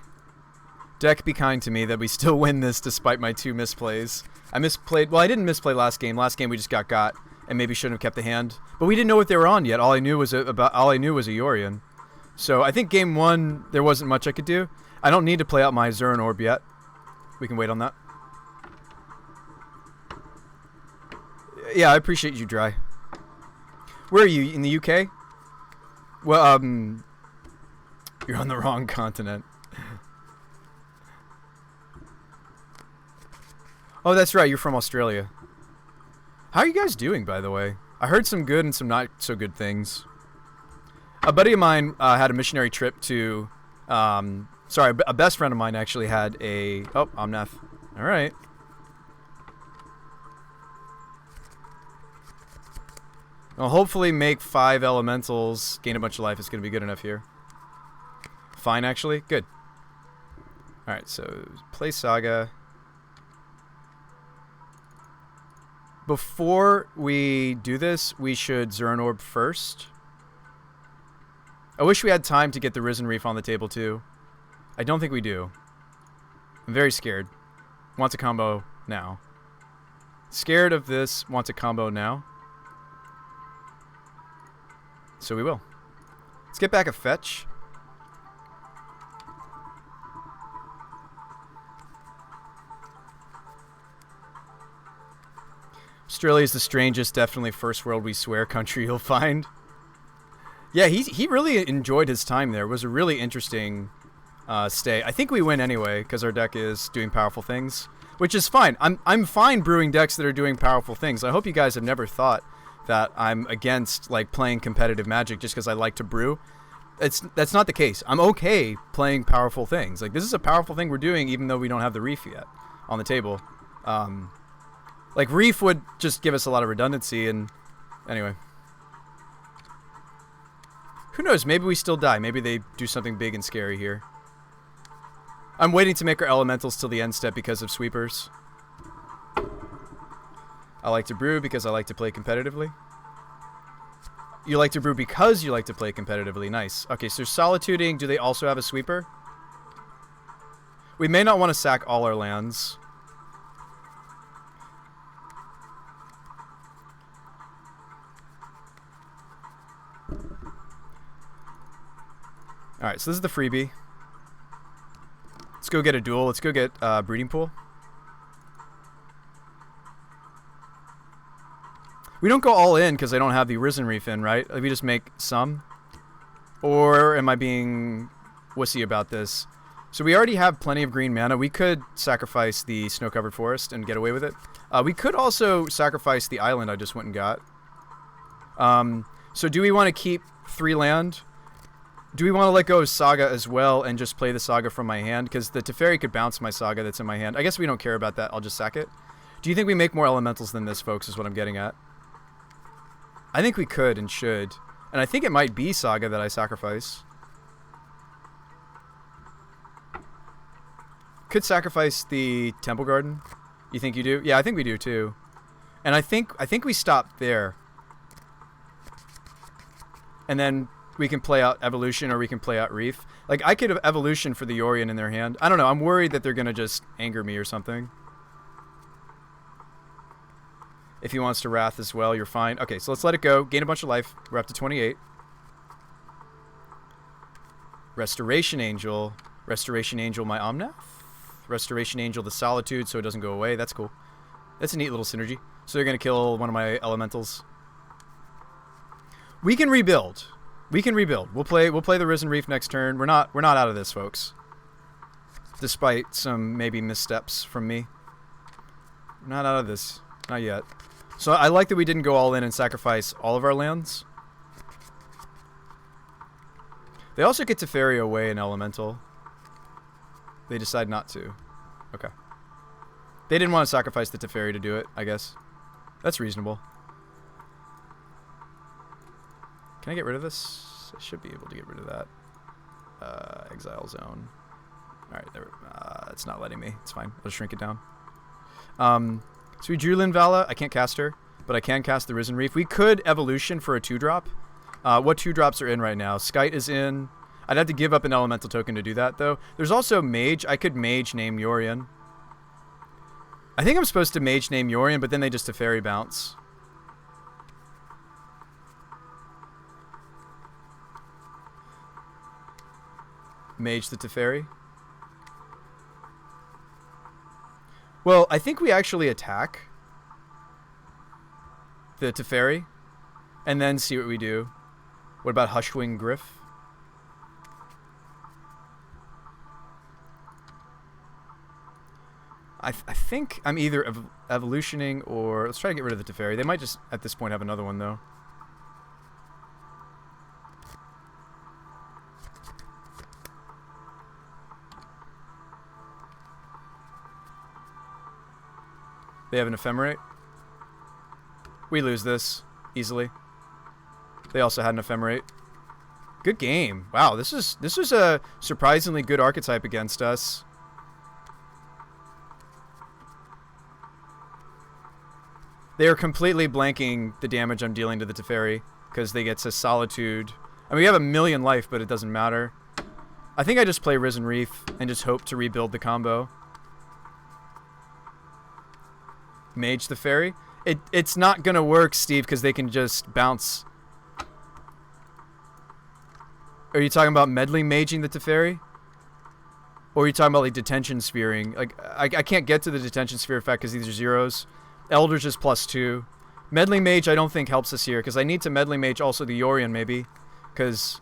Deck, be kind to me that we still win this despite my 2 misplays. I misplayed. Well, I didn't misplay last game. Last game we just got and maybe shouldn't have kept the hand. But we didn't know what they were on yet. All I knew was a Yorion. So I think game 1 there wasn't much I could do. I don't need to play out my Zuran Orb yet. We can wait on that. Yeah, I appreciate you, Dry. Where are you? In the UK? Well, you're on the wrong continent. Oh, that's right. You're from Australia. How are you guys doing, by the way? I heard some good and some not so good things. A buddy of mine had a missionary trip to... sorry, a best friend of mine actually had a... Oh, Omnath. All right. I'll hopefully make 5 elementals, gain a bunch of life. It's going to be good enough here. Fine, actually. Good. All right, so play Saga. Before we do this, we should Zern Orb first. I wish we had time to get the Risen Reef on the table, too. I don't think we do. I'm very scared. Wants a combo now. Scared of this, wants a combo now. So we will. Let's get back a fetch. Australia is the strangest, definitely first world we swear country you'll find. Yeah, he really enjoyed his time there. It was a really interesting stay. I think we win anyway because our deck is doing powerful things, which is fine. I'm fine brewing decks that are doing powerful things. I hope you guys have never thought that I'm against like playing competitive Magic just because I like to brew. That's not the case. I'm okay playing powerful things. Like this is a powerful thing we're doing even though we don't have the Reef yet on the table. Like Reef would just give us a lot of redundancy and anyway. Who knows? Maybe we still die. Maybe they do something big and scary here. I'm waiting to make our elementals till the end step because of sweepers. I like to brew because I like to play competitively. You like to brew because you like to play competitively. Nice. Okay, so solituding. Do they also have a sweeper? We may not want to sack all our lands. Alright, so this is the freebie. Let's go get a duel. Let's go get Breeding Pool. We don't go all in because I don't have the Risen Reef in, right? We just make some. Or am I being wussy about this? So we already have plenty of green mana. We could sacrifice the Snow-Covered Forest and get away with it. We could also sacrifice the island I just went and got. So do we want to keep 3 land? Do we want to let go of Saga as well and just play the Saga from my hand? Because the Teferi could bounce my Saga that's in my hand. I guess we don't care about that. I'll just sack it. Do you think we make more elementals than this, folks, is what I'm getting at? I think we could and should. And I think it might be Saga that I sacrifice. Could sacrifice the Temple Garden. You think you do? Yeah, I think we do too. And I think we stop there. And then we can play out Evolution or we can play out Reef. Like, I could have Evolution for the Yorion in their hand. I don't know. I'm worried that they're going to just anger me or something. If he wants to Wrath as well, you're fine. Okay, so let's let it go. Gain a bunch of life. We're up to 28. Restoration Angel. Restoration Angel, my Omnath. Restoration Angel, the Solitude, so it doesn't go away. That's cool. That's a neat little synergy. So they're going to kill one of my elementals. We can rebuild. We can rebuild. We'll play the Risen Reef next turn. We're not out of this, folks. Despite some maybe missteps from me. We're not out of this. Not yet. So I like that we didn't go all in and sacrifice all of our lands. They also get Teferi away in Elemental. They decide not to. Okay. They didn't want to sacrifice the Teferi to do it, I guess. That's reasonable. Can I get rid of this? I should be able to get rid of that. Exile Zone. Alright, there. It's not letting me. It's fine. I'll just shrink it down. So we drew Linvala. I can't cast her, but I can cast the Risen Reef. We could Evolution for a 2-drop. What 2-drops are in right now? Skite is in. I'd have to give up an elemental token to do that, though. There's also Mage. I could Mage name Yorion. I think I'm supposed to Mage name Yorion, but then they just Teferi bounce. Mage the Teferi. Well, I think we actually attack. the Teferi, and then see what we do. What about Hushwing Griff? I think I'm either evolutioning or... Let's try to get rid of the Teferi. They might just, at this point, have another one, though. They have an Ephemerate. We lose this easily. They also had an Ephemerate. Good game. Wow, this is a surprisingly good archetype against us. They are completely blanking the damage I'm dealing to the Teferi because they get to Solitude. I mean, we have a million life, but it doesn't matter. I think I just play Risen Reef and just hope to rebuild the combo. Mage Teferi? It's not going to work, Steve, because they can just bounce. Are you talking about Medley Maging the Teferi? Or are you talking about, like, Detention Spearing? Like, I can't get to the Detention Sphere effect because these are zeros. Eldritch is +2. Medley Mage I don't think helps us here, because I need to Medley Mage also the Yorion, maybe. Because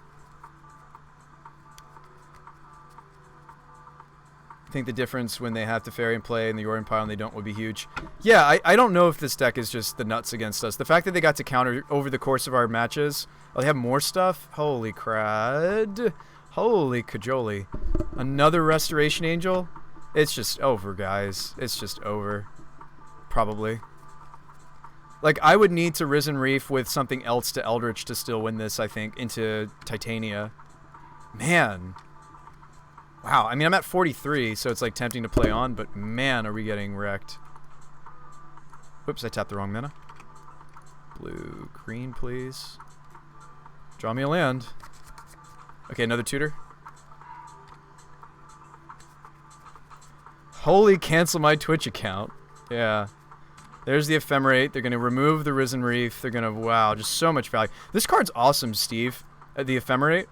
I think the difference when they have Teferi in play and the Yorion pile and they don't would be huge. Yeah, I don't know if this deck is just the nuts against us. The fact that they got to counter over the course of our matches, oh, they have more stuff? Holy crud. Holy cajoli. Another Restoration Angel? It's just over, guys. It's just over. Probably. Like, I would need to Risen Reef with something else to Eldritch to still win this, I think, into Titania. Man. Wow, I mean, I'm at 43, so it's, like, tempting to play on, but man, are we getting wrecked. Whoops, I tapped the wrong mana. Blue, green, please. Draw me a land. Okay, another tutor. Holy, cancel my Twitch account. Yeah. There's the Ephemerate. They're going to remove the Risen Reef. They're going to... Wow, just so much value. This card's awesome, Steve. The Ephemerate.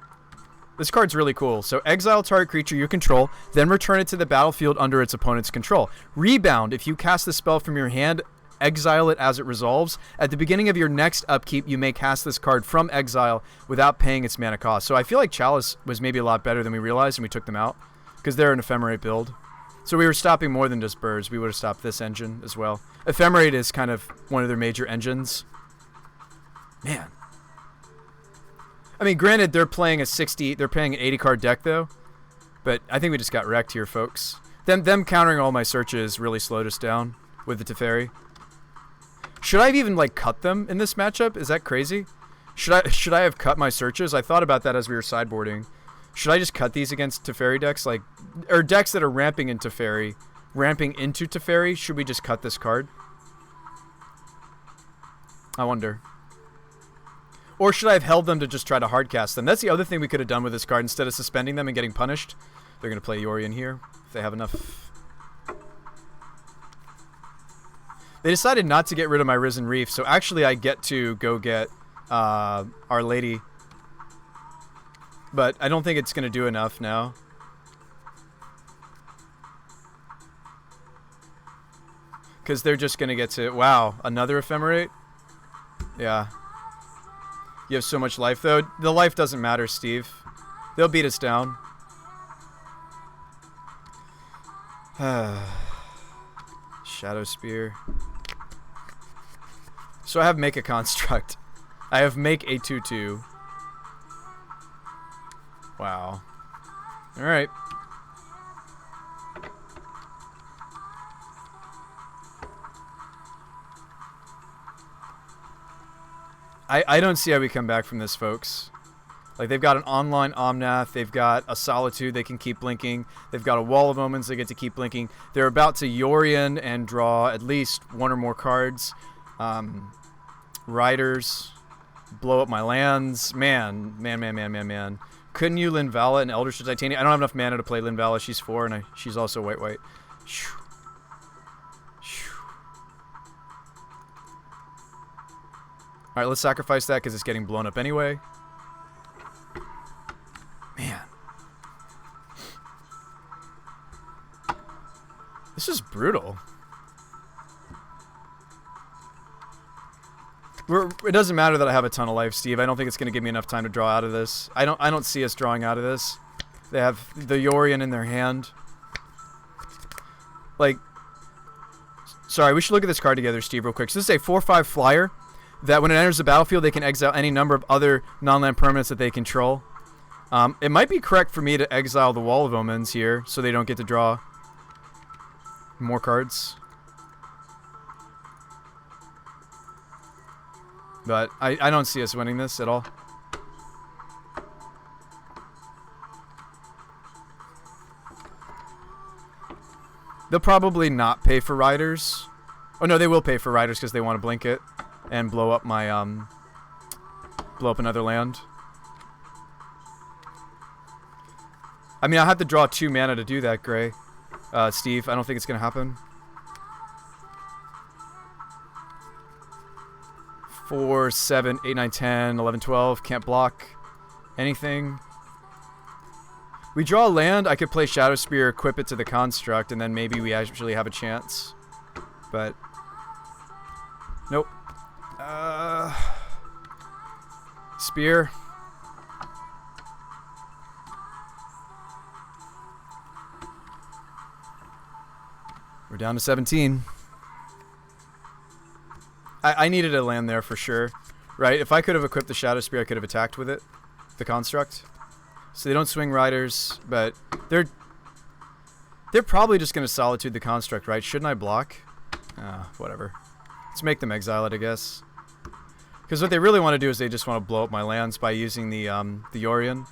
This card's really cool. So exile target creature you control, then return it to the battlefield under its opponent's control. Rebound. If you cast the spell from your hand, exile it as it resolves. At the beginning of your next upkeep, you may cast this card from exile without paying its mana cost. So I feel like Chalice was maybe a lot better than we realized, and we took them out. Because they're an Ephemerate build. So we were stopping more than just birds. We would have stopped this engine as well. Ephemerate is kind of one of their major engines. Man. I mean, granted, they're playing an 80 card deck though. But I think we just got wrecked here, folks. Them countering all my searches really slowed us down with the Teferi. Should I have even, like, cut them in this matchup? Is that crazy? Should I have cut my searches? I thought about that as we were sideboarding. Should I just cut these against Teferi decks? Like, or decks that are ramping into Teferi. Ramping into Teferi, should we just cut this card? I wonder. Or should I have held them to just try to hardcast them? That's the other thing we could have done with this card. Instead of suspending them and getting punished, they're going to play Yorion here if they have enough. They decided not to get rid of my Risen Reef, so actually I get to go get Our Lady. But I don't think it's going to do enough now. Because they're just going to get to... Wow, another Ephemerate? Yeah. You have so much life, though. The life doesn't matter, Steve. They'll beat us down. Shadow Spear. So I have Make a Construct. I have Make a 2/2. Wow. Alright. I don't see how we come back from this, folks. Like, they've got an online Omnath. They've got a Solitude they can keep blinking. They've got a Wall of Omens they get to keep blinking. They're about to Yorion and draw at least one or more cards. Riders. Blow up my lands. Man. Couldn't you Linvala and Eldritch to Titania? I don't have enough mana to play Linvala. She's 4, and she's also white. Alright, let's sacrifice that because it's getting blown up anyway. Man. This is brutal. It doesn't matter that I have a ton of life, Steve. I don't think it's going to give me enough time to draw out of this. I don't see us drawing out of this. They have the Yorion in their hand. Like, sorry, we should look at this card together, Steve, real quick. So this is a 4/5 flyer that when it enters the battlefield, they can exile any number of other non-land permanents that they control. It might be correct for me to exile the Wall of Omens here so they don't get to draw more cards. But I don't see us winning this at all. They'll probably not pay for Riders. Oh no, they will pay for Riders because they want to blink it and blow up my blow up another land. I mean, I have to draw 2 mana to do that, Gray. Steve, I don't think it's gonna happen. 4, 7, 8, 9, 10, 11, 12. Can't block anything. We draw a land. I could play Shadow Spear, equip it to the construct, and then maybe we actually have a chance. But nope. Spear. We're down to 17. I needed a land there for sure, right? If I could have equipped the Shadow Spear, I could have attacked with it, the construct. So they don't swing Riders, but they're probably just going to Solitude the construct, right? Shouldn't I block? Whatever. Let's make them exile it, I guess. Because what they really want to do is they just want to blow up my lands by using the Yorion.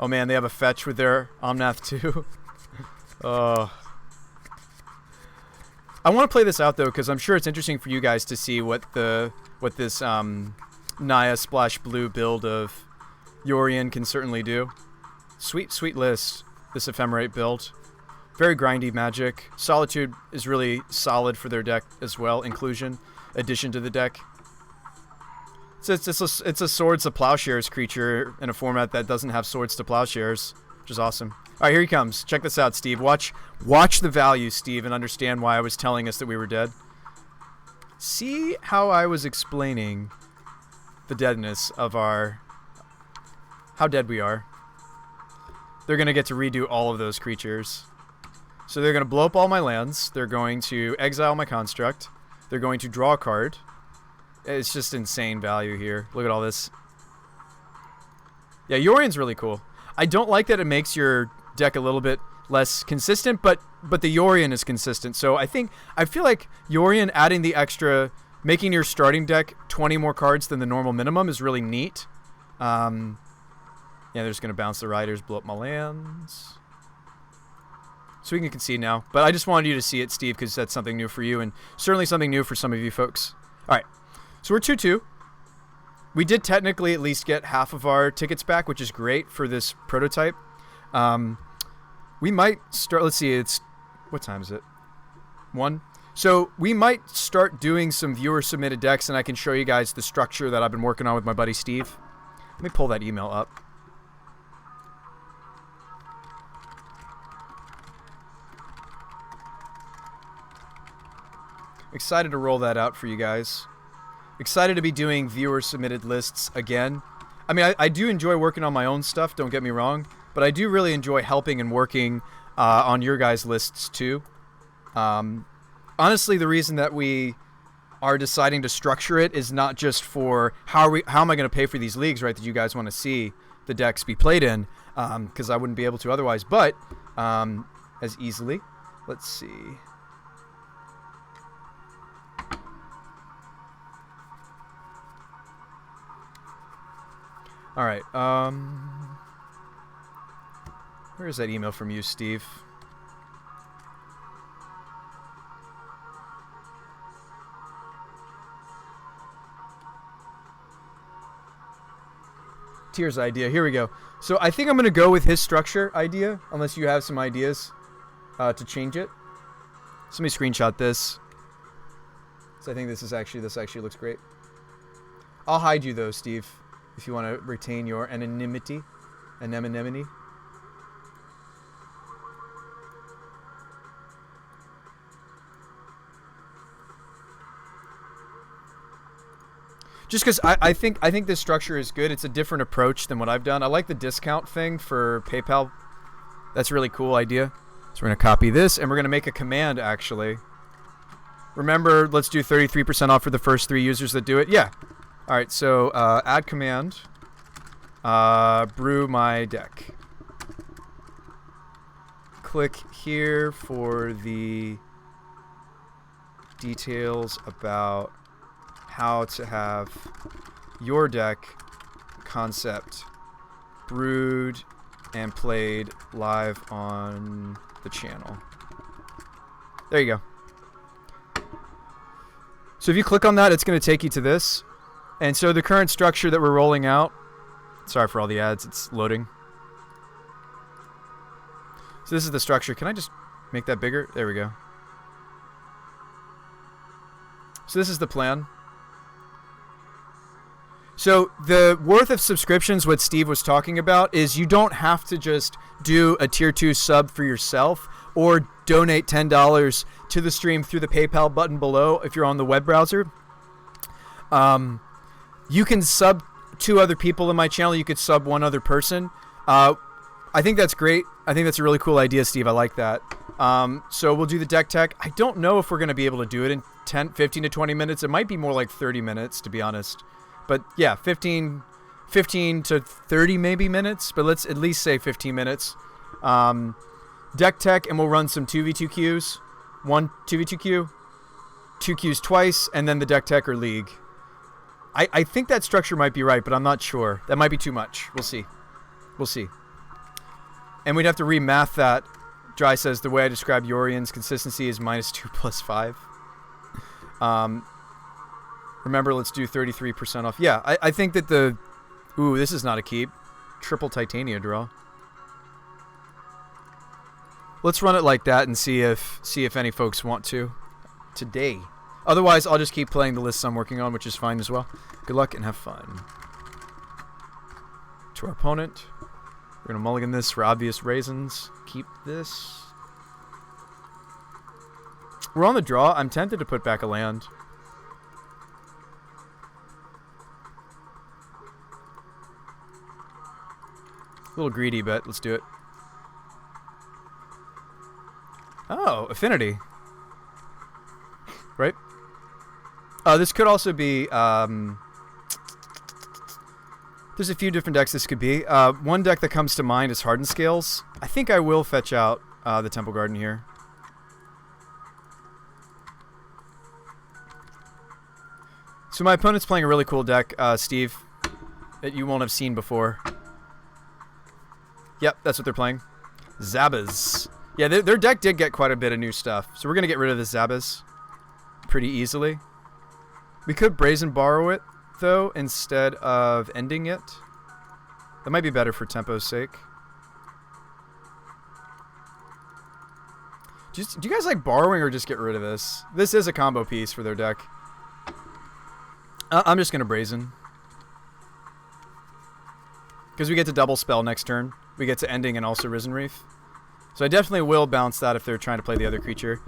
Oh man, they have a fetch with their Omnath too. Oh. I want to play this out though, because I'm sure it's interesting for you guys to see what this Naya Splash Blue build of Yorion can certainly do. Sweet list, this Ephemerate build. Very grindy magic. Solitude is really solid for their deck as well. Inclusion, addition to the deck. So it's a Swords to Plowshares creature in a format that doesn't have Swords to Plowshares, which is awesome. All right, here he comes. Check this out, Steve. Watch the value, Steve, and understand why I was telling us that we were dead. See how I was explaining the deadness of how dead we are. They're going to get to redo all of those creatures. So they're going to blow up all my lands. They're going to exile my construct. They're going to draw a card. It's just insane value here. Look at all this. Yeah, Yorion's really cool. I don't like that it makes your deck a little bit less consistent, but the Yorion is consistent. So I feel like Yorion adding the extra, making your starting deck 20 more cards than the normal minimum is really neat. Yeah, they're just going to bounce the Riders, blow up my lands. So we can concede now. But I just wanted you to see it, Steve, because that's something new for you, and certainly something new for some of you folks. All right, so we're 2-2. We did technically at least get half of our tickets back, which is great for this prototype. We might start, let's see, what time is it? 1? So we might start doing some viewer-submitted decks, and I can show you guys the structure that I've been working on with my buddy Steve. Let me pull that email up. Excited to roll that out for you guys. Excited to be doing viewer-submitted lists again. I mean, I do enjoy working on my own stuff, don't get me wrong, but I do really enjoy helping and working on your guys' lists too. Honestly, the reason that we are deciding to structure it is not just for how am I going to pay for these leagues, right, that you guys want to see the decks be played in, because I wouldn't be able to otherwise, but as easily. Let's see. All right. Where is that email from you, Steve? Tier's idea. Here we go. So I think I'm going to go with his structure idea, unless you have some ideas to change it. Somebody screenshot this. So I think this actually looks great. I'll hide you though, Steve, if you want to retain your anonymity. Anonymity. Just because I think this structure is good. It's a different approach than what I've done. I like the discount thing for PayPal. That's a really cool idea. So we're going to copy this, and we're going to make a command, actually. Remember, let's do 33% off for the first 3 users that do it. Yeah. All right, so add command. Brew my deck. Click here for the details about how to have your deck concept brewed and played live on the channel. There you go. So if you click on that, it's going to take you to this. And so the current structure that we're rolling out, sorry for all the ads, it's loading. So this is the structure. Can I just make that bigger? There we go. So this is the plan. So the worth of subscriptions, what Steve was talking about, is you don't have to just do a tier 2 sub for yourself or donate $10 to the stream through the PayPal button below if you're on the web browser. You can sub 2 other people in my channel. You could sub 1 other person. I think that's great. I think that's a really cool idea, Steve. I like that. So we'll do the deck tech. I don't know if we're going to be able to do it in 15 to 20 minutes. It might be more like 30 minutes, to be honest. But yeah, 15 to 30 maybe minutes. But let's at least say 15 minutes. Deck tech, and we'll run some 2v2 queues. 1 2v2 queue, 2 queues twice, and then the deck tech or league. I think that structure might be right, but I'm not sure. That might be too much. We'll see. We'll see. And we'd have to remath that. Dry says, the way I describe Yorian's consistency is -2 + 5. Remember, let's do 33% off. Yeah, I think that the... Ooh, this is not a keep. Triple Titania draw. Let's run it like that and see if any folks want to today. Otherwise, I'll just keep playing the lists I'm working on, which is fine as well. Good luck and have fun. To our opponent. We're going to mulligan this for obvious reasons. Keep this. We're on the draw. I'm tempted to put back a land. A little greedy, but let's do it. Oh, affinity. Right? This could also be... there's a few different decks this could be. One deck that comes to mind is Hardened Scales. I think I will fetch out the Temple Garden here. So my opponent's playing a really cool deck, Steve, that you won't have seen before. Yep, that's what they're playing. Zabas. Yeah, their deck did get quite a bit of new stuff. So we're going to get rid of the Zabas pretty easily. We could Brazen Borrow it, though, instead of ending it. That might be better for tempo's sake. Do you guys like borrowing or just get rid of this? This is a combo piece for their deck. I'm just going to Brazen. Because we get to double spell next turn. We get to ending and also Risen Reef. So I definitely will bounce that if they're trying to play the other creature.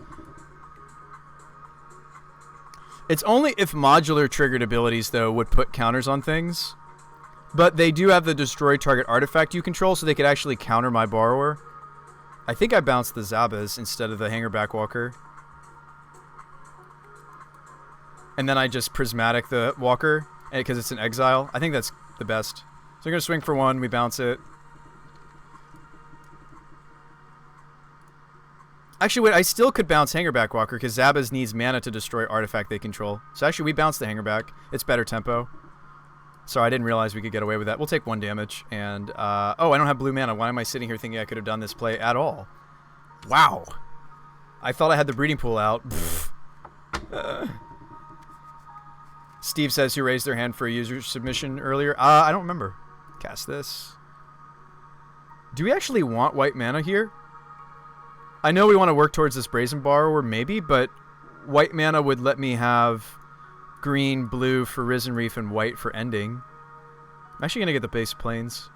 It's only if modular triggered abilities, though, would put counters on things. But they do have the destroy target artifact you control, so they could actually counter my Borrower. I think I bounced the Zabas instead of the Hangerback Walker. And then I just Prismatic the Walker, because it's an exile. I think that's the best. So I'm going to swing for 1, we bounce it. Actually, wait, I still could bounce Hangerback Walker, because Zabas needs mana to destroy artifact they control. So actually, we bounce the Hangerback. It's better tempo. Sorry, I didn't realize we could get away with that. We'll take 1 damage. And, oh, I don't have blue mana. Why am I sitting here thinking I could have done this play at all? Wow. I thought I had the breeding pool out. Steve says who raised their hand for a user submission earlier. I don't remember. Cast this. Do we actually want white mana here? I know we want to work towards this Brazen Borrower, maybe, but white mana would let me have green, blue for Risen Reef, and white for ending. I'm actually going to get the base plains.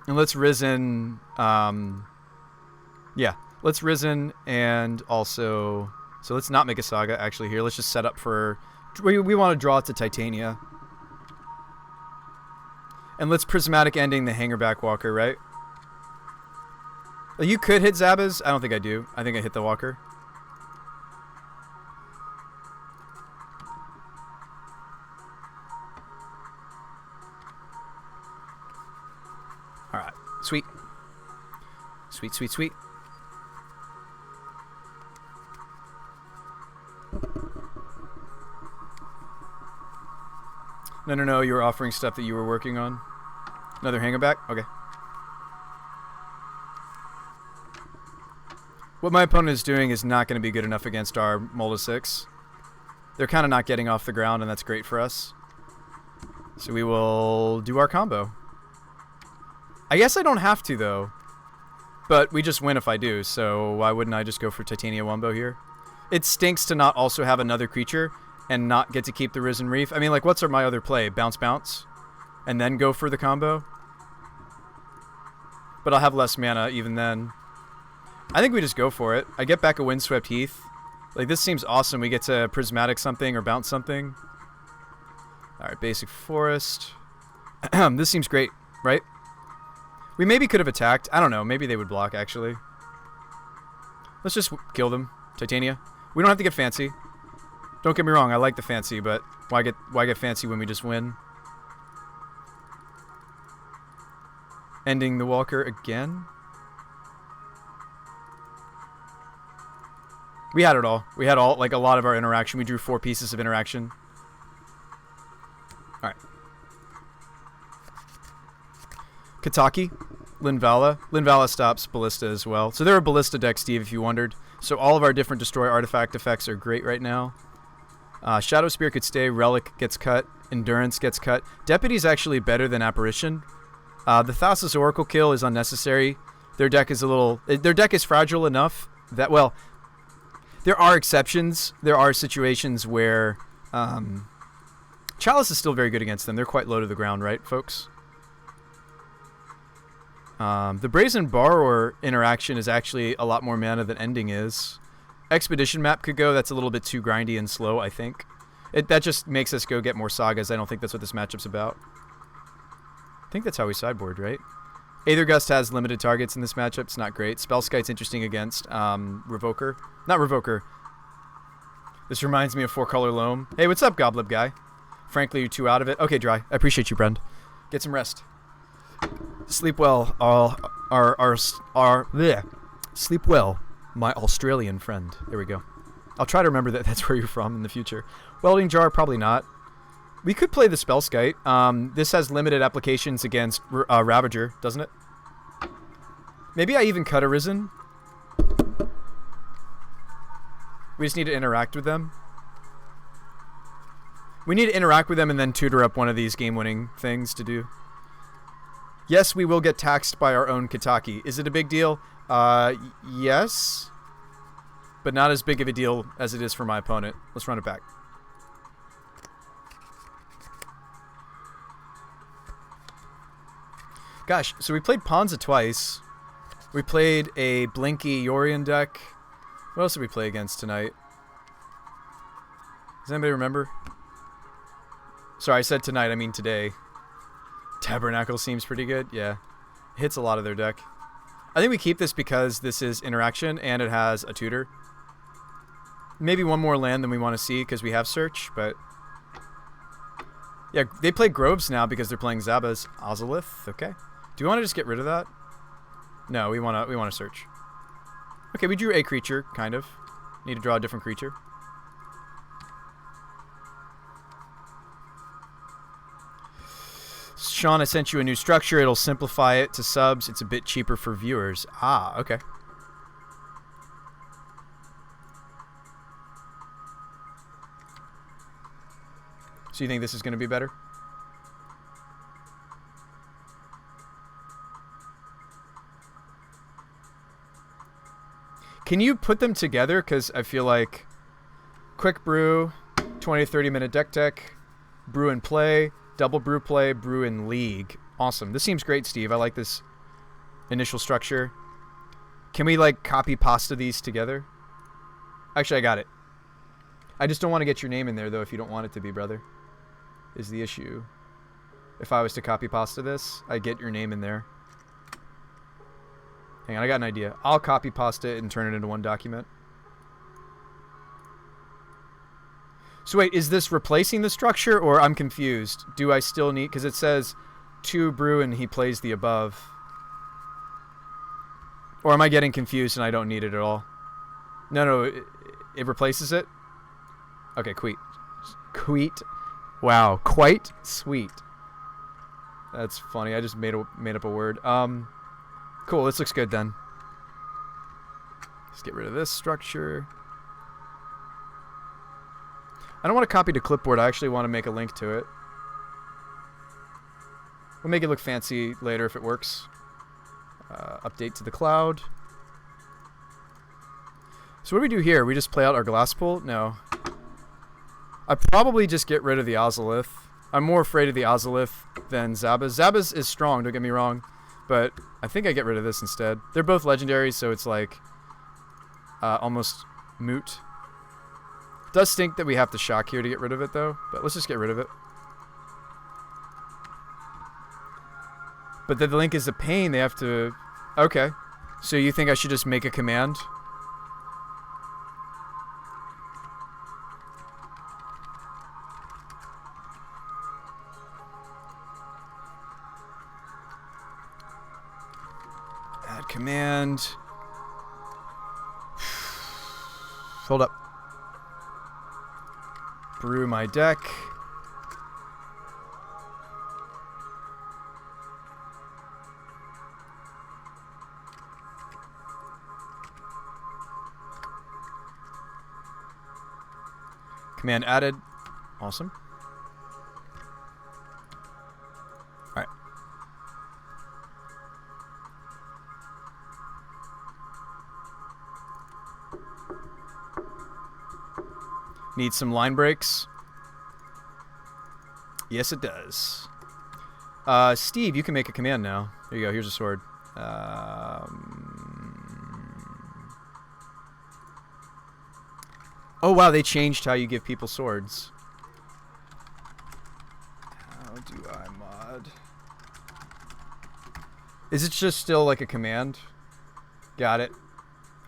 And let's Risen... yeah, let's Risen and also So let's not make a Saga actually here. Let's just set up for... We want to draw to Titania. And let's Prismatic Ending the Hangerback Walker, right? You could hit Zabas. I don't think I do. I think I hit the Walker. Alright. Sweet. Sweet, sweet, sweet. No. You were offering stuff that you were working on. Another Hangerback? Okay. What my opponent is doing is not going to be good enough against our Molda 6. They're kind of not getting off the ground, and that's great for us. So we will do our combo. I guess I don't have to, though. But we just win if I do, so why wouldn't I just go for Titania Wumbo here? It stinks to not also have another creature and not get to keep the Risen Reef. I mean, like, what's my other play? Bounce, bounce? And then go for the combo? But I'll have less mana even then. I think we just go for it. I get back a Windswept Heath. Like, this seems awesome. We get to Prismatic something or bounce something. Alright, Basic Forest. This seems great, right? We maybe could have attacked. I don't know. Maybe they would block, actually. Let's just kill them. Titania. We don't have to get fancy. Don't get me wrong. I like the fancy, but why get fancy when we just win? Ending the Walker again. We had it all. We had all, like, a lot of our interaction. We drew 4 pieces of interaction. Alright. Kataki. Linvala. Linvala stops Ballista as well. So they're a Ballista deck, Steve, if you wondered. So all of our different Destroy Artifact effects are great right now. Shadow Spear could stay. Relic gets cut. Endurance gets cut. Deputy's actually better than Apparition. The Thassa's Oracle kill is unnecessary. Their deck is a little... Their deck is fragile enough that, well... There are exceptions. There are situations where Chalice is still very good against them. They're quite low to the ground, right, folks? The Brazen Borrower interaction is actually a lot more mana than Ending is. Expedition map could go. That's a little bit too grindy and slow, I think. That just makes us go get more Sagas. I don't think that's what this matchup's about. I think that's how we sideboard, right? Aethergust has limited targets in this matchup. It's not great. Spellskite's interesting against Revoker. Not Revoker. This reminds me of 4-color Loam. Hey, what's up, Goblib guy? Frankly, you're too out of it. Okay, Dry. I appreciate you, Brend. Get some rest. Sleep well, Sleep well, my Australian friend. There we go. I'll try to remember that that's where you're from in the future. Welding Jar, probably not. We could play the Spellskite. This has limited applications against Ravager, doesn't it? Maybe I even cut Arisen. We just need to interact with them. We need to interact with them and then tutor up one of these game-winning things to do. Yes, we will get taxed by our own Kataki. Is it a big deal? Yes. But not as big of a deal as it is for my opponent. Let's run it back. Gosh, so we played Ponza twice. We played a Blinky Yorion deck. What else did we play against tonight? Does anybody remember? Sorry, I said tonight, I mean today. Tabernacle seems pretty good, yeah. It hits a lot of their deck. I think we keep this because this is interaction and it has a tutor. Maybe one more land than we want to see because we have Search, but... Yeah, they play Groves now because they're playing Zabas. Ozolith, okay. Do we want to just get rid of that? No, we want to search. Okay, we drew a creature, kind of. Need to draw a different creature. Sean, I sent you a new structure. It'll simplify it to subs. It's a bit cheaper for viewers. Ah, okay. So you think this is going to be better? Can you put them together? Because I feel like quick brew, 20 to 30 minute deck tech, brew and play, double brew play, brew and league. Awesome. This seems great, Steve. I like this initial structure. Can we like copy pasta these together? Actually, I got it. I just don't want to get your name in there, though, if you don't want it to be, brother. Is the issue. If I was to copy pasta this, I get your name in there. Hang on, I got an idea. I'll copy pasta it and turn it into one document. So wait, is this replacing the structure, or I'm confused? Do I still need... Because it says to brew and he plays the above. Or am I getting confused and I don't need it at all? No, it replaces it? Okay, Queet. Wow, quite sweet. That's funny. I just made up a word. Cool, this looks good then. Let's get rid of this structure. I don't want to copy to clipboard. I actually want to make a link to it. We'll make it look fancy later if it works. Update to the cloud. So what do we do here? We just play out our glass pool? No. I'd probably just get rid of the Ozolith. I'm more afraid of the Ozolith than Zabas. Zabas is strong, don't get me wrong. But I think I get rid of this instead. They're both legendaries, so it's like almost moot. It does stink that we have to shock here to get rid of it, though. But let's just get rid of it. But the link is a pain. They have to... Okay. So you think I should just make a command? Add command. Hold up. Brew my deck. Command added. Awesome. Alright. Need some line breaks. Yes, it does. Steve, you can make a command now. There you go. Here's a sword. Oh, wow. They changed how you give people swords. How do I mod? Is it just still like a command? Got it.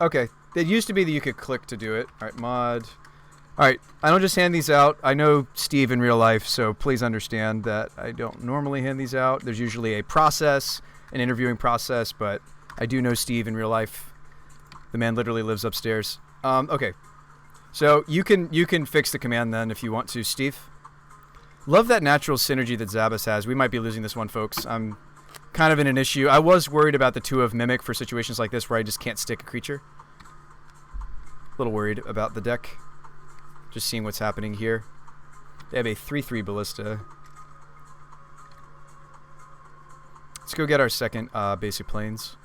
Okay. It used to be that you could click to do it. All right, mod. All right. I don't just hand these out. I know Steve in real life, so please understand that I don't normally hand these out. There's usually a process, an interviewing process, but I do know Steve in real life. The man literally lives upstairs. Okay. So you can fix the command then if you want to, Steve. Love that natural synergy that Zabas has. We might be losing this one, folks. I'm kind of in an issue. I was worried about the 2 of Mimic for situations like this where I just can't stick a creature. A little worried about the deck. Just seeing what's happening here. They have a 3/3 Ballista. Let's go get our second basic planes.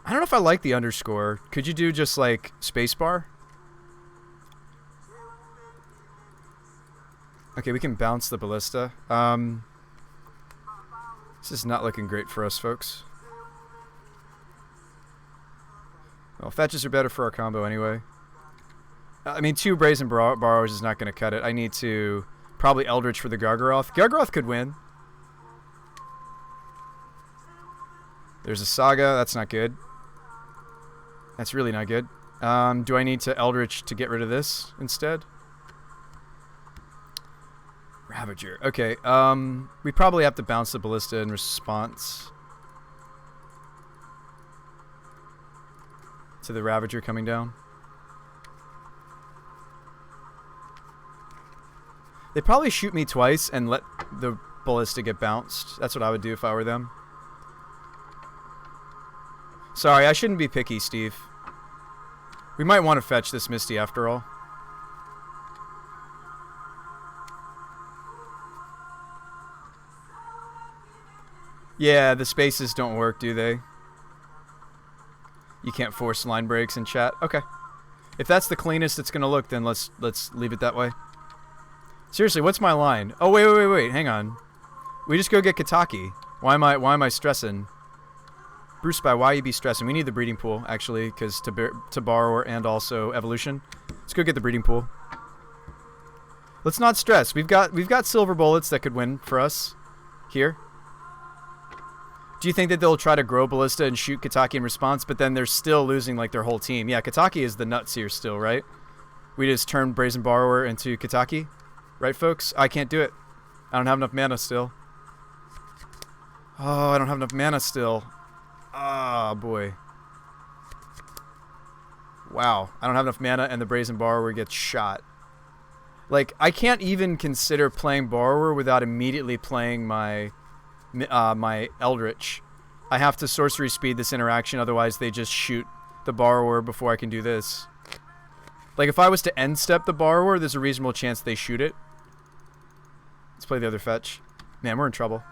I don't know if I like the underscore. Could you do just like spacebar? Okay, we can bounce the ballista. This is not looking great for us, folks. Well, fetches are better for our combo anyway. I mean, 2 Brazen Borrowers is not going to cut it. I need to probably Eldritch for the Gargaroth. Gargaroth could win. There's a Saga. That's not good. That's really not good. Do I need to Eldritch to get rid of this instead? Ravager. Okay. We probably have to bounce the Ballista in response to the Ravager coming down. They probably shoot me twice and let the Ballista get bounced. That's what I would do if I were them. Sorry, I shouldn't be picky, Steve. We might want to fetch this Misty after all. Yeah, the spaces don't work, do they? You can't force line breaks in chat? Okay. If that's the cleanest it's going to look, then let's leave it that way. Seriously, what's my line? Oh, wait. Hang on. We just go get Kataki. Why am I stressing? Bruce Spy, why you be stressing? We need the breeding pool, actually, because to borrower and also evolution. Let's go get the breeding pool. Let's not stress. We've got silver bullets that could win for us here. Do you think that they'll try to grow Ballista and shoot Kitaki in response, but then they're still losing like their whole team? Yeah, Kitaki is the nuts here still, right? We just turned Brazen Borrower into Kitaki, right, folks? I can't do it. I don't have enough mana still. Oh, I don't have enough mana still. Ah, oh, boy. Wow. I don't have enough mana, and the Brazen Borrower gets shot. Like, I can't even consider playing Borrower without immediately playing my my Eldritch. I have to sorcery speed this interaction, otherwise they just shoot the Borrower before I can do this. Like, if I was to end step the Borrower, there's a reasonable chance they shoot it. Let's play the other fetch. Man, we're in trouble.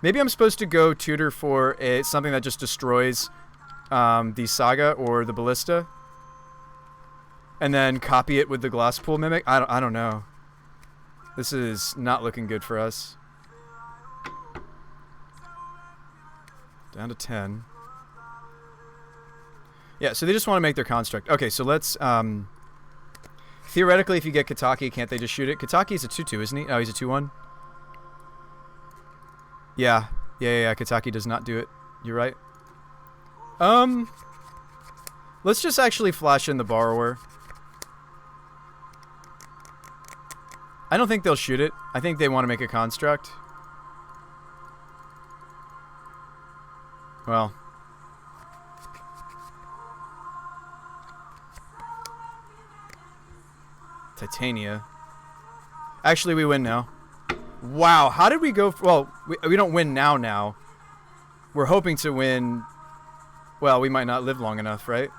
Maybe I'm supposed to go tutor for something that just destroys the Saga or the Ballista, and then copy it with the Glasspool Mimic. I don't know. This is not looking good for us. Down to 10. Yeah, so they just want to make their construct. Okay, so let's... theoretically, if you get Kitaki, can't they just shoot it? Kitaki's a 2-2, isn't he? Oh, he's a 2-1. Yeah. Yeah, Kitaki does not do it. You're right. Let's just actually flash in the Borrower. I don't think they'll shoot it. I think they want to make a construct. Well. Titania. Actually, we win now. Wow, how did we go... Well, we don't win now. We're hoping to win... Well, we might not live long enough, right?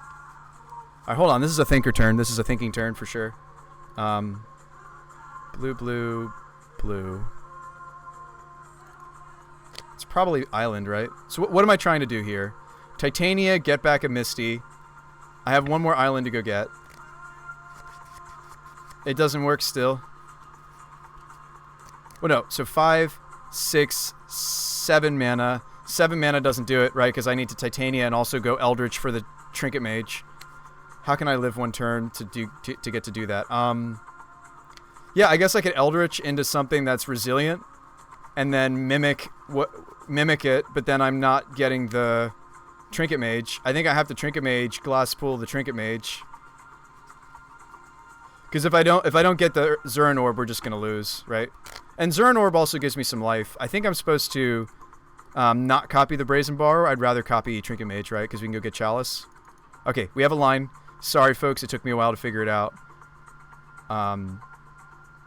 Alright, hold on. This is a thinker turn. This is a thinking turn for sure. Blue. It's probably Island, right? So what am I trying to do here? Titania, get back a Misty. I have one more Island to go get. It doesn't work still. Well, no. So 5, 6, 7 mana. 7 mana doesn't do it, right? Because I need to Titania and also go Eldritch for the Trinket Mage. How can I live one turn to get to do that? Yeah, I guess I could Eldritch into something that's resilient, and then mimic it. But then I'm not getting the Trinket Mage. I think I have to Trinket Mage, Glasspool the Trinket Mage. Because if I don't get the Zuran Orb, we're just gonna lose, right? And Zuran Orb also gives me some life. I think I'm supposed to not copy the Brazen Borrower. I'd rather copy Trinket Mage, right? Because we can go get Chalice. Okay, we have a line. Sorry, folks. It took me a while to figure it out.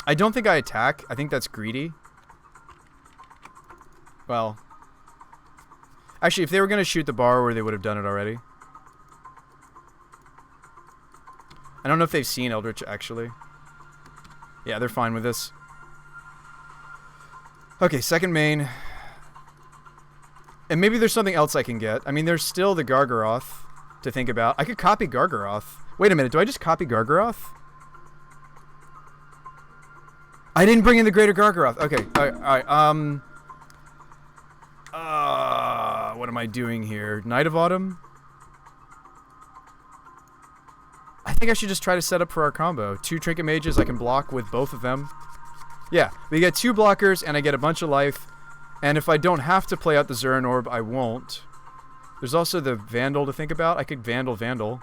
I don't think I attack. I think that's greedy. Well, actually, if they were going to shoot the Borrower, they would have done it already. I don't know if they've seen Eldritch, actually. Yeah, they're fine with this. Okay, second main. And maybe there's something else I can get. I mean, there's still the Gargaroth to think about. I could copy Gargaroth. Wait a minute, do I just copy Gargaroth? I didn't bring in the Greater Gargaroth. Okay, alright. What am I doing here? Night of Autumn? I think I should just try to set up for our combo. 2 Trinket Mages, I can block with both of them. Yeah, we get 2 blockers, and I get a bunch of life. And if I don't have to play out the Zuran Orb, I won't. There's also the Vandal to think about. I could Vandal.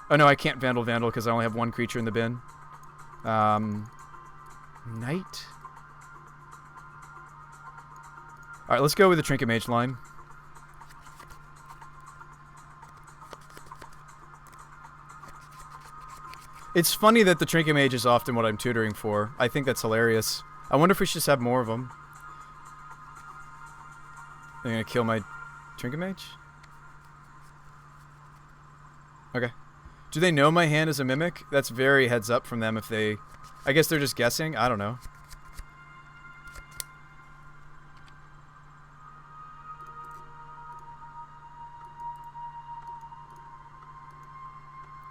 Oh no, I can't Vandal because I only have 1 creature in the bin. Knight? Alright, let's go with the Trinket Mage line. It's funny that the Trinket Mage is often what I'm tutoring for. I think that's hilarious. I wonder if we should just have more of them. They're gonna kill my Trinket Mage? Okay. Do they know my hand is a Mimic? That's very heads up from them if they... I guess they're just guessing? I don't know.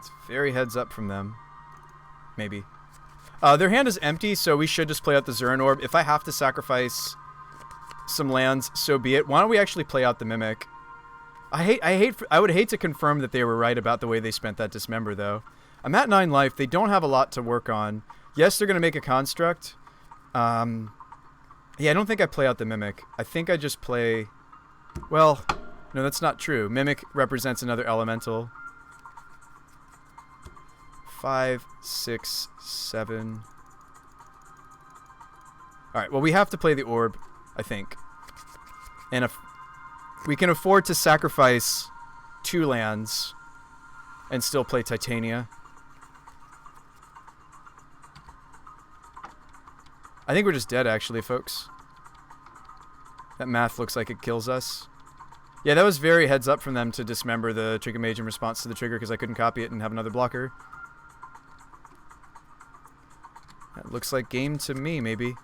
It's very heads up from them. Maybe. Their hand is empty, so we should just play out the Zuran Orb. If I have to sacrifice some lands, so be it. Why don't we actually play out the Mimic? I would hate to confirm that they were right about the way they spent that Dismember, though. I'm at 9 life. They don't have a lot to work on. Yes, they're going to make a Construct. Yeah, I don't think I play out the Mimic. I think I just play... Well, no, that's not true. Mimic represents another Elemental. 5, 6, 7... Alright, well, we have to play the Orb, I think. And if we can afford to sacrifice 2 lands and still play Titania. I think we're just dead, actually, folks. That math looks like it kills us. Yeah, that was very heads up from them to dismember the Trigger Mage in response to the trigger because I couldn't copy it and have another blocker. That looks like game to me, maybe.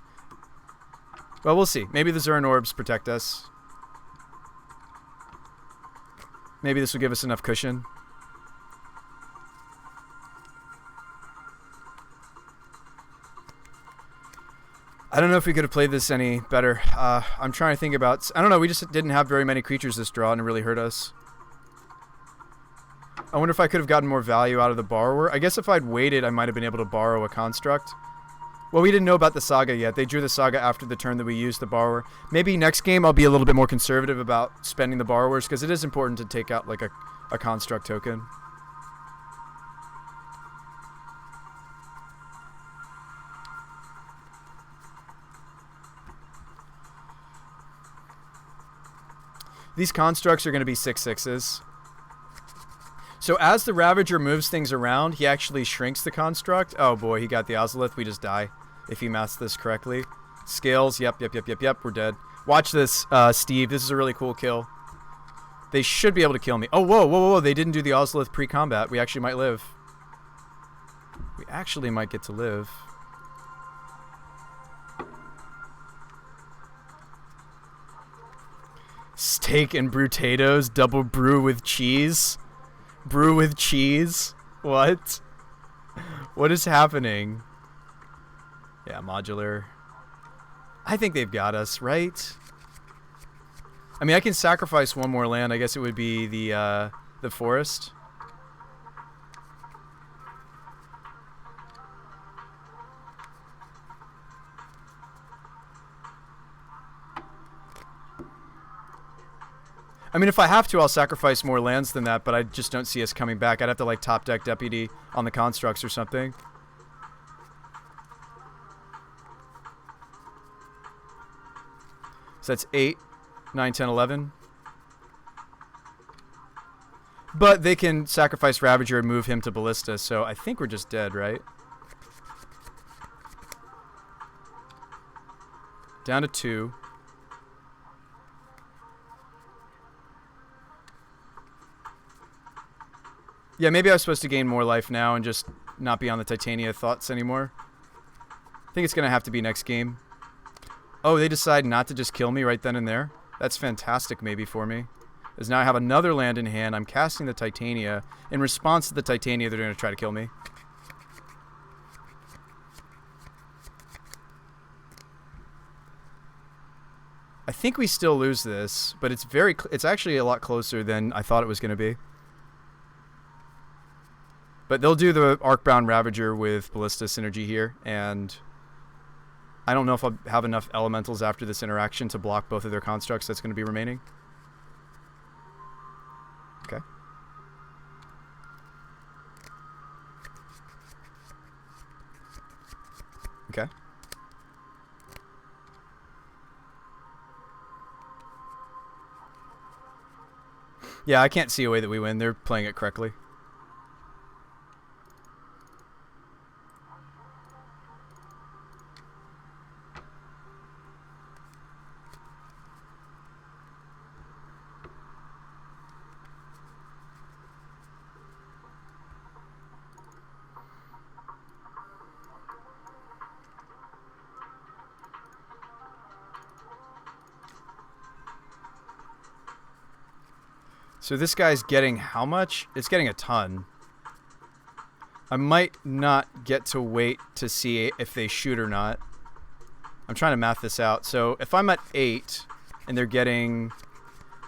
Well, we'll see. Maybe the Zuran Orbs protect us. Maybe this will give us enough cushion. I don't know if we could have played this any better. I'm trying to think about... I don't know, we just didn't have very many creatures this draw and it really hurt us. I wonder if I could have gotten more value out of the Borrower. I guess if I'd waited, I might have been able to borrow a Construct. Well, we didn't know about the Saga yet. They drew the Saga after the turn that we used the Borrower. Maybe next game I'll be a little bit more conservative about spending the Borrowers, because it is important to take out, like, a Construct token. These Constructs are going to be 6/6s. So as the Ravager moves things around, he actually shrinks the Construct. Oh boy, he got the Ozolith. We just die if he maths this correctly. Scales. Yep. We're dead. Watch this, Steve. This is a really cool kill. They should be able to kill me. Oh, whoa. They didn't do the Ozolith pre-combat. We actually might live. We actually might get to live. Steak and brutatoes. Double brew with cheese. Brew with cheese? What? What is happening? Yeah, modular. I think they've got us, right? I mean, I can sacrifice one more land. I guess it would be the forest. I mean, if I have to, I'll sacrifice more lands than that, but I just don't see us coming back. I'd have to, like, top deck Deputy on the Constructs or something. So that's 8, 9, 10, 11. But they can sacrifice Ravager and move him to Ballista, so I think we're just dead, right? Down to 2. Yeah, maybe I was supposed to gain more life now and just not be on the Titania thoughts anymore. I think it's going to have to be next game. Oh, they decide not to just kill me right then and there? That's fantastic maybe for me. As now I have another land in hand. I'm casting the Titania. In response to the Titania, they're going to try to kill me. I think we still lose this, but it's actually a lot closer than I thought it was going to be. But they'll do the Arcbound Ravager with Ballista synergy here, and I don't know if I'll have enough elementals after this interaction to block both of their constructs that's going to be remaining. Okay. Okay. Yeah, I can't see a way that we win. They're playing it correctly. So this guy's getting how much? It's getting a ton. I might not get to wait to see if they shoot or not. I'm trying to math this out. So if I'm at 8, and they're getting...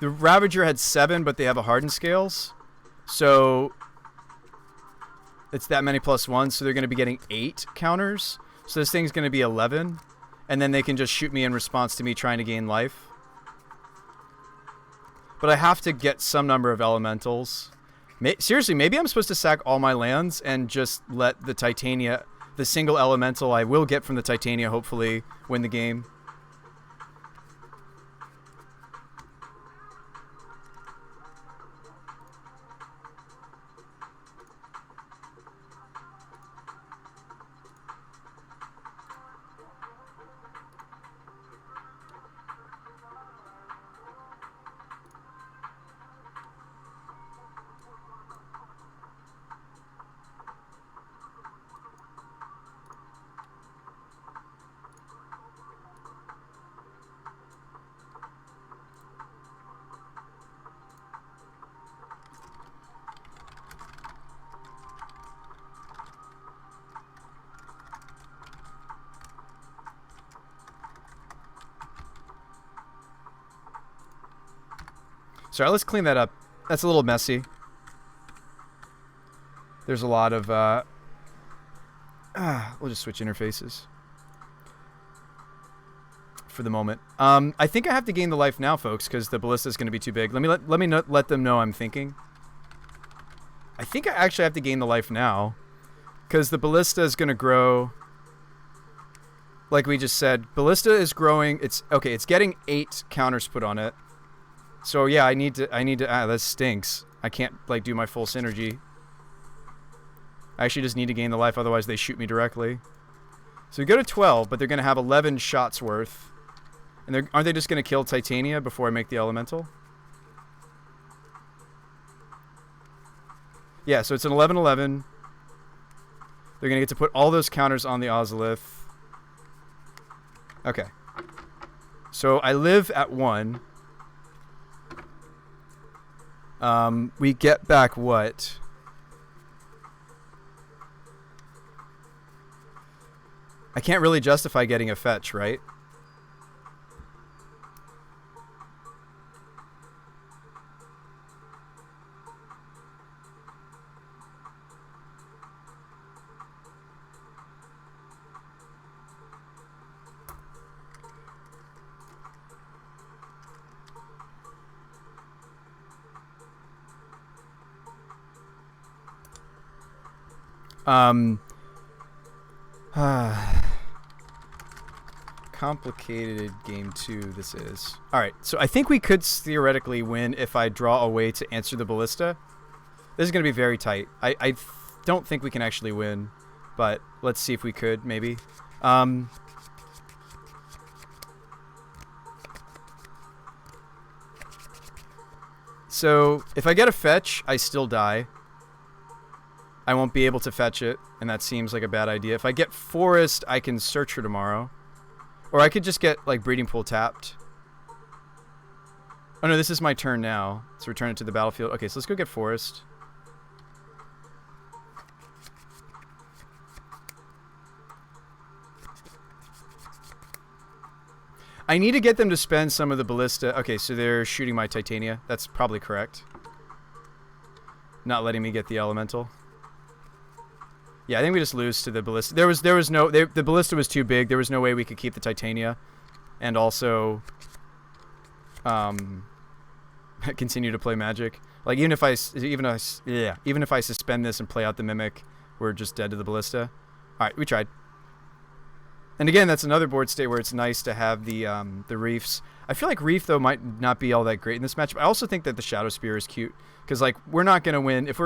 The Ravager had 7, but they have a hardened scales. So it's that many plus 1, so they're going to be getting 8 counters. So this thing's going to be 11, and then they can just shoot me in response to me trying to gain life. But I have to get some number of elementals. Seriously, maybe I'm supposed to sack all my lands and just let the Titania, the single elemental I will get from the Titania, hopefully win the game. Sorry, let's clean that up. That's a little messy. There's a lot of... we'll just switch interfaces for the moment. I think I have to gain the life now, folks, because the ballista is going to be too big. Let me let them know I'm thinking. I think I actually have to gain the life now, because the ballista is going to grow. Like we just said, ballista is growing. It's okay. It's getting 8 counters put on it. So yeah, I need to. That stinks. I can't like do my full synergy. I actually just need to gain the life, otherwise they shoot me directly. So we go to 12, but they're going to have 11 shots worth. And aren't they just going to kill Titania before I make the elemental? Yeah, so it's an 11-11. They're going to get to put all those counters on the Ozolith. Okay. So I live at 1. We get back what? I can't really justify getting a fetch, right? Complicated game 2 this is. Alright, so I think we could theoretically win if I draw a way to answer the ballista. This is going to be very tight. I don't think we can actually win, but let's see if we could, maybe. So, if I get a fetch, I still die. I won't be able to fetch it, and that seems like a bad idea. If I get Forest, I can search for tomorrow. Or I could just get, like, Breeding Pool tapped. Oh, no, this is my turn now. Let's return it to the battlefield. Okay, so let's go get Forest. I need to get them to spend some of the ballista. Okay, so they're shooting my Titania. That's probably correct. Not letting me get the elemental. Yeah, I think we just lose to the ballista. There was no... the ballista was too big. There was no way we could keep the Titania. And also... continue to play Magic. Like, even if I suspend this and play out the Mimic, we're just dead to the ballista. Alright, we tried. And again, that's another board state where it's nice to have the Reefs. I feel like Reef, though, might not be all that great in this matchup. I also think that the Shadow Spear is cute. Because, like, we're not going to win. If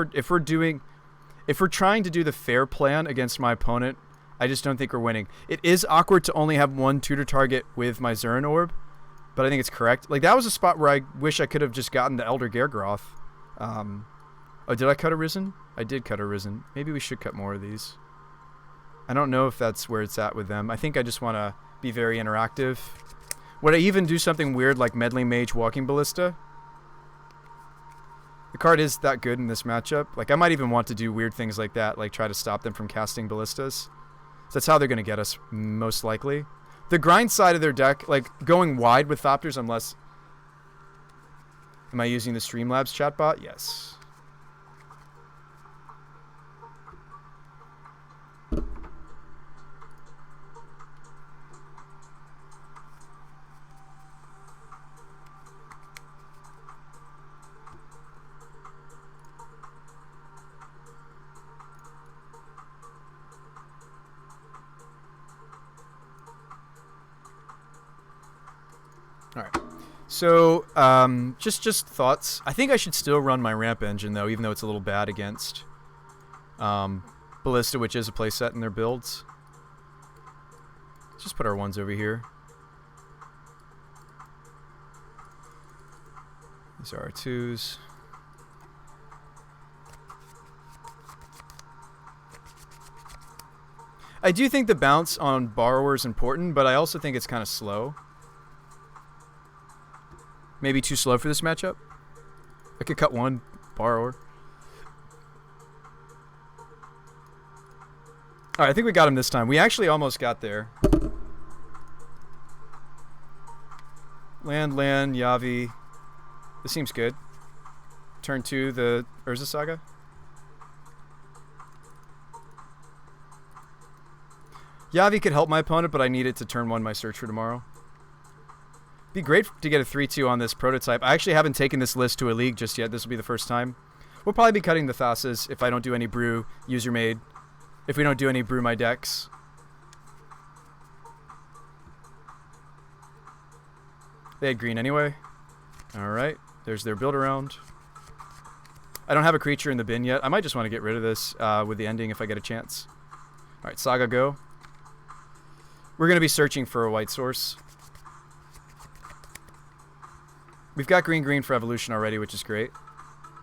we're trying to do the fair plan against my opponent, I just don't think we're winning. It is awkward to only have one tutor target with my Zurin Orb, but I think it's correct. Like, that was a spot where I wish I could have just gotten the Elder Gargroth. Oh, did I cut a Risen? I did cut a Risen. Maybe we should cut more of these. I don't know if that's where it's at with them. I think I just want to be very interactive. Would I even do something weird like Meddling Mage Walking Ballista? The card is that good in this matchup. Like, I might even want to do weird things like that, like try to stop them from casting ballistas. So that's how they're going to get us, most likely. The grind side of their deck, like, going wide with Thopters, Am I using the Streamlabs chatbot? Yes. All right. So, just thoughts. I think I should still run my ramp engine, though, even though it's a little bad against Ballista, which is a playset in their builds. Let's just put our ones over here. These are our twos. I do think the bounce on Borrower is important, but I also think it's kind of slow. Maybe too slow for this matchup. I could cut one Borrower. Alright, I think we got him this time. We actually almost got there. Land, Yavi. This seems good. Turn 2, the Urza Saga. Yavi could help my opponent, but I need it to turn 1 my search for tomorrow. Be great to get a 3-2 on this prototype. I actually haven't taken this list to a league just yet. This will be the first time. We'll probably be cutting the Thasses if I don't do any brew user made. If we don't do any brew my decks. They had green anyway. Alright. There's their build around. I don't have a creature in the bin yet. I might just want to get rid of this with the ending if I get a chance. Alright, Saga go. We're going to be searching for a white source. We've got green for evolution already, which is great.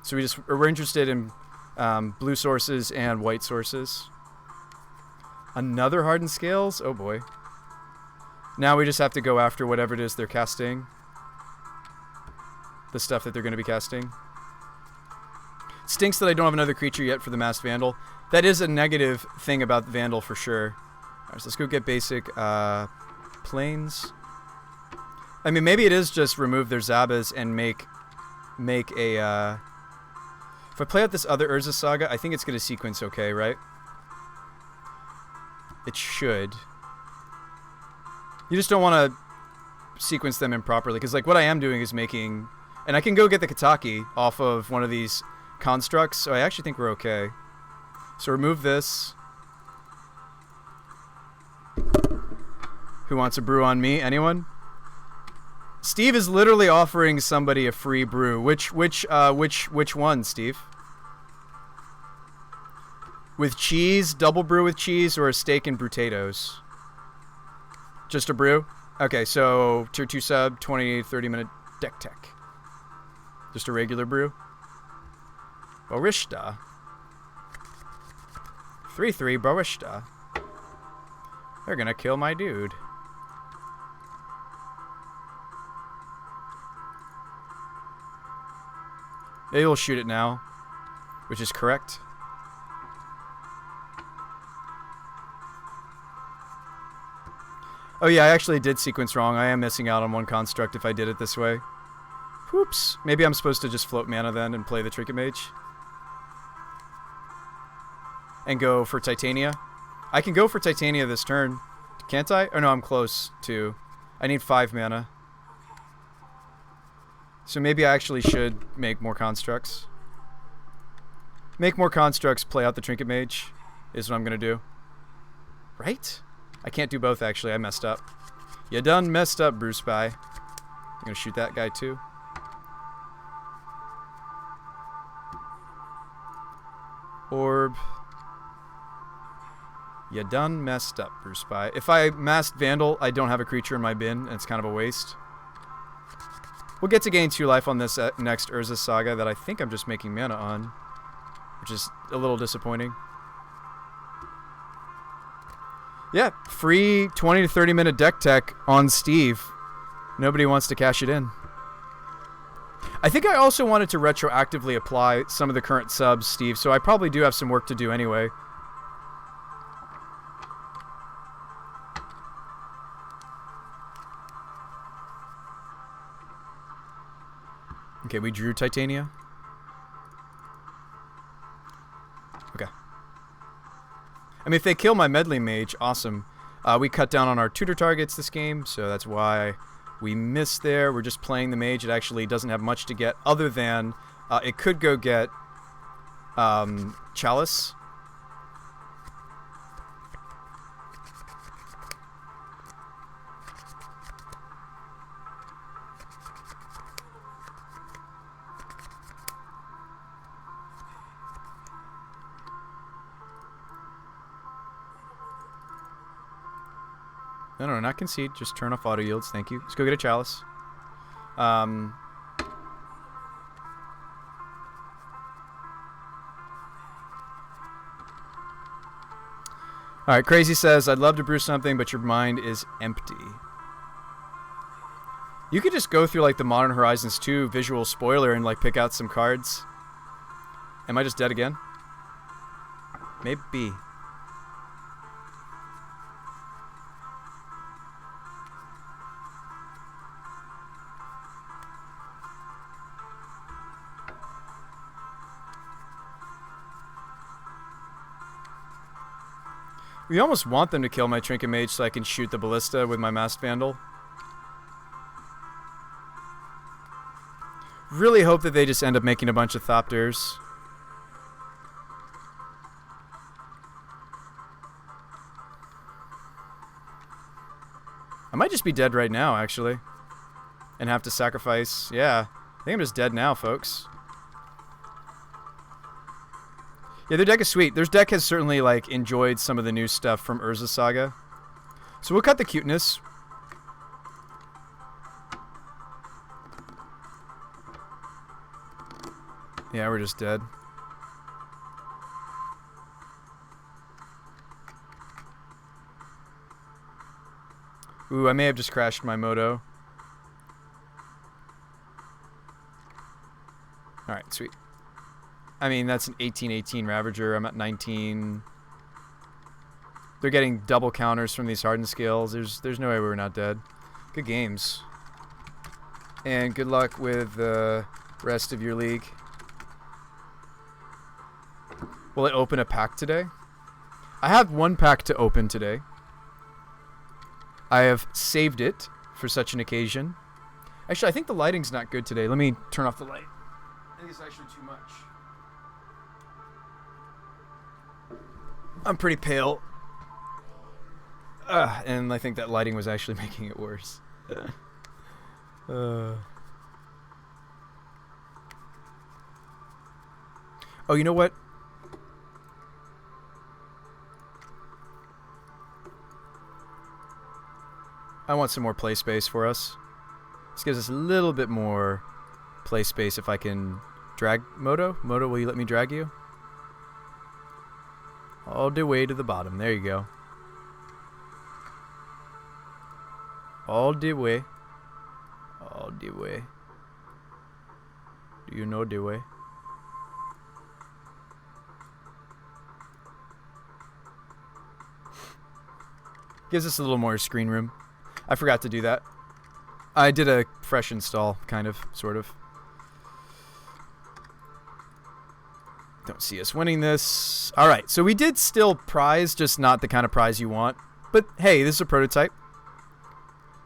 So we're interested in blue sources and white sources. Another hardened scales? Oh boy. Now we just have to go after whatever it is they're casting. The stuff that they're going to be casting. Stinks that I don't have another creature yet for the Masked Vandal. That is a negative thing about Vandal for sure. Alright, so let's go get basic planes. I mean, maybe it is just remove their Zabas and make a... if I play out this other Urza Saga, I think it's going to sequence okay, right? It should. You just don't want to sequence them improperly, because like what I am doing is making... And I can go get the Kataki off of one of these constructs, so I actually think we're okay. So remove this. Who wants a brew on me? Anyone? Steve is literally offering somebody a free brew. Which one, Steve? With cheese, double brew with cheese, or a steak and potatoes? Just a brew? Okay, so tier 2 sub, 20, 30 minute deck tech. Just a regular brew. Barista. 3-3 Barista. They're gonna kill my dude. They will shoot it now, which is correct. Oh yeah, I actually did sequence wrong. I am missing out on one construct if I did it this way. Whoops. Maybe I'm supposed to just float mana then and play the Trinket Mage. And go for Titania. I can go for Titania this turn. Can't I? Oh no, I'm close to. I need 5 mana. So maybe I actually should make more constructs. Make more constructs, play out the Trinket Mage, is what I'm going to do. Right? I can't do both, actually. I messed up. You done messed up, Bruce Spy. I'm going to shoot that guy, too. Orb. You done messed up, Bruce Spy. If I masked Vandal, I don't have a creature in my bin, and it's kind of a waste. We'll get to gain 2 life on this next Urza Saga that I think I'm just making mana on, which is a little disappointing. Yeah, free 20 to 30 minute deck tech on Steve. Nobody wants to cash it in. I think I also wanted to retroactively apply some of the current subs, Steve, so I probably do have some work to do anyway. Okay, we drew Titania. Okay. I mean, if they kill my Meddling Mage, awesome. We cut down on our tutor targets this game, so that's why we missed there. We're just playing the Mage. It actually doesn't have much to get other than it could go get Chalice. No, not concede. Just turn off auto yields. Thank you. Let's go get a Chalice. Alright, Crazy says, I'd love to brew something, but your mind is empty. You could just go through, like, the Modern Horizons 2 visual spoiler and, like, pick out some cards. Am I just dead again? Maybe. We almost want them to kill my Trinket Mage so I can shoot the Ballista with my Masked Vandal. Really hope that they just end up making a bunch of Thopters. I might just be dead right now, actually. And have to sacrifice. Yeah, I think I'm just dead now, folks. Yeah, their deck is sweet. Their deck has certainly, like, enjoyed some of the new stuff from Urza Saga. So we'll cut the cuteness. Yeah, we're just dead. Ooh, I may have just crashed my Moto. Alright, sweet. I mean, that's an 18-18 Ravager. I'm at 19. They're getting double counters from these hardened scales. There's no way we're not dead. Good games. And good luck with the rest of your league. Will it open a pack today? I have one pack to open today. I have saved it for such an occasion. Actually, I think the lighting's not good today. Let me turn off the light. I think it's actually too much. I'm pretty pale. And I think that lighting was actually making it worse. Oh, you know what? I want some more play space for us. This gives us a little bit more play space if I can drag Moto. Moto, will you let me drag you? All the way to the bottom. There you go. All the way. All the way. Do you know the way? Gives us a little more screen room. I forgot to do that. I did a fresh install, kind of, sort of. Don't see us winning this. Alright, so we did still prize, just not the kind of prize you want. But hey, this is a prototype.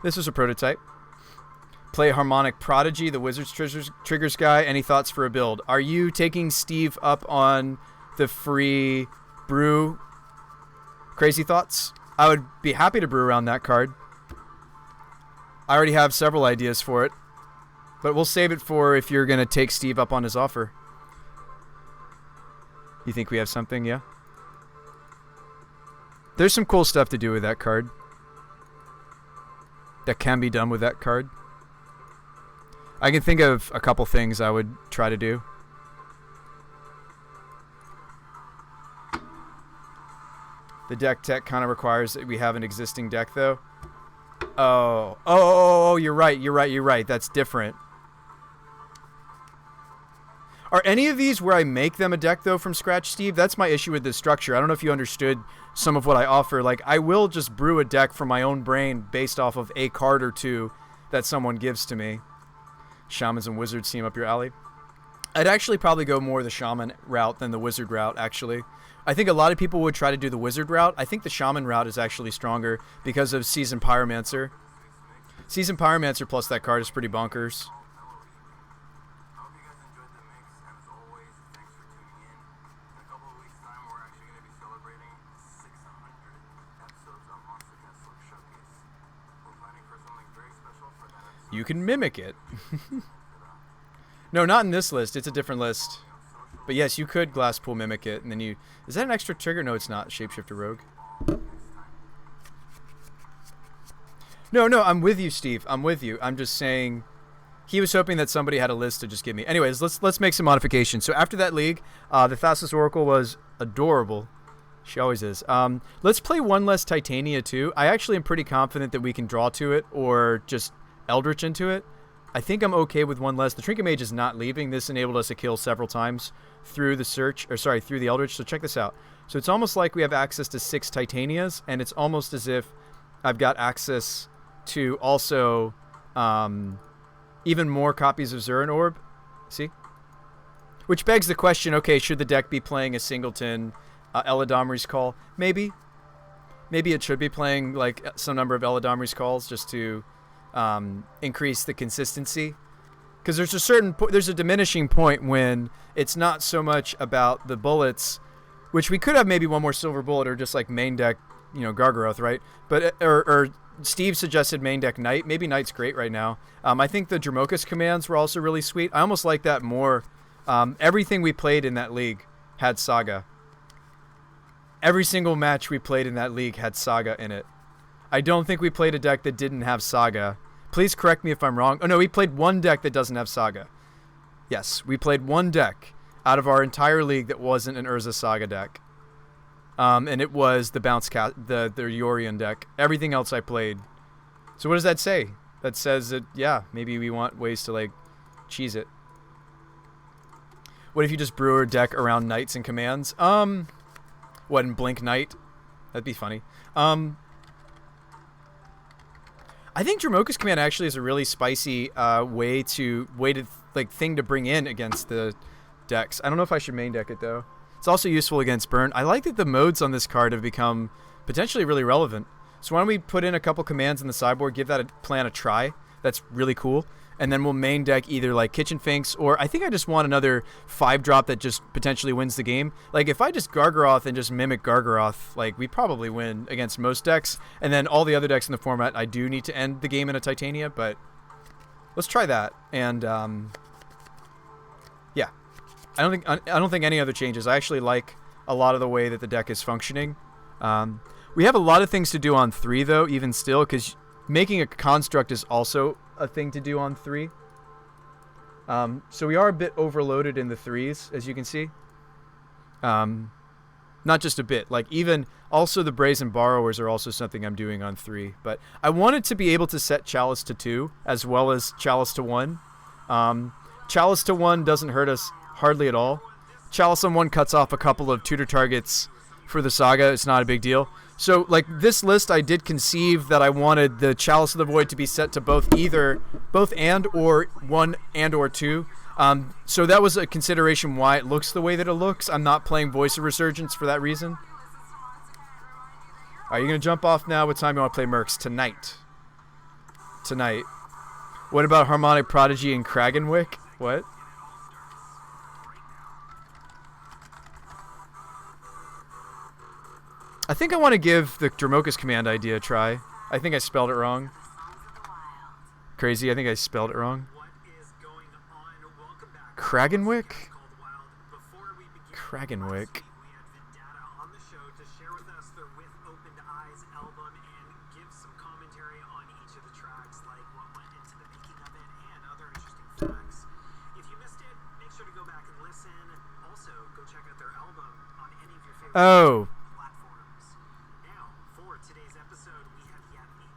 This is a prototype. Play Harmonic Prodigy, the Wizard's Triggers guy. Any thoughts for a build? Are you taking Steve up on the free brew? Crazy thoughts? I would be happy to brew around that card. I already have several ideas for it. But we'll save it for if you're going to take Steve up on his offer. You think we have something? Yeah? There's some cool stuff to do with that card. That can be done with that card. I can think of a couple things I would try to do. The deck tech kind of requires that we have an existing deck, though. Oh, you're right. That's different. Are any of these where I make them a deck, though, from scratch, Steve? That's my issue with this structure. I don't know if you understood some of what I offer. Like, I will just brew a deck from my own brain based off of a card or two that someone gives to me. Shamans and wizards seem up your alley. I'd actually probably go more the shaman route than the wizard route, actually. I think a lot of people would try to do the wizard route. I think the shaman route is actually stronger because of Seasoned Pyromancer. Seasoned Pyromancer plus that card is pretty bonkers. You can mimic it. No, not in this list. It's a different list. But yes, you could Glasspool mimic it, and then you... Is that an extra trigger? No, it's not. Shapeshifter Rogue. No, I'm with you, Steve. I'm with you. I'm just saying... He was hoping that somebody had a list to just give me. Anyways, let's make some modifications. So after that league, the Thassa's Oracle was adorable. She always is. Let's play one less Titania, too. I actually am pretty confident that we can draw to it or just Eldritch into it. I think I'm okay with one less. The Trinket Mage is not leaving. This enabled us to kill several times through the through the Eldritch. So check this out. So it's almost like we have access to 6 Titanias, and it's almost as if I've got access to also even more copies of Zurin Orb. See? Which begs the question, okay, should the deck be playing a singleton Eladamri's Call? Maybe. Maybe it should be playing like some number of Eladamri's Calls just to increase the consistency, because there's a diminishing point when it's not so much about the bullets, which we could have maybe one more silver bullet or just like main deck, Gargaroth, right? But or Steve suggested main deck Knight. Maybe Knight's great right now. I think the Dromokas commands were also really sweet. I almost like that more. Everything we played in that league had Saga. Every single match we played in that league had Saga in it. I don't think we played a deck that didn't have Saga. Please correct me if I'm wrong. Oh, no, we played one deck that doesn't have Saga. Yes, we played one deck out of our entire league that wasn't an Urza Saga deck. And it was the the Yorion deck. Everything else I played. So what does that say? That says that, yeah, maybe we want ways to, like, cheese it. What if you just brew a deck around Knights and commands? What, and Blink Knight? That'd be funny. I think Dromoka's command actually is a really spicy way to thing to bring in against the decks. I don't know if I should main deck it though. It's also useful against burn. I like that the modes on this card have become potentially really relevant. So why don't we put in a couple commands in the sideboard, give that plan a try. That's really cool. And then we'll main deck either like Kitchen Finks, or I think I just want another 5-drop that just potentially wins the game. Like if I just Gargaroth and just mimic Gargaroth, like we probably win against most decks. And then all the other decks in the format, I do need to end the game in a Titania, but let's try that. And yeah, I don't think any other changes. I actually like a lot of the way that the deck is functioning. We have a lot of things to do on 3 though, even still, because making a construct is also a thing to do on 3. So we are a bit overloaded in the 3s, as you can see. Not just a bit, like even also the Brazen Borrowers are also something I'm doing on 3. But I wanted to be able to set Chalice to 2 as well as Chalice to 1. Chalice to 1 doesn't hurt us hardly at all. Chalice on 1 cuts off a couple of tutor targets for the Saga. It's not a big deal. So, like, this list, I did conceive that I wanted the Chalice of the Void to be set to both and or 1 and or 2. So that was a consideration why it looks the way that it looks. I'm not playing Voice of Resurgence for that reason. Are you going to jump off now? What time you want to play Mercs? Tonight. What about Harmonic Prodigy and Kragenwick? What? I think I want to give the Dromoka's command idea a try. I think I spelled it wrong. Crazy, I think I spelled it wrong. Kragenwick? Kragenwick. Oh.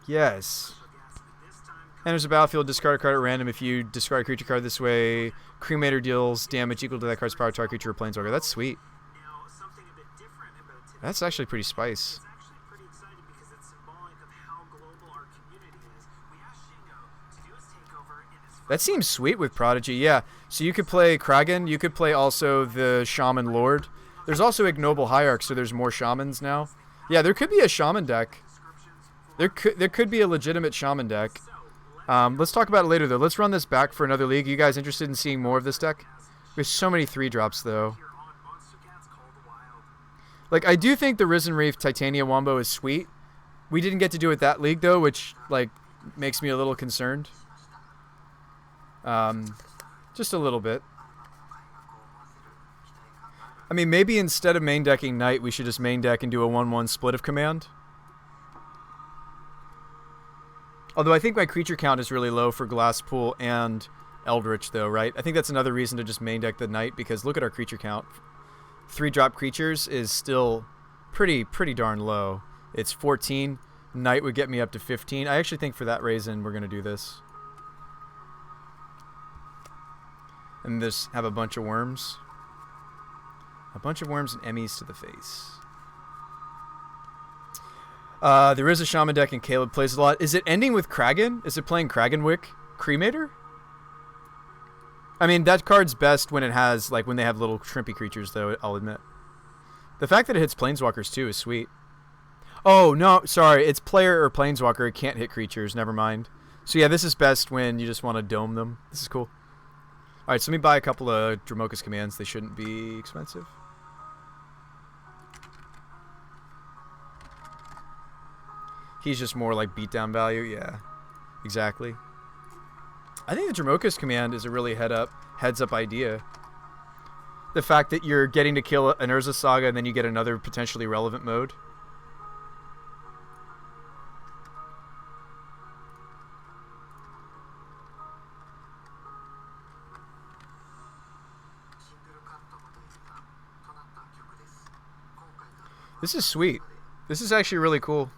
Yes. Enters the battlefield, discard a card at random. If you discard a creature card this way, Cremator deals damage equal to that card's power to target creature or planeswalker. That's sweet. That's actually pretty spice. That seems sweet with Prodigy, yeah. So you could play Kragan, you could play also the Shaman Lord. There's also Ignoble Hierarch, so there's more Shamans now. Yeah, there could be a Shaman deck. There could be a legitimate Shaman deck. Let's talk about it later, though. Let's run this back for another league. You guys interested in seeing more of this deck? There's so many 3-drops, though. Like, I do think the Risen Reef Titania Wombo is sweet. We didn't get to do it that league, though, which, like, makes me a little concerned. Just a little bit. I mean, maybe instead of main decking Knight, we should just main deck and do a 1-1 split of command. Although I think my creature count is really low for Glasspool and Eldritch, though, right? I think that's another reason to just main deck the Knight, because look at our creature count. 3-drop creatures is still pretty darn low. It's 14. Knight would get me up to 15. I actually think for that reason we're going to do this. And just have a bunch of worms. A bunch of worms and Emmys to the face. There is a Shaman deck and Caleb plays a lot. Is it ending with Kragan? Is it playing Kragenwick Cremator? I mean, that card's best when it has, like, when they have little shrimpy creatures, though, I'll admit. The fact that it hits Planeswalkers, too, is sweet. Oh, no, sorry. It's player or Planeswalker. It can't hit creatures. Never mind. So, yeah, this is best when you just want to dome them. This is cool. All right, so let me buy a couple of Dromoka's commands. They shouldn't be expensive. He's just more like beatdown value. Yeah, exactly. I think the Dromoka's command is a really heads up idea. The fact that you're getting to kill an Urza Saga and then you get another potentially relevant mode. This is sweet. This is actually really cool.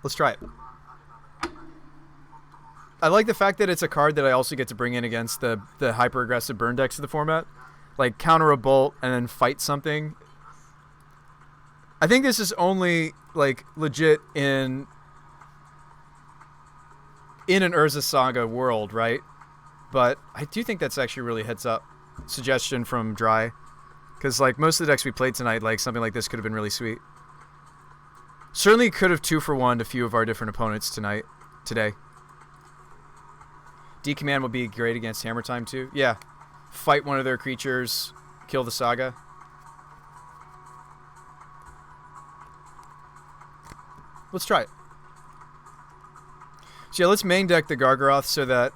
Let's try it. I like the fact that it's a card that I also get to bring in against the hyper-aggressive burn decks of the format. Like, counter a bolt and then fight something. I think this is only, like, legit in an Urza Saga world, right? But I do think that's actually really heads-up suggestion from Dry. Because, like, most of the decks we played tonight, like, something like this could have been really sweet. Certainly could have 2-for-1'd a few of our different opponents today. D-Command will be great against Hammer Time, too. Yeah. Fight one of their creatures. Kill the Saga. Let's try it. So, yeah, let's main deck the Gargaroth so that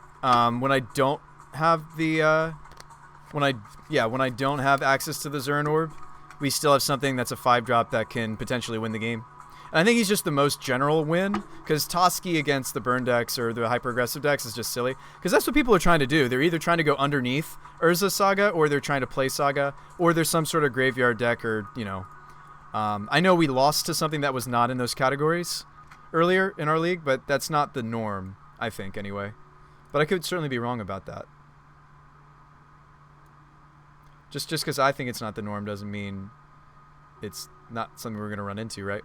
when I don't have the... when I don't have access to the Zern Orb, we still have something that's a 5-drop that can potentially win the game. And I think he's just the most general win, because Toski against the burn decks or the hyper-aggressive decks is just silly. Because that's what people are trying to do. They're either trying to go underneath Urza Saga, or they're trying to play Saga, or there's some sort of graveyard deck, or, you know. I know we lost to something that was not in those categories earlier in our league, but that's not the norm, I think, anyway. But I could certainly be wrong about that. Just because I think it's not the norm doesn't mean it's not something we're going to run into, right?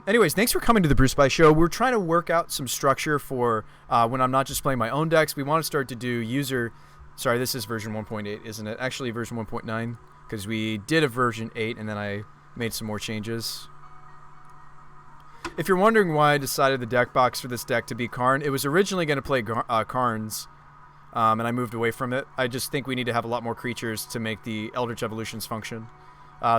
Anyways, thanks for coming to the Bruce By Show. We're trying to work out some structure for when I'm not just playing my own decks. We want to start to do user... Sorry, this is version 1.8, isn't it? Actually, version 1.9, because we did a version 8, and then I made some more changes. If you're wondering why I decided the deck box for this deck to be Karn, it was originally going to play Karns, and I moved away from it. I just think we need to have a lot more creatures to make the Eldritch Evolutions function.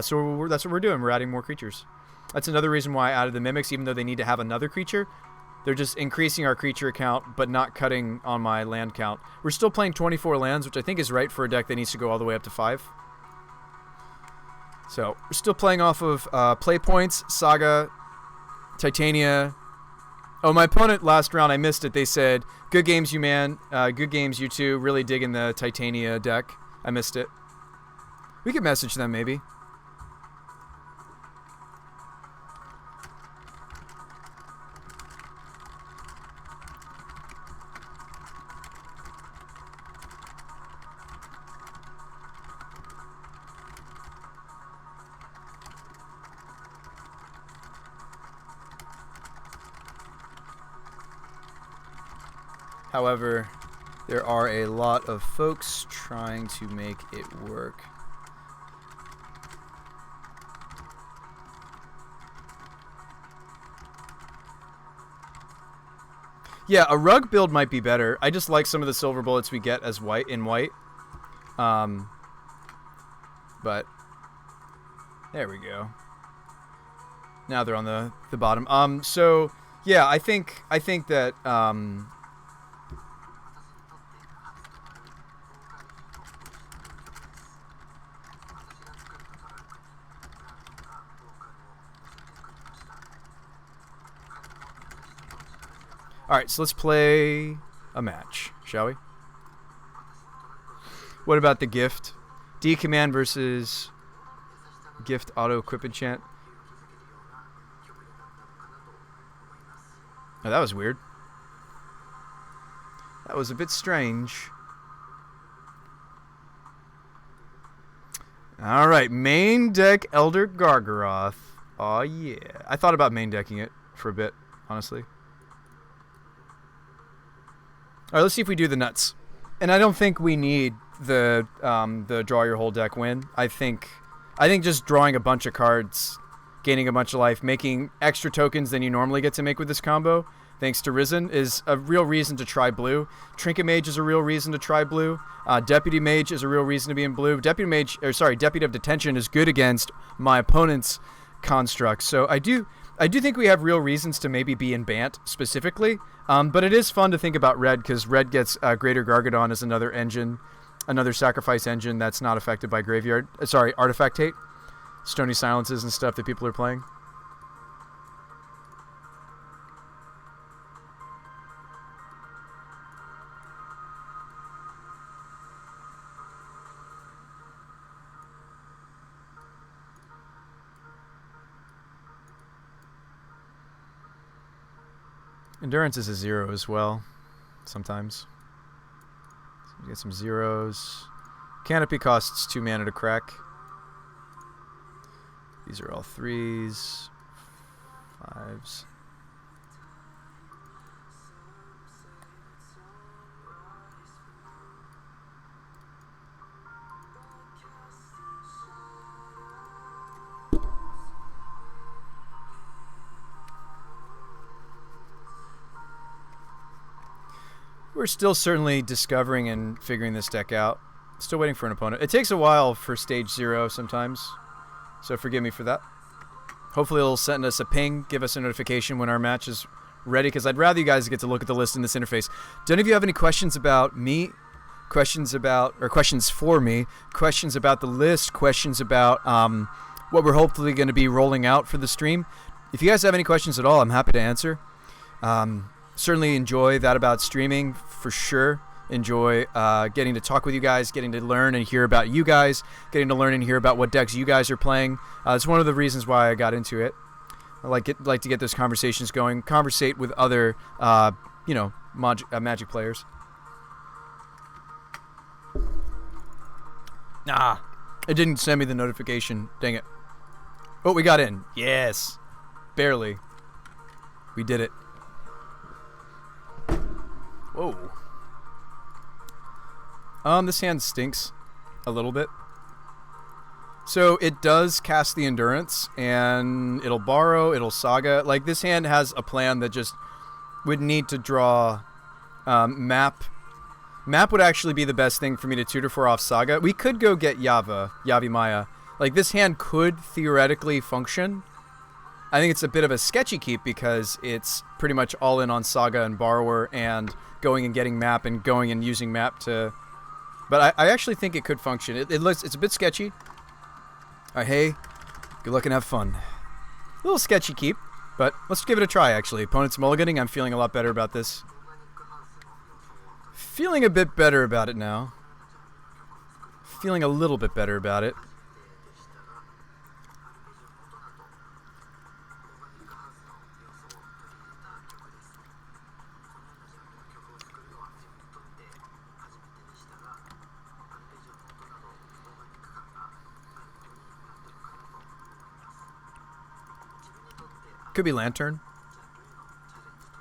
So that's what we're doing. We're adding more creatures. That's another reason why I added the Mimics, even though they need to have another creature. They're just increasing our creature count, but not cutting on my land count. We're still playing 24 lands, which I think is right for a deck that needs to go all the way up to 5. So, we're still playing off of play points, Saga, Titania. Oh, my opponent last round, I missed it. They said, good games, you man. Good games, you two. Really digging the Titania deck. I missed it. We could message them, maybe. However, There are a lot of folks trying to make it work. Yeah, a rug build might be better. I just like some of the silver bullets we get as white. But there we go. Now they're on the bottom. So yeah, I think that all right, so let's play a match, shall we? What about the gift? D command versus gift auto equip enchant. Oh, that was weird. That was a bit strange. All right, main deck Elder Gargaroth. Oh yeah, I thought about main decking it for a bit, honestly. All right, let's see if we do the nuts. And I don't think we need the draw your whole deck win. I think just drawing a bunch of cards, gaining a bunch of life, making extra tokens than you normally get to make with this combo, thanks to Risen, is a real reason to try blue. Trinket Mage is a real reason to try blue. Deputy Mage is a real reason to be in blue. Deputy of Detention is good against my opponent's constructs. So I do think we have real reasons to maybe be in Bant specifically. But it is fun to think about red, because red gets Greater Gargadon as another engine, another sacrifice engine that's not affected by artifact hate, Stony Silences and stuff that people are playing. Endurance is a 0 as well, sometimes. So we get some 0s. Canopy costs 2 mana to crack. These are all 3s, 5s. We're still certainly discovering and figuring this deck out. Still waiting for an opponent. It takes a while for stage 0 sometimes, so forgive me for that. Hopefully it'll send us a ping, give us a notification when our match is ready, because I'd rather you guys get to look at the list in this interface. Do any of you have any questions about me? Questions for me? Questions about the list? Questions about what we're hopefully going to be rolling out for the stream? If you guys have any questions at all, I'm happy to answer. Certainly enjoy that about streaming, for sure. Enjoy getting to talk with you guys, getting to learn and hear about you guys, getting to learn and hear about what decks you guys are playing. It's one of the reasons why I got into it. I like to get those conversations going, conversate with other, Magic players. It didn't send me the notification. Dang it. Oh, we got in. Yes. Barely. We did it. Whoa. This hand stinks a little bit. So it does cast the Endurance, and it'll borrow, it'll Saga. Like, this hand has a plan that just would need to draw Map. Map would actually be the best thing for me to tutor for off Saga. We could go get Yavi Maya. Like, this hand could theoretically function. I think it's a bit of a sketchy keep, because it's pretty much all in on Saga and Borrower and going and getting Map and going and using Map to... But I actually think it could function. It's a bit sketchy. Hey, good luck and have fun. A little sketchy keep, but let's give it a try, actually. Opponent's mulliganing. I'm feeling a lot better about this. Feeling a bit better about it now. Feeling a little bit better about it. Could be Lantern.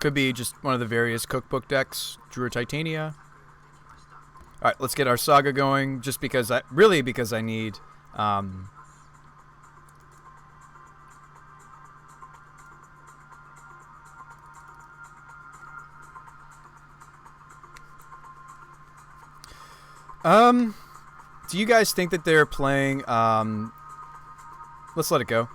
Could be just one of the various cookbook decks. Drew or Titania. All right, let's get our Saga going. Just because I need. Do you guys think that they're playing? Let's let it go.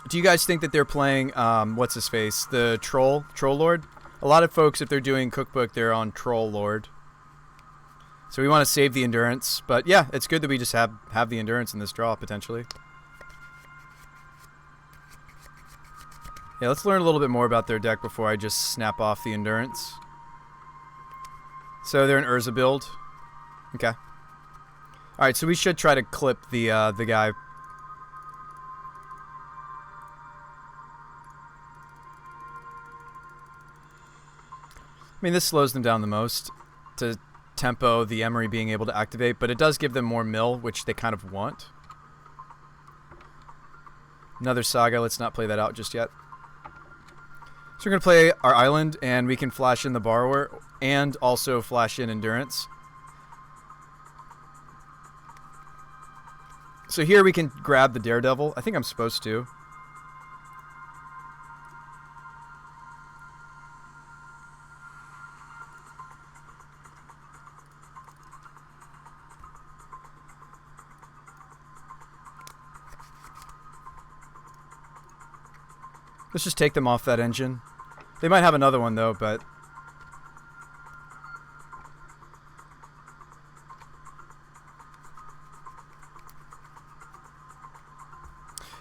Do you guys think that they're playing? What's his face? The Troll Lord. A lot of folks, if they're doing cookbook, they're on Troll Lord. So we want to save the endurance, but yeah, it's good that we just have the endurance in this draw potentially. Yeah, let's learn a little bit more about their deck before I just snap off the endurance. So they're an Urza build. Okay. Alright, so we should try to clip the guy. I mean, this slows them down the most to tempo the Emery being able to activate, but it does give them more mill, which they kind of want. Another Saga. Let's not play that out just yet. So we're going to play our island, and we can flash in the Borrower and also flash in Endurance. So here we can grab the Daredevil. I think I'm supposed to. Let's just take them off that engine. They might have another one though, but...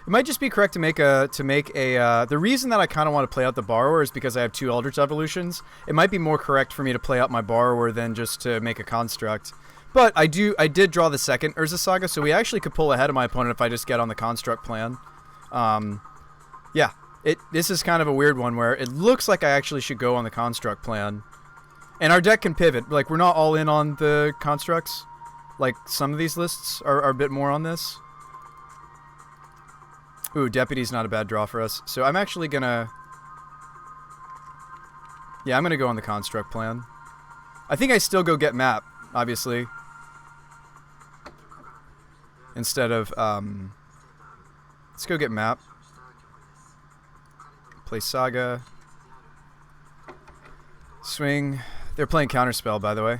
It might just be correct to make a... the reason that I kind of want to play out the Borrower is because I have 2 Eldritch Evolutions. It might be more correct for me to play out my Borrower than just to make a Construct. But I did draw the second Urza Saga, so we actually could pull ahead of my opponent if I just get on the Construct plan. Yeah. This is kind of a weird one where it looks like I actually should go on the Construct plan. And our deck can pivot. Like, we're not all in on the Constructs. Like, some of these lists are a bit more on this. Ooh, Deputy's not a bad draw for us. So I'm actually gonna... Yeah, I'm gonna go on the Construct plan. I think I still go get map, obviously. Instead of, let's go get map. Play Saga. Swing. They're playing Counterspell, by the way.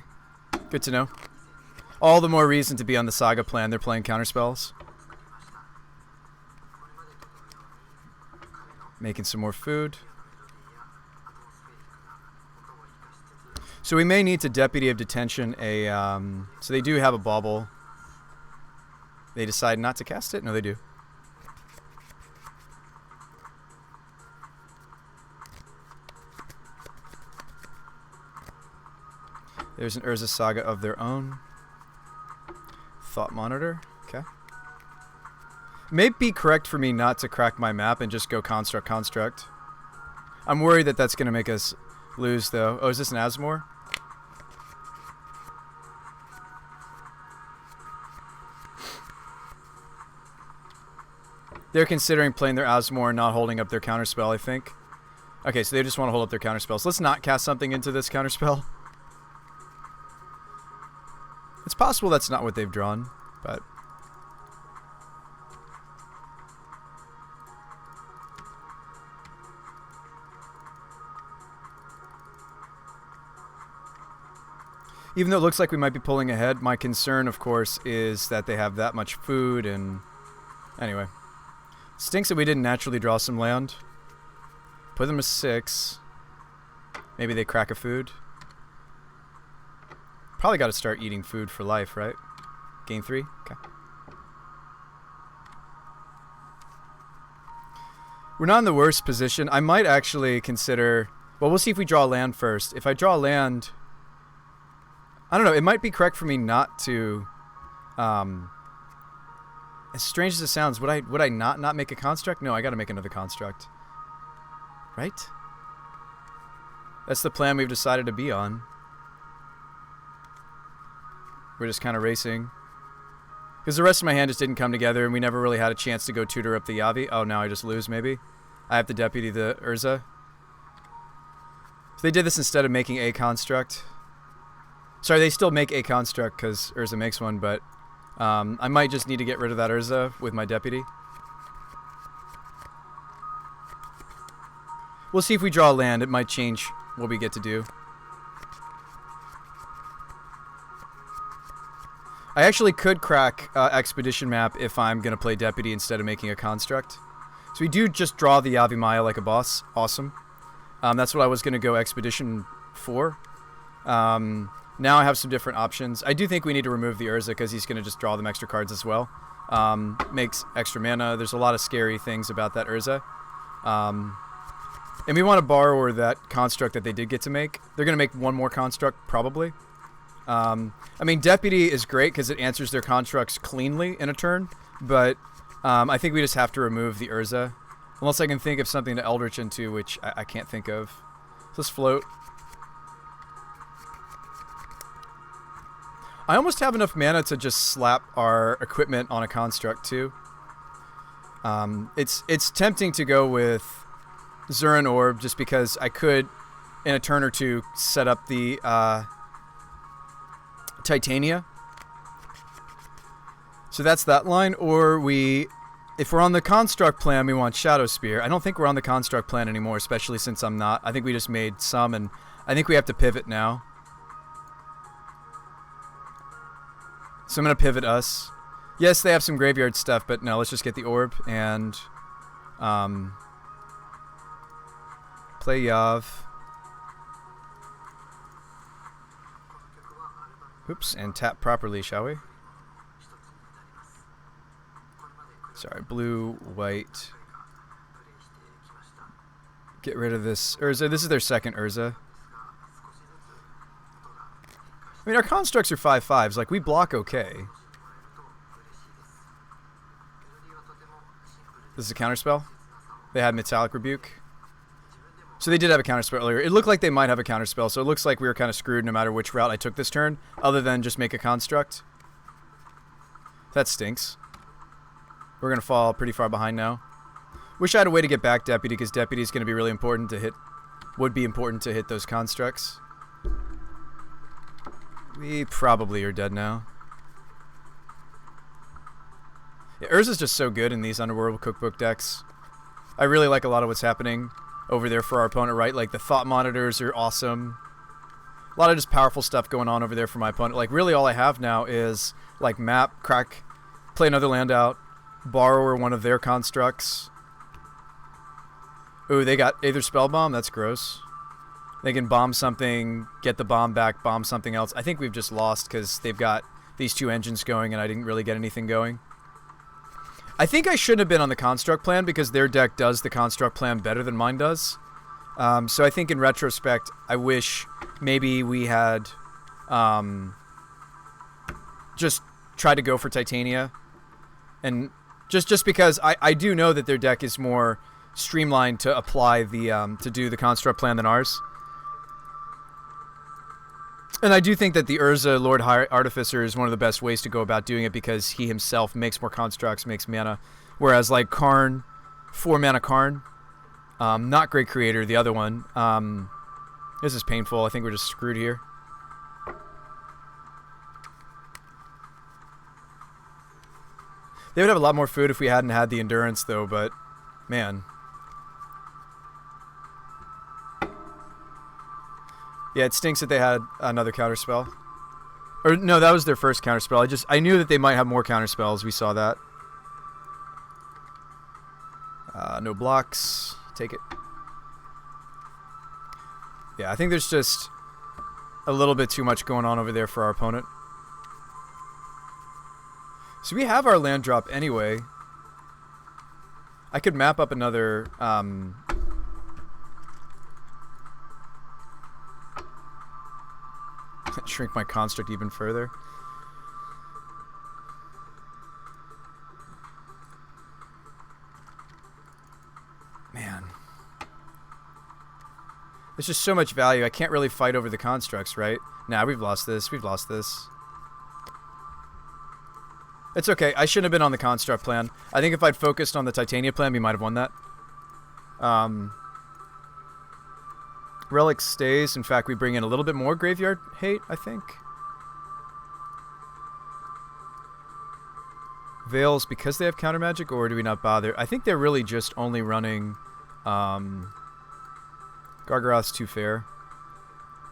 Good to know. All the more reason to be on the Saga plan. They're playing Counterspells. Making some more food. So we may need to Deputy of Detention a... so they do have a Bauble. They decide not to cast it? No, they do. There's an Urza Saga of their own. Thought Monitor. Okay. It may be correct for me not to crack my map and just go Construct. I'm worried that that's going to make us lose, though. Oh, is this an Asmore? They're considering playing their Asmore and not holding up their Counterspell, I think. Okay, so they just want to hold up their Counterspells. Let's not cast something into this Counterspell. It's possible that's not what they've drawn, but... Even though it looks like we might be pulling ahead, my concern, of course, is that they have that much food and... Anyway. Stinks that we didn't naturally draw some land. Put them to 6. Maybe they crack a food. Probably got to start eating food for life, right? Gain 3? Okay. We're not in the worst position. I might actually consider... Well, we'll see if we draw land first. If I draw land... I don't know. It might be correct for me not to... as strange as it sounds, would I not make a Construct? No, I got to make another Construct. Right? That's the plan we've decided to be on. We're just kind of racing. Because the rest of my hand just didn't come together, and we never really had a chance to go tutor up the Yavi. Oh, now I just lose, maybe? I have to Deputy the Urza. they did this instead of making a construct. Sorry, they still make a construct because Urza makes one, but I might just need to get rid of that Urza with my deputy. We'll see if we draw land. It might change what we get to do. I actually could crack Expedition map if I'm going to play deputy instead of making a construct. So we do just draw the Yavimaya like a boss. Awesome. That's what I was going to go Expedition for. Now I have some different options. I do think we need to remove the Urza because he's going to just draw them extra cards as well. Makes extra mana. There's a lot of scary things about that Urza. And we want to borrow that construct that they did get to make. They're going to make one more construct, probably. I mean, Deputy is great because it answers their constructs cleanly in a turn. But I think we just have to remove the Urza. Unless I can think of something to Eldritch into, which I can't think of. So let's float. I almost have enough mana to just slap our equipment on a construct too. It's tempting to go with Zurin Orb just because I could, in a turn or two, set up the Titania. So that's that line. Or if we're on the construct plan, we want Shadow Spear. I don't think we're on the construct plan anymore, especially since I'm not. I think we just made some, and I think we have to pivot now. So I'm going to pivot us. Yes, they have some graveyard stuff, but no, let's just get the orb and play Yav. Oops, and tap properly, shall we? Sorry, blue, white. Get rid of this Urza. This is their second Urza. I mean, our constructs are 5/5s. Like, we block okay. This is a counterspell. They had Metallic Rebuke. So they did have a counterspell earlier. It looked like they might have a counterspell, so it looks like we were kind of screwed no matter which route I took this turn, other than just make a construct. That stinks. We're going to fall pretty far behind now. Wish I had a way to get back Deputy, because Deputy is going to be really important to hit. Would be important to hit those constructs. We probably are dead now. Yeah, Urza's just so good in these Underworld Cookbook decks. I really like a lot of what's happening over there for our opponent, right? Like, the Thought Monitors are awesome. A lot of just powerful stuff going on over there for my opponent. Like, really all I have now is, like, map, crack, play another land out, borrow one of their constructs. Ooh, they got Aether Spellbomb? That's gross. They can bomb something, get the bomb back, bomb something else. I think we've just lost because they've got these two engines going and I didn't really get anything going. I think I shouldn't have been on the construct plan because their deck does the construct plan better than mine does. So I think in retrospect, I wish maybe we had just tried to go for Titania. And just because I do know that their deck is more streamlined to apply the to do the construct plan than ours. And I do think that the Urza Lord Artificer is one of the best ways to go about doing it because he himself makes more constructs, makes mana. Whereas like Karn, 4 mana Karn, not great creator, the other one. This is painful. I think we're just screwed here. They would have a lot more food if we hadn't had the endurance though, but man. Yeah, it stinks that they had another counterspell. Or no, that was their first counterspell. I knew that they might have more counterspells. We saw that. No blocks. Take it. Yeah, I think there's just a little bit too much going on over there for our opponent. So we have our land drop anyway. I could map up another shrink my construct even further. Man. There's just so much value. I can't really fight over the constructs, right? Nah, we've lost this. We've lost this. It's okay. I shouldn't have been on the construct plan. I think if I'd focused on the Titania plan, we might have won that. Relic stays. In fact, we bring in a little bit more graveyard hate, I think. Veils, because they have counter magic, or do we not bother? I think they're really just only running Gargaroth's too fair.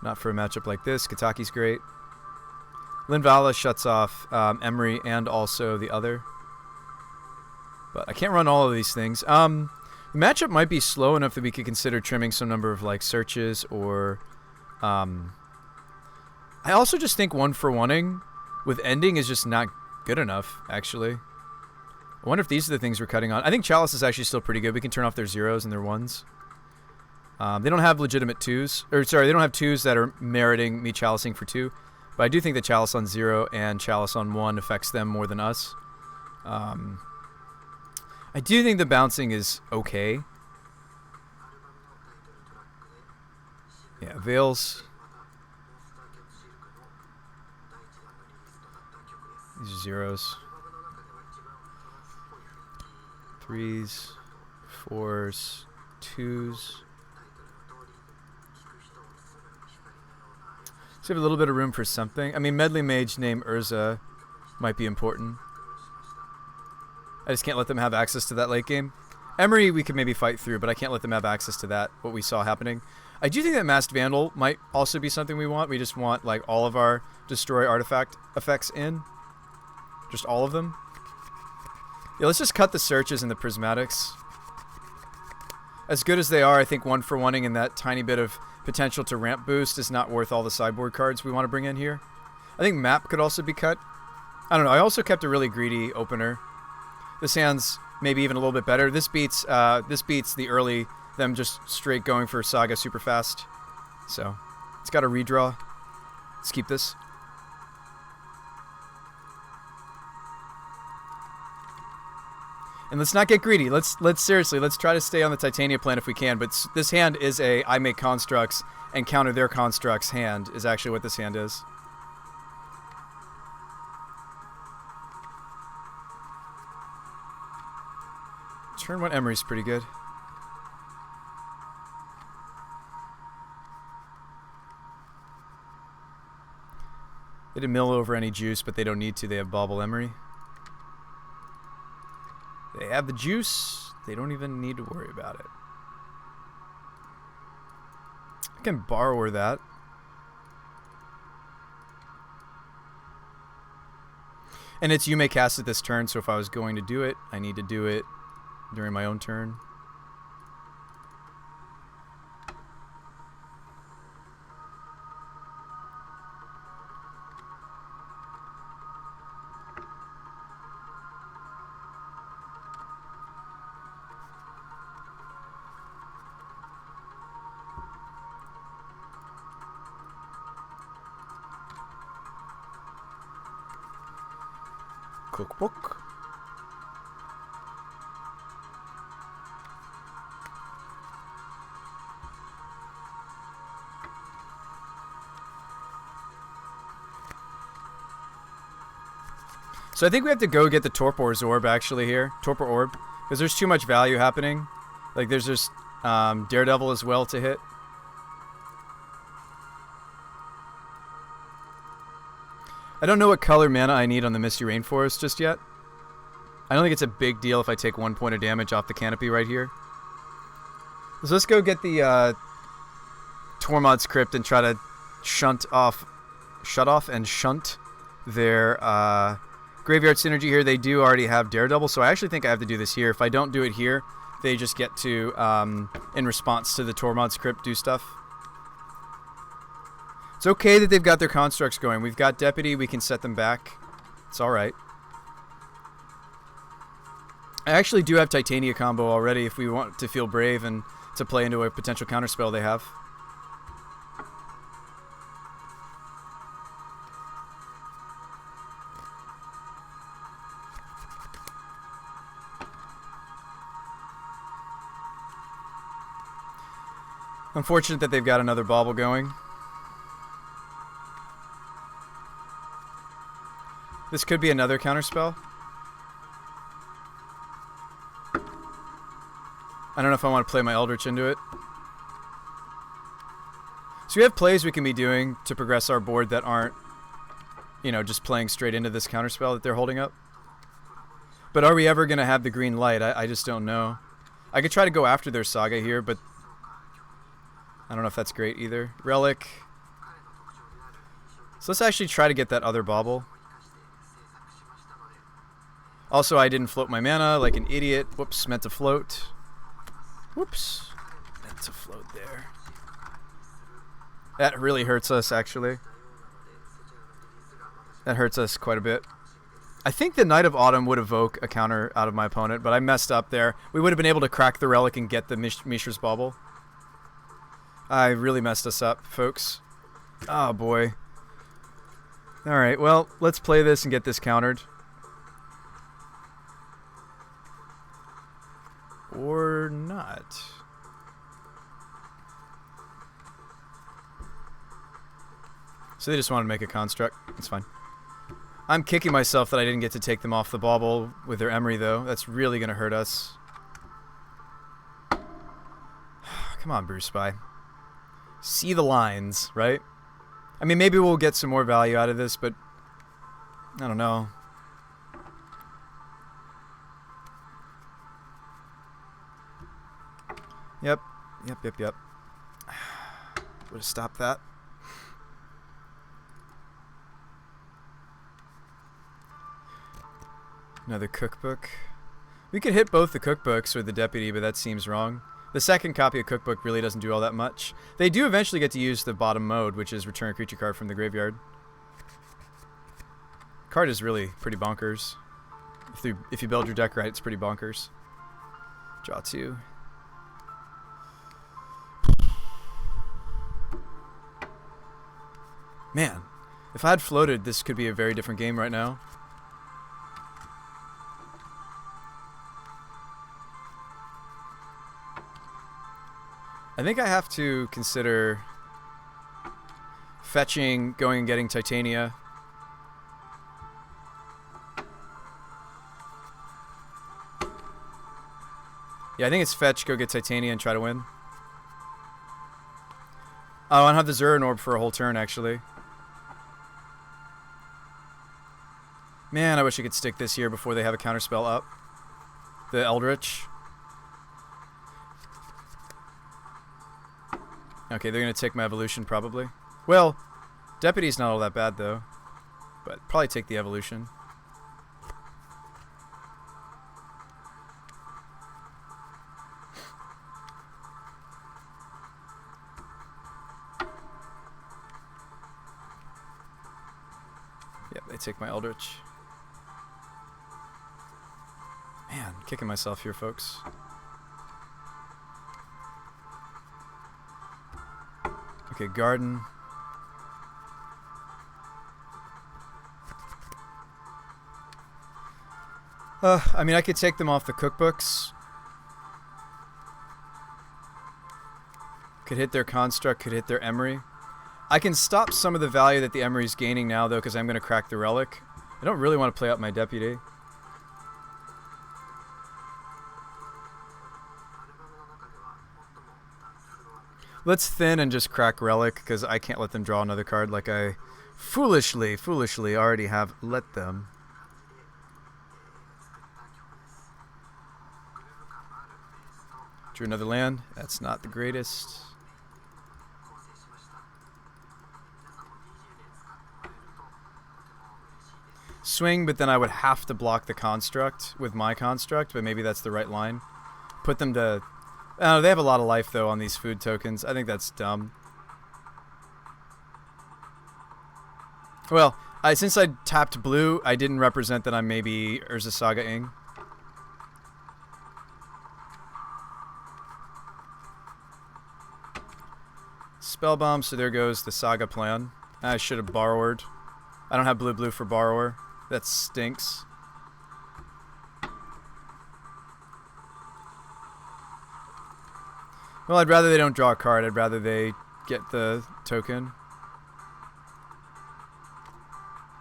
Not for a matchup like this. Kataki's great. Linvala shuts off Emery and also the other. But I can't run all of these things. The matchup might be slow enough that we could consider trimming some number of like searches or... I also just think 1-for-1ing with ending is just not good enough, actually. I wonder if these are the things we're cutting on. I think Chalice is actually still pretty good. We can turn off their 0s and their 1s. They don't have legitimate 2s. Or, sorry, they don't have 2s that are meriting me chalicing for 2. But I do think that Chalice on 0 and Chalice on 1 affects them more than us. I do think the bouncing is okay. Yeah, Veils. These are 0s. 3s, 4s, 2s. So we have a little bit of room for something. I mean, Medley Mage named Urza might be important. I just can't let them have access to that late game. Emery we could maybe fight through, but I can't let them have access to that, what we saw happening. I do think that Masked Vandal might also be something we want. We just want like all of our destroy artifact effects in. Just all of them. Yeah, let's just cut the searches and the prismatics. As good as they are, I think 1-for-1ing and that tiny bit of potential to ramp boost is not worth all the sideboard cards we want to bring in here. I think map could also be cut. I don't know. I also kept a really greedy opener. This hand's maybe even a little bit better. This beats the early them just straight going for Saga super fast. So it's got a redraw. Let's keep this. And let's not get greedy. Let's seriously, let's try to stay on the Titania plan if we can. But this hand is a I make constructs and counter their constructs hand is actually what this hand is. Turn 1 Emery's pretty good. They didn't mill over any juice, but they don't need to. They have Bauble Emery. They have the juice. They don't even need to worry about it. I can borrow that. And it's you may cast it this turn, so if I was going to do it, I need to do it during my own turn. Cookbook. So I think we have to go get the Torpor's Orb actually here. Torpor Orb. Because there's too much value happening. Like there's just Daredevil as well to hit. I don't know what color mana I need on the Misty Rainforest just yet. I don't think it's a big deal if I take 1 point of damage off the canopy right here. So let's go get the Tormod's Crypt and try to shut off and shunt their Graveyard Synergy here. They do already have Daredevil, so I actually think I have to do this here. If I don't do it here, they just get to, in response to the Tormod's Crypt, do stuff. It's okay that they've got their constructs going. We've got Deputy. We can set them back. It's all right. I actually do have Titania combo already if we want to feel brave and to play into a potential counterspell they have. Unfortunate that they've got another bauble going. This could be another counterspell. I don't know if I want to play my Eldritch into it. So we have plays we can be doing to progress our board that aren't, you know, just playing straight into this counterspell that they're holding up. But are we ever going to have the green light? I just don't know. I could try to go after their Saga here, but I don't know if that's great either. Relic. So let's actually try to get that other bauble. Also, I didn't float my mana like an idiot. Whoops, meant to float. Whoops. Meant to float there. That really hurts us, actually. That hurts us quite a bit. I think the Knight of Autumn would evoke a counter out of my opponent, but I messed up there. We would have been able to crack the Relic and get the Mishra's Bauble. I really messed us up, folks. Oh, boy. Alright, well, let's play this and get this countered. Or not. So they just want to make a construct. It's fine. I'm kicking myself that I didn't get to take them off the bauble with their Emery, though. That's really going to hurt us. Come on, Bruce Spy. See the lines, right? I mean, maybe we'll get some more value out of this, but I don't know. Yep. Would have stopped that. Another cookbook. We could hit both the cookbooks or the deputy, but that seems wrong. The second copy of cookbook really doesn't do all that much. They do eventually get to use the bottom mode, which is return a creature card from the graveyard. Card is really pretty bonkers. If you build your deck right, it's pretty bonkers. Draw 2. Man, if I had floated, this could be a very different game right now. I think I have to consider fetching, going and getting Titania. Yeah, I think it's fetch, go get Titania and try to win. Oh, I don't have the Zurin Orb for a whole turn, actually. Man, I wish I could stick this here before they have a counterspell up. The Eldritch. Okay, they're going to take my evolution, probably. Well, Deputy's not all that bad, though. But probably take the evolution. Yep, they take my Eldritch. Man, kicking myself here, folks. Okay, Garden. I mean, I could take them off the cookbooks. Could hit their Construct, could hit their Emery. I can stop some of the value that the Emery's gaining now, though, because I'm going to crack the Relic. I don't really want to play out my Deputy. Let's thin and just crack Relic, because I can't let them draw another card like I foolishly already have let them. Drew another land. That's not the greatest. Swing, but then I would have to block the Construct with my Construct, but maybe that's the right line. Put them to... Oh, they have a lot of life, though, on these food tokens. I think that's dumb. Well, since I tapped blue, I didn't represent that I'm maybe Urza Saga-ing. Spellbomb, so there goes the Saga plan. I should have borrowed. I don't have blue for borrower. That stinks. Well, I'd rather they don't draw a card. I'd rather they get the token.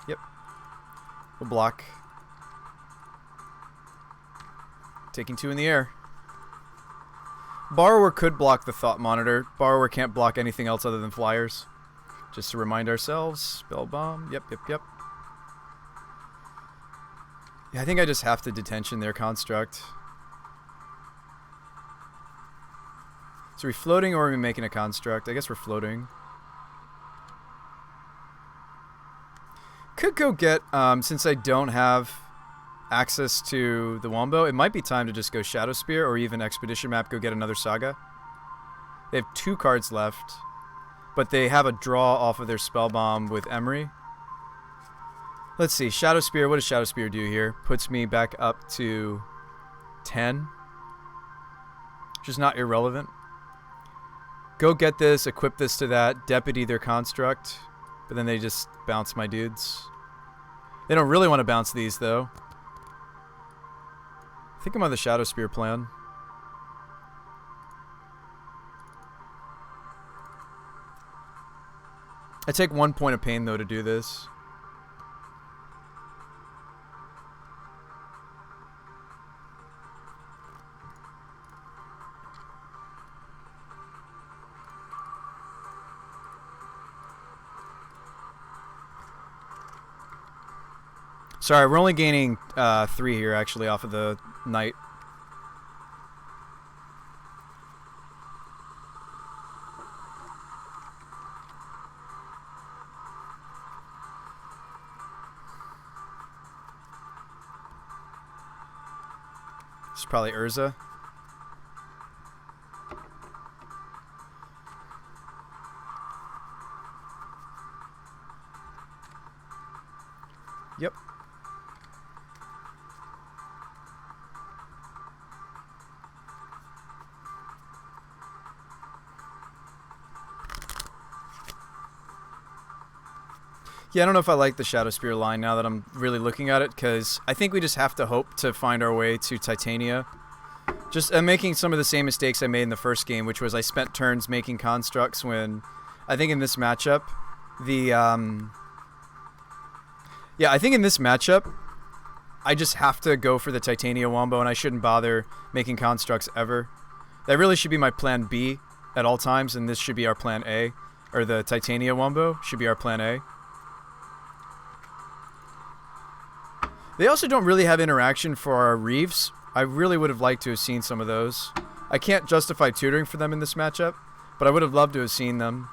Yep. We'll block. Taking 2 in the air. Borrower could block the Thought Monitor. Borrower can't block anything else other than flyers. Just to remind ourselves. Spell Bomb. Yep. Yeah, I think I just have to detention their construct. So are we floating or are we making a construct? I guess we're floating. Could go get, since I don't have access to the Wombo, it might be time to just go Shadow Spear or even Expedition Map, go get another Saga. They have 2 cards left, but they have a draw off of their Spell Bomb with Emery. Let's see, Shadow Spear, what does Shadow Spear do here? Puts me back up to 10, which is not irrelevant. Go get this, equip this to that, deputy their construct, but then they just bounce my dudes. They don't really want to bounce these, though. I think I'm on the Shadow Spear plan. I take 1 point of pain, though, to do this. Sorry, we're only gaining 3 here, actually, off of the Knight. It's probably Urza. Yep. Yeah, I don't know if I like the Shadow Spear line now that I'm really looking at it, because I think we just have to hope to find our way to Titania. Just making some of the same mistakes I made in the first game, which was I spent turns making constructs when, I think in this matchup, I think in this matchup, I just have to go for the Titania Wombo, and I shouldn't bother making constructs ever. That really should be my plan B at all times, and this should be our plan A. Or the Titania Wombo should be our plan A. They also don't really have interaction for our Reeves. I really would have liked to have seen some of those. I can't justify tutoring for them in this matchup, but I would have loved to have seen them.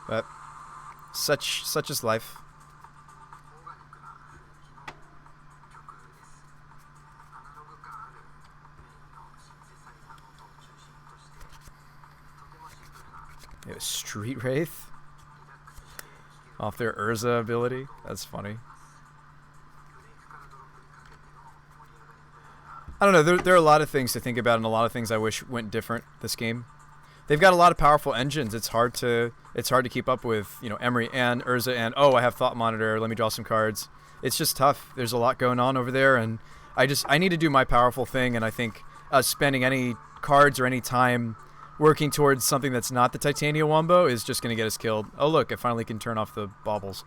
But such is life. Yeah, Street Wraith off their Urza ability. That's funny. I don't know. There are a lot of things to think about and a lot of things I wish went different this game. They've got a lot of powerful engines. It's hard to keep up with, you know, Emery and Urza and, oh, I have Thought Monitor. Let me draw some cards. It's just tough. There's a lot going on over there, and I need to do my powerful thing, and I think spending any cards or any time working towards something that's not the Titania Wombo is just going to get us killed. Oh, look, I finally can turn off the baubles.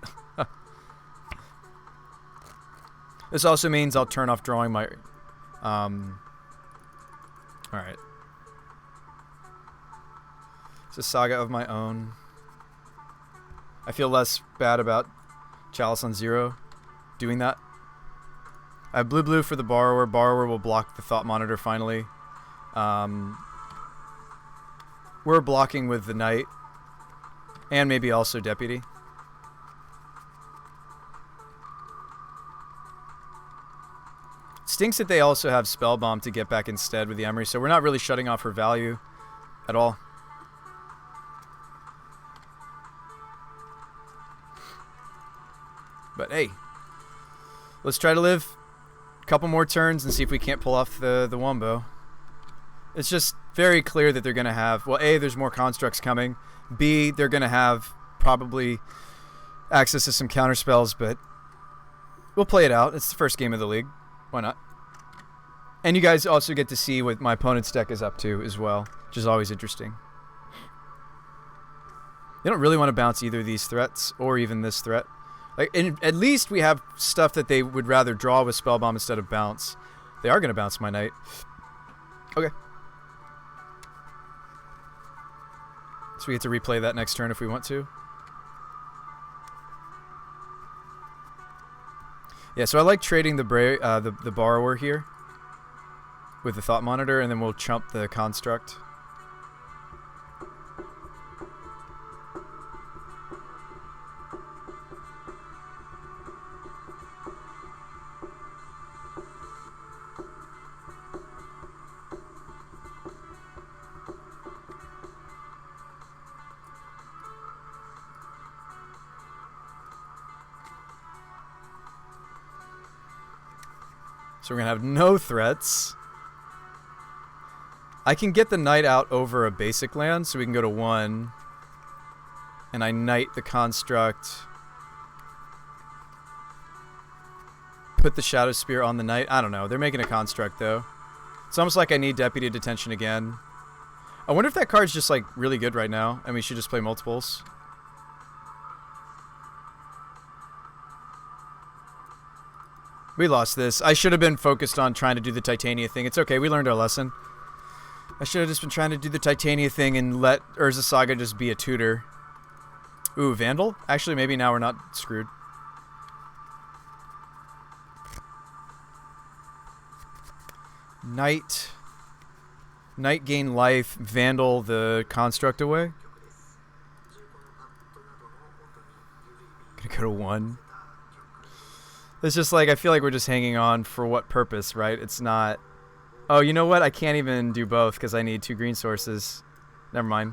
This also means I'll turn off drawing my... Alright. It's a Saga of my own. I feel less bad about Chalice on 0 doing that. I have blue for the Borrower. Borrower will block the Thought Monitor finally. We're blocking with the Knight. And maybe also Deputy. Stinks that they also have Spell Bomb to get back instead with the Emery, so we're not really shutting off her value at all. But hey, let's try to live a couple more turns and see if we can't pull off the Wombo. It's just very clear that they're going to have, well, A, there's more constructs coming. B, they're going to have probably access to some counter spells, but we'll play it out. It's the first game of the league. Why not? And you guys also get to see what my opponent's deck is up to as well, which is always interesting. They don't really want to bounce either of these threats or even this threat. Like, at least we have stuff that they would rather draw with Spell Bomb instead of bounce. They are going to bounce my Knight. Okay. So we get to replay that next turn if we want to. Yeah, so I like trading the borrower here with the thought monitor, and then we'll chump the construct. So we're going to have no threats. I can get the knight out over a basic land, so we can go to 1. And I knight the construct. Put the Shadow Spear on the knight. I don't know. They're making a construct, though. It's almost like I need Deputy Detention again. I wonder if that card's just, like, really good right now, and we should just play multiples. We lost this. I should have been focused on trying to do the Titania thing. It's okay. We learned our lesson. I should have just been trying to do the Titania thing and let Urza Saga just be a tutor. Ooh, Vandal? Actually, maybe now we're not screwed. Knight. Knight gain life. Vandal the construct away. Gonna go to 1. It's just like, I feel like we're just hanging on for what purpose, right? It's not... Oh, you know what? I can't even do both because I need 2 green sources. Never mind.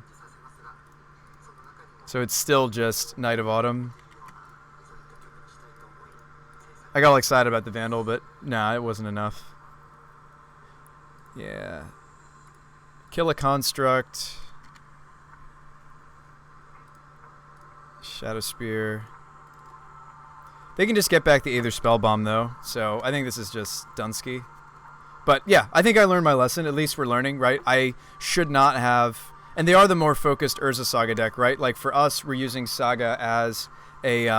So it's still just Knight of Autumn. I got all excited about the Vandal, but nah, it wasn't enough. Yeah. Kill a construct. Shadow Spear. They can just get back the Aether Spellbomb, though, so I think this is just Dunsky. But, yeah, I think I learned my lesson. At least we're learning, right? I should not have... And they are the more focused Urza Saga deck, right? Like, for us, we're using Saga as a...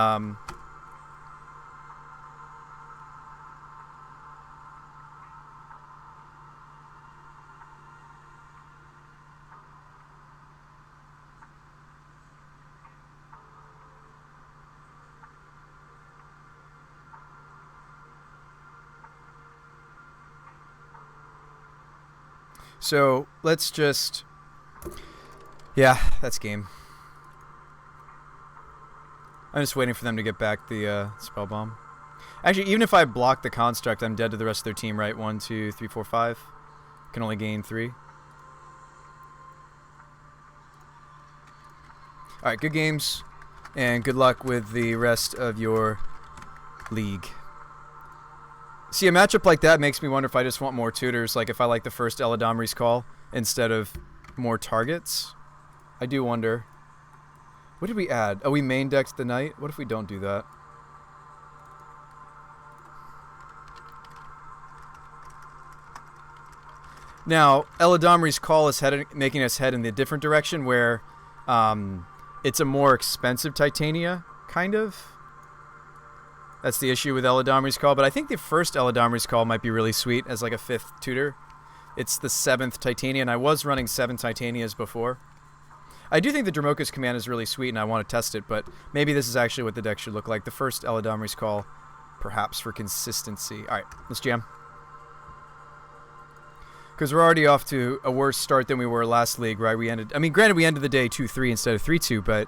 So, let's just... Yeah, that's game. I'm just waiting for them to get back the spell bomb. Actually, even if I block the construct, I'm dead to the rest of their team, right? 1, 2, 3, 4, 5. Can only gain 3. Alright, good games. And good luck with the rest of your league. See, a matchup like that makes me wonder if I just want more tutors, like if I like the first Eladamri's Call instead of more targets. I do wonder. What did we add? Oh, we main decked the knight? What if we don't do that? Now, Eladamri's Call is making us head in the different direction where it's a more expensive Titania, kind of. That's the issue with Eladamri's Call, but I think the first Eladamri's Call might be really sweet as like a 5th tutor. It's the 7th Titania, and I was running 7 Titanias before. I do think the Dromoka's command is really sweet, and I want to test it, but maybe this is actually what the deck should look like. The first Eladamri's Call, perhaps for consistency. Alright, let's jam. Because we're already off to a worse start than we were last league, right? I mean, granted, we ended the day 2-3 instead of 3-2, but...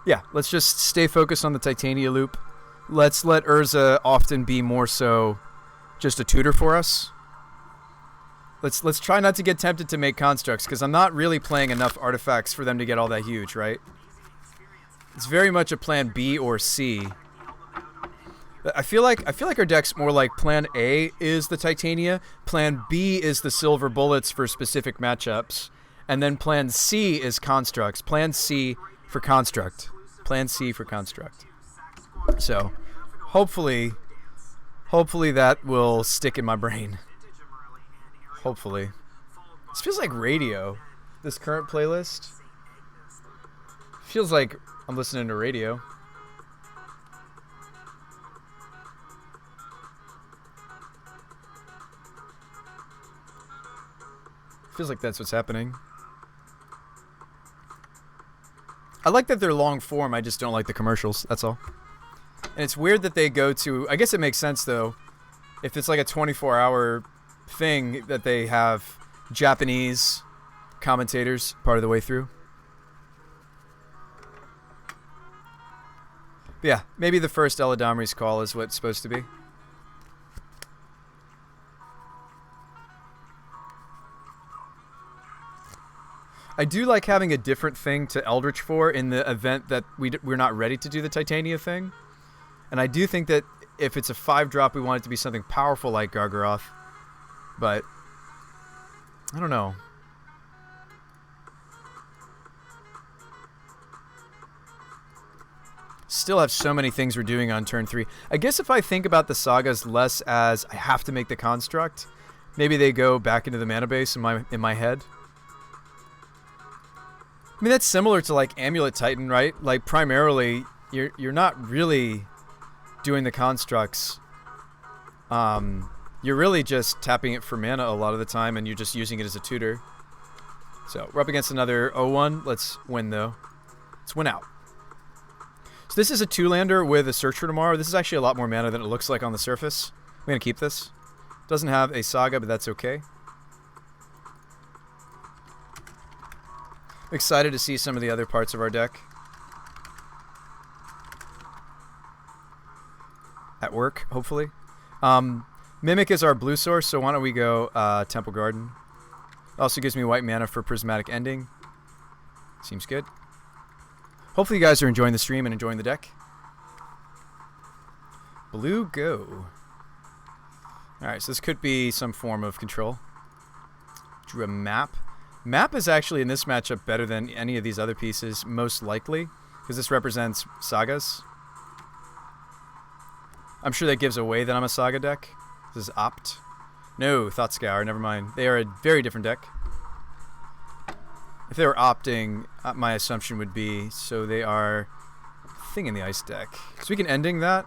yeah, let's just stay focused on the Titania loop. Let's let Urza often be more so just a tutor for us. Let's try not to get tempted to make constructs, because I'm not really playing enough artifacts for them to get all that huge, right? It's very much a plan B or C. I feel like our deck's more like plan A is the Titania, plan B is the silver bullets for specific matchups, and then plan C is constructs. Plan C for construct. Plan C for construct. So, hopefully that will stick in my brain. Hopefully. This feels like radio. This current playlist feels like I'm listening to radio. Feels like that's what's happening. I like that they're long form. I just don't like the commercials. That's all. And it's weird that they go to... I guess it makes sense, though. If it's like a 24-hour thing that they have Japanese commentators part of the way through. But yeah, maybe the first Eladamri's call is what it's supposed to be. I do like having a different thing to Eldritch for in the event that we're not ready to do the Titania thing. And I do think that if it's a 5-drop, we want it to be something powerful like Gargaroth. But I don't know. Still have so many things we're doing on turn 3. I guess if I think about the sagas less as I have to make the construct, maybe they go back into the mana base in my head. I mean, that's similar to like Amulet Titan, right? Like primarily you're not really doing the constructs. You're really just tapping it for mana a lot of the time, and you're just using it as a tutor. So we're up against another 0-1. Let's win though. Let's win out. So this is a 2-lander with a Search for Tomorrow. This is actually a lot more mana than it looks like on the surface. I'm going to keep this. Doesn't have a Saga, but that's okay. I'm excited to see some of the other parts of our deck at work, hopefully. Mimic is our blue source, so why don't we go Temple Garden. Also gives me white mana for Prismatic Ending. Seems good. Hopefully you guys are enjoying the stream and enjoying the deck. Blue, go. Alright, so this could be some form of control. Drew a map. Map is actually in this matchup better than any of these other pieces, most likely, because this represents sagas. I'm sure that gives away that I'm a saga deck. This is Opt. No, Thought Scour, never mind. They are a very different deck. If they were opting, my assumption would be, so they are Thing in the Ice deck. So we can ending that.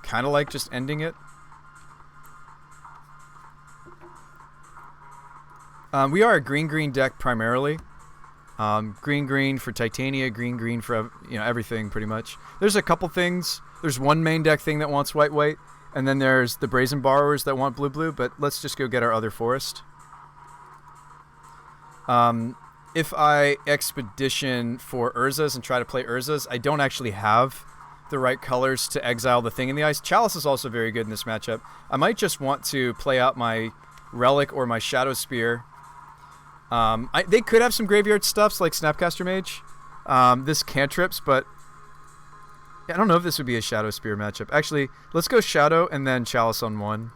Kind of like just ending it. We are a green-green deck primarily. Green-green for Titania, green-green for everything pretty much. There's a couple things. There's one main deck thing that wants white-white, and then there's the Brazen Borrowers that want blue-blue, but let's just go get our other forest. If I Expedition for Urzas and try to play Urzas, I don't actually have the right colors to exile the Thing in the Ice. Chalice is also very good in this matchup. I might just want to play out my Relic or my Shadow Spear. They could have some graveyard stuffs like Snapcaster Mage. This cantrips, but I don't know if this would be a Shadow Spear matchup. Actually, let's go Shadow and then Chalice on 1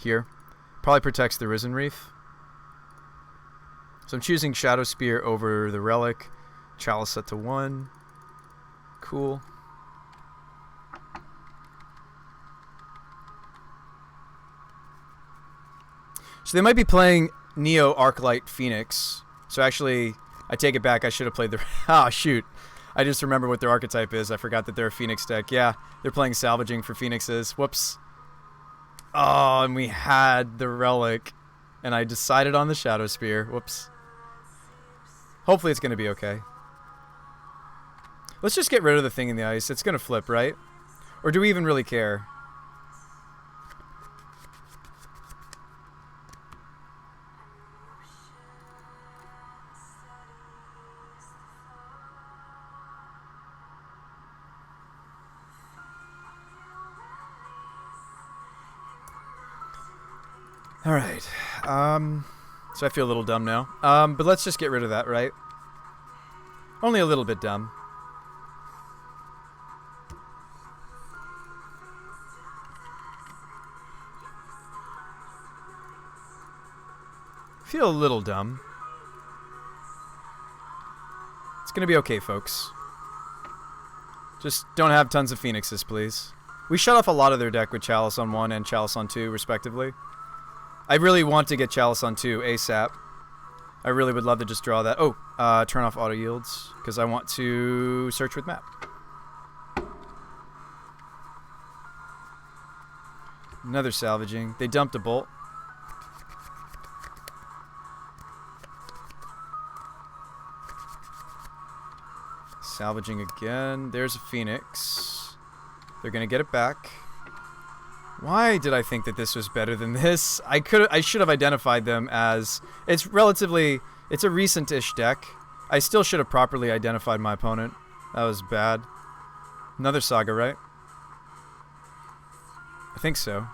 here. Probably protects the Risen Reef. So I'm choosing Shadow Spear over the Relic. Chalice set to 1. Cool. So they might be playing Neo Arclight Phoenix. So actually, I take it back. I should have played the... Ah, shoot. I just remember what their archetype is. I forgot that they're a Phoenix deck. Yeah, they're playing Salvaging for Phoenixes. Whoops. Oh, and we had the Relic. And I decided on the Shadow Spear. Whoops. Hopefully it's going to be okay. Let's just get rid of the Thing in the Ice. It's going to flip, right? Or do we even really care? Alright. So I feel a little dumb now. But let's just get rid of that, right? Only a little bit dumb. Feel a little dumb. It's gonna be okay, folks. Just don't have tons of Phoenixes, please. We shut off a lot of their deck with Chalice on 1 and Chalice on 2, respectively. I really want to get Chalice on 2 ASAP. I really would love to just draw that. Oh, turn off auto yields, because I want to search with map. Another salvaging. They dumped a bolt. Salvaging again. There's a Phoenix. They're gonna get it back. Why did I think that this was better than this? I should have identified them as... It's a recent-ish deck. I still should have properly identified my opponent. That was bad. Another Saga, right? I think so.